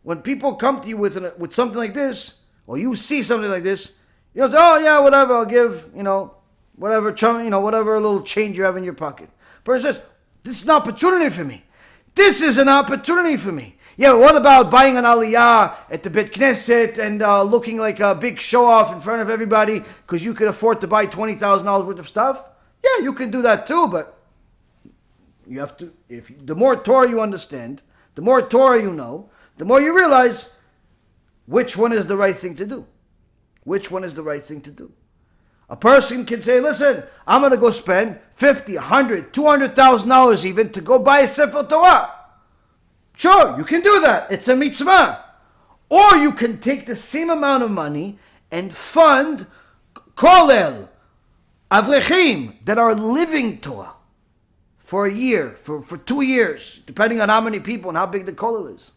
When people come to you with something like this, or you see something like this, you don't say, oh yeah, whatever, I'll give, whatever little change you have in your pocket. Person says, this is an opportunity for me. This is an opportunity for me. Yeah, what about buying an aliyah at the Bet Knesset and looking like a big show-off in front of everybody because you can afford to buy $20,000 worth of stuff? Yeah, you can do that too, but you have to. The more Torah you understand, the more Torah you know, the more you realize which one is the right thing to do. Which one is the right thing to do? A person can say, listen, I'm going to go spend $50, $100, $200,000 even to go buy a Sefer Torah. Sure, you can do that. It's a mitzvah. Or you can take the same amount of money and fund kollel, avrechim, that are living Torah for a year, for 2 years, depending on how many people and how big the kollel is.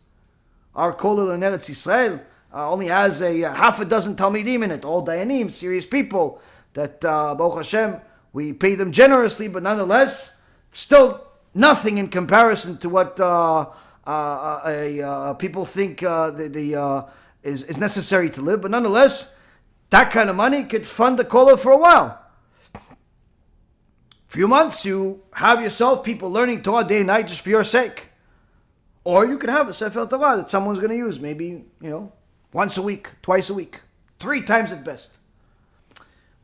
Our kollel in Eretz Yisrael only has a half a dozen talmidim in it, all dayanim, serious people, that, Baruch Hashem, we pay them generously, but nonetheless, still nothing in comparison to what people think is necessary to live. But nonetheless, that kind of money could fund the kollel for a while. Few months, you have yourself people learning Torah day and night just for your sake. Or you could have a Sefer Torah that someone's going to use, maybe, once a week, twice a week, 3 times at best.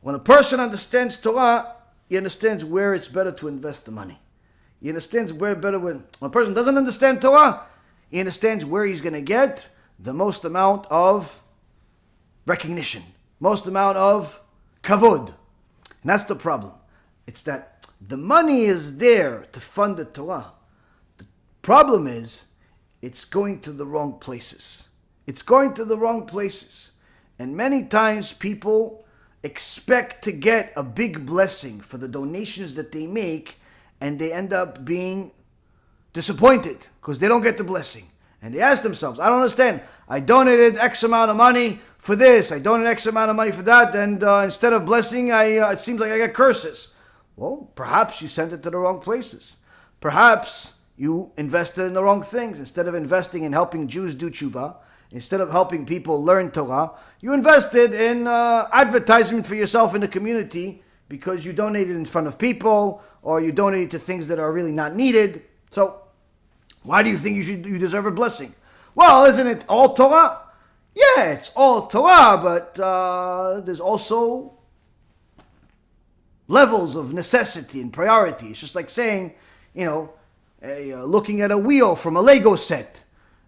When a person understands Torah, he understands where it's better to invest the money. He understands where better when a person doesn't understand Torah, he understands where he's going to get the most amount of recognition, most amount of kavod. And that's the problem. It's that the money is there to fund the Torah. The problem is it's going to the wrong places. It's going to the wrong places. And many times people expect to get a big blessing for the donations that they make, and they end up being disappointed because they don't get the blessing. And they ask themselves, I don't understand. I donated X amount of money for this. I donated X amount of money for that. And instead of blessing, it seems like I get curses. Well, perhaps you sent it to the wrong places. Perhaps you invested in the wrong things. Instead of investing in helping Jews do Teshuva, instead of helping people learn Torah, you invested in advertisement for yourself in the community because you donated in front of people, or you donated to things that are really not needed. So, why do you think you deserve a blessing? Well, isn't it all Torah? Yeah, it's all Torah, but there's also levels of necessity and priority. It's just like saying, looking at a wheel from a Lego set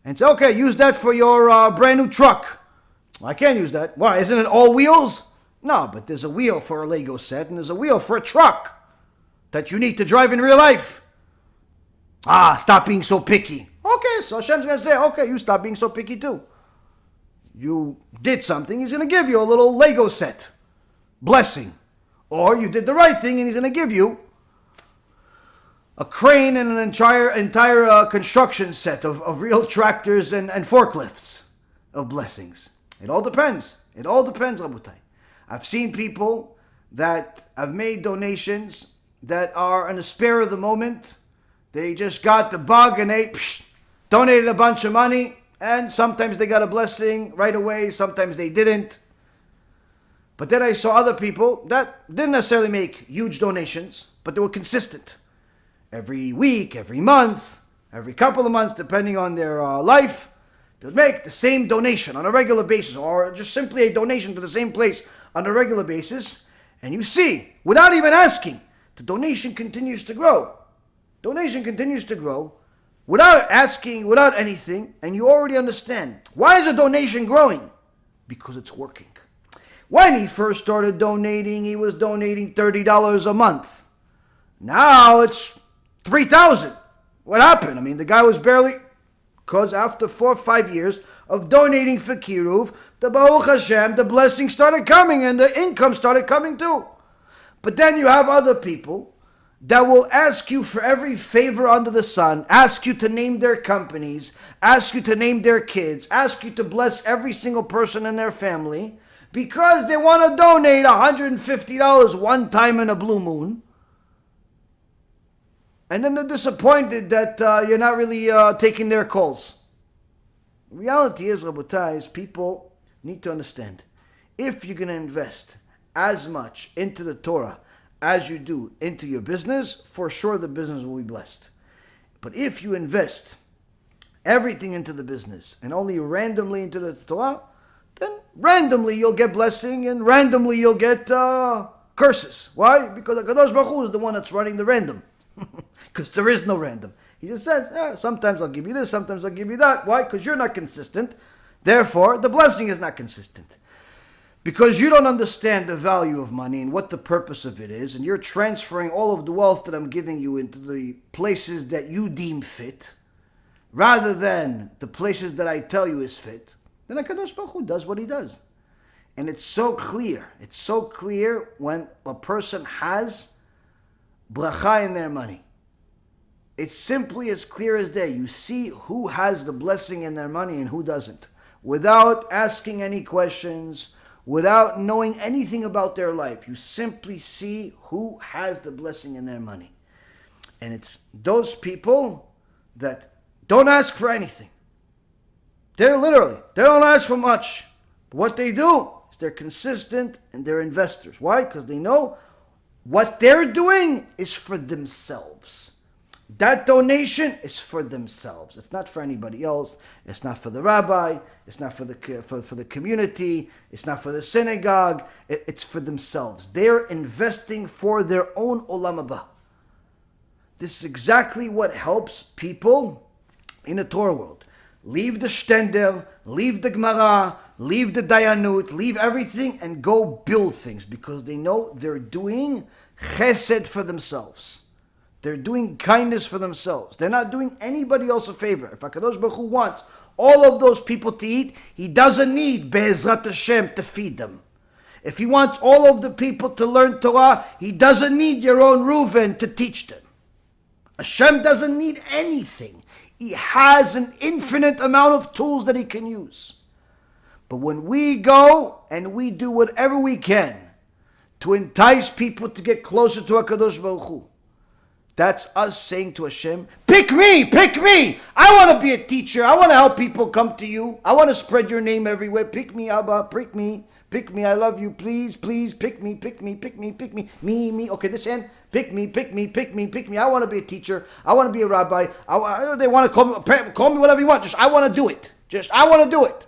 and say, okay, use that for your brand new truck. Well, I can't use that. Why? Isn't it all wheels? No, but there's a wheel for a Lego set and there's a wheel for a truck that you need to drive in real life. Stop being so picky. Okay, so Hashem's going to say, okay, you stop being so picky too. You did something, he's going to give you a little Lego set. Blessing. Or you did the right thing and he's going to give you a crane and an entire construction set of real tractors and forklifts of blessings. It all depends. It all depends, Rabotai. I've seen people that have made donations that are in the spare of the moment. They just got the bug and they donated a bunch of money, and sometimes they got a blessing right away, sometimes they didn't. But then I saw other people that didn't necessarily make huge donations, but they were consistent. Every week, every month, every couple of months, depending on their life, they'll make the same donation on a regular basis, or just simply a donation to the same place on a regular basis. And you see, without even asking, the donation continues to grow. Donation continues to grow without asking, without anything, and you already understand. Why is a donation growing? Because it's working. When he first started donating, he was donating $30 a month. Now it's $3,000. What happened? The guy was barely, because after 4 or 5 years of donating for Kiruv, the Baruch Hashem, the blessing started coming and the income started coming too. But then you have other people that will ask you for every favor under the sun, ask you to name their companies, ask you to name their kids, ask you to bless every single person in their family, because they want to donate $150 one time in a blue moon. And then they're disappointed that you're not really taking their calls. The reality is, Rabotai, people need to understand, if you're going to invest as much into the Torah as you do into your business, for sure the business will be blessed. But if you invest everything into the business and only randomly into the Torah, then randomly you'll get blessing and randomly you'll get curses. Why? Because the Kadosh Baruch Hu is the one that's running the random. Because there is no random. He just says, sometimes I'll give you this, sometimes I'll give you that. Why? Because you're not consistent. Therefore, the blessing is not consistent. Because you don't understand the value of money and what the purpose of it is, and you're transferring all of the wealth that I'm giving you into the places that you deem fit, rather than the places that I tell you is fit, then HaKadosh Baruch Hu does what he does. And it's so clear. It's so clear when a person has bracha in their money. It's simply as clear as day. You see who has the blessing in their money and who doesn't. Without asking any questions, without knowing anything about their life. You simply see who has the blessing in their money. And it's those people that don't ask for anything. They don't ask for much. But what they do is they're consistent and they're investors. Why? Because they know what they're doing is for themselves. That donation is for themselves. It's not for anybody else. It's not for the rabbi. It's not for the community. It's not for the synagogue. It's for themselves. They're investing for their own olam haba. This is exactly what helps people in the Torah world. Leave the shtendel, leave the Gemara, leave the dayanut, leave everything and go build things because they know they're doing chesed for themselves. They're doing kindness for themselves. They're not doing anybody else a favor. If HaKadosh Baruch Hu wants all of those people to eat, he doesn't need Be'ezrat Hashem to feed them. If he wants all of the people to learn Torah, he doesn't need Yaron Reuven to teach them. Hashem doesn't need anything. He has an infinite amount of tools that he can use. But when we go and we do whatever we can to entice people to get closer to HaKadosh Baruch Hu, that's us saying to Hashem, pick me, pick me. I want to be a teacher. I want to help people come to you. I want to spread your name everywhere. Pick me, Abba, pick me. Pick me, I love you. Please, please, pick me, pick me, pick me, pick me. Me. Okay, this hand. Pick me, pick me, pick me, pick me. I want to be a teacher. I want to be a rabbi. They want to call me whatever you want. Just I want to do it. I want to do it.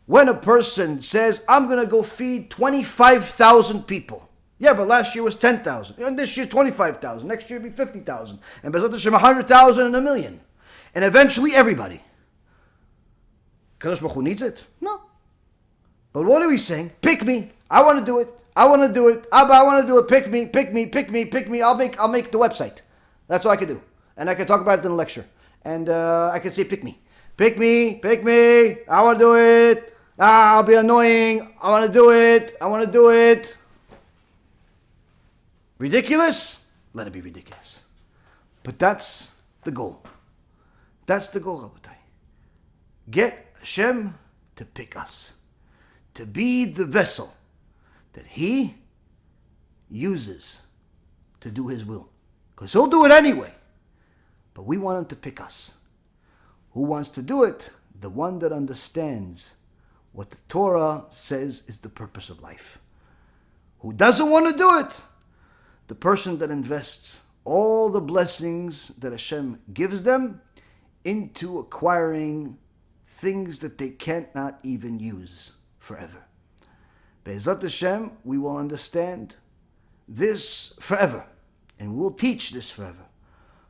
When a person says, I'm going to go feed 25,000 people. Yeah, but last year was 10,000. And this year 25,000. Next year it'll be 50,000. And Bezrat Hashem 100,000 and a million. And eventually everybody. Kadosh Baruch Hu needs it? No. But what are we saying? Pick me. I want to do it. I want to do it. Abba, I want to do it. Pick me, pick me, pick me, pick me. I'll make the website. That's all I can do. And I can talk about it in a lecture. And I can say pick me. Pick me, pick me. I want to do it. I'll be annoying. I want to do it. I want to do it. Ridiculous? Let it be ridiculous. But that's the goal. That's the goal, Rabotai. Get Hashem to pick us. To be the vessel that he uses to do his will. Because he'll do it anyway. But we want him to pick us. Who wants to do it? The one that understands what the Torah says is the purpose of life. Who doesn't want to do it? The person that invests all the blessings that Hashem gives them into acquiring things that they cannot even use forever. Be'ezrat Hashem, we will understand this forever, and we'll teach this forever.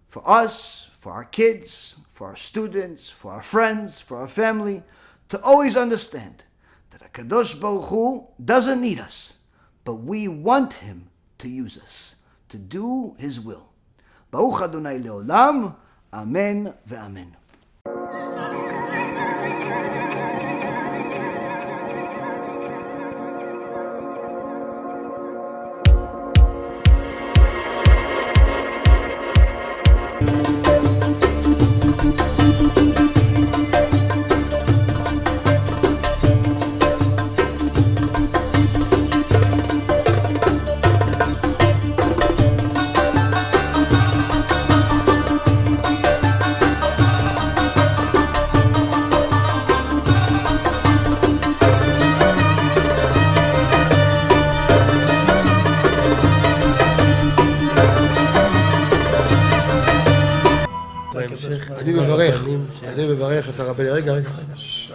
For us, for our kids, for our students, for our friends, for our family, to always understand that HaKadosh Baruch Hu doesn't need us, but we want him to use us, to do his will. Baruch Adonai Leolam, Amen ve'amen.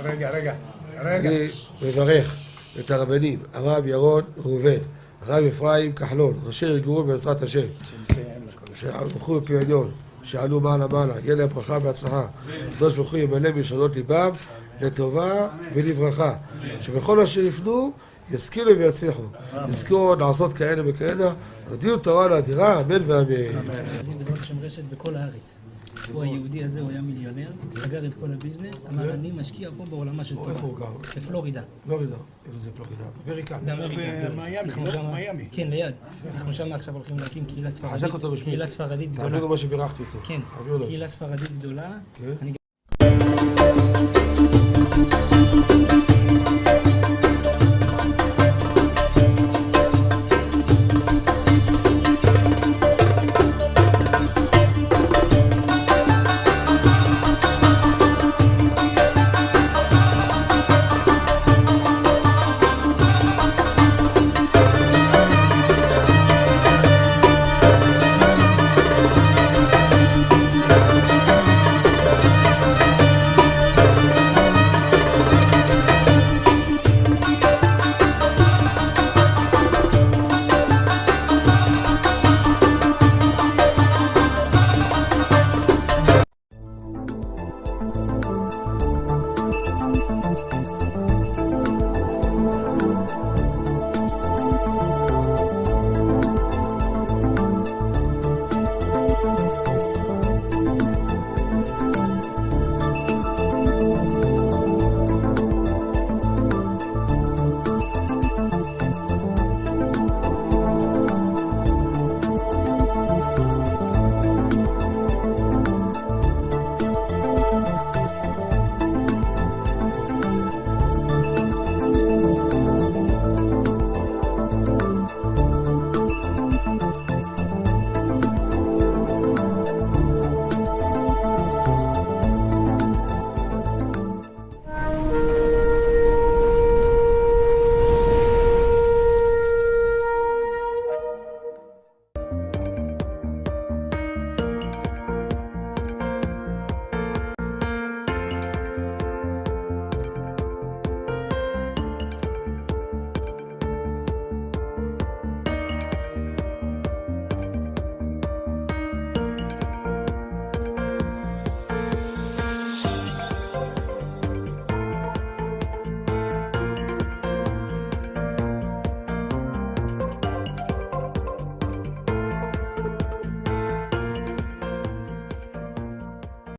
רגע. אני מברך את הרבנים, הרב ירון ראובן, הרב אפרים כחלון, ראשי ארגון בעזרת השם, שהלכו בפי עליון, שעלו מעלה, יהיה להם ברכה והצלחה. הקדוש ברוך הוא ימלא בישועות ליבם לטובה ולברכה, שבכל אשר יפנו ישכילו ויצליחו. יזכרו לעשות כאלה וכאלה, הודיעו תורה לאדירה, אמן ואמן. בעזרת השם רשת בכל הארץ. הוא היהודי הזה, הוא היה מיליונר, סגר את כל הביזנס, אמר אני משקיע פה בעולמה של תורה. איפה הוא גר? בפלורידה. פלורידה, איפה זה פלורידה? באמריקה. מיאמי. כן, ליד. אנחנו שם עכשיו הולכים להקים קהילה ספרדית. חזק אותו בשמי. קהילה ספרדית גדולה. תעבירו מה שבירכתי אותו. כן, קהילה ספרדית גדולה.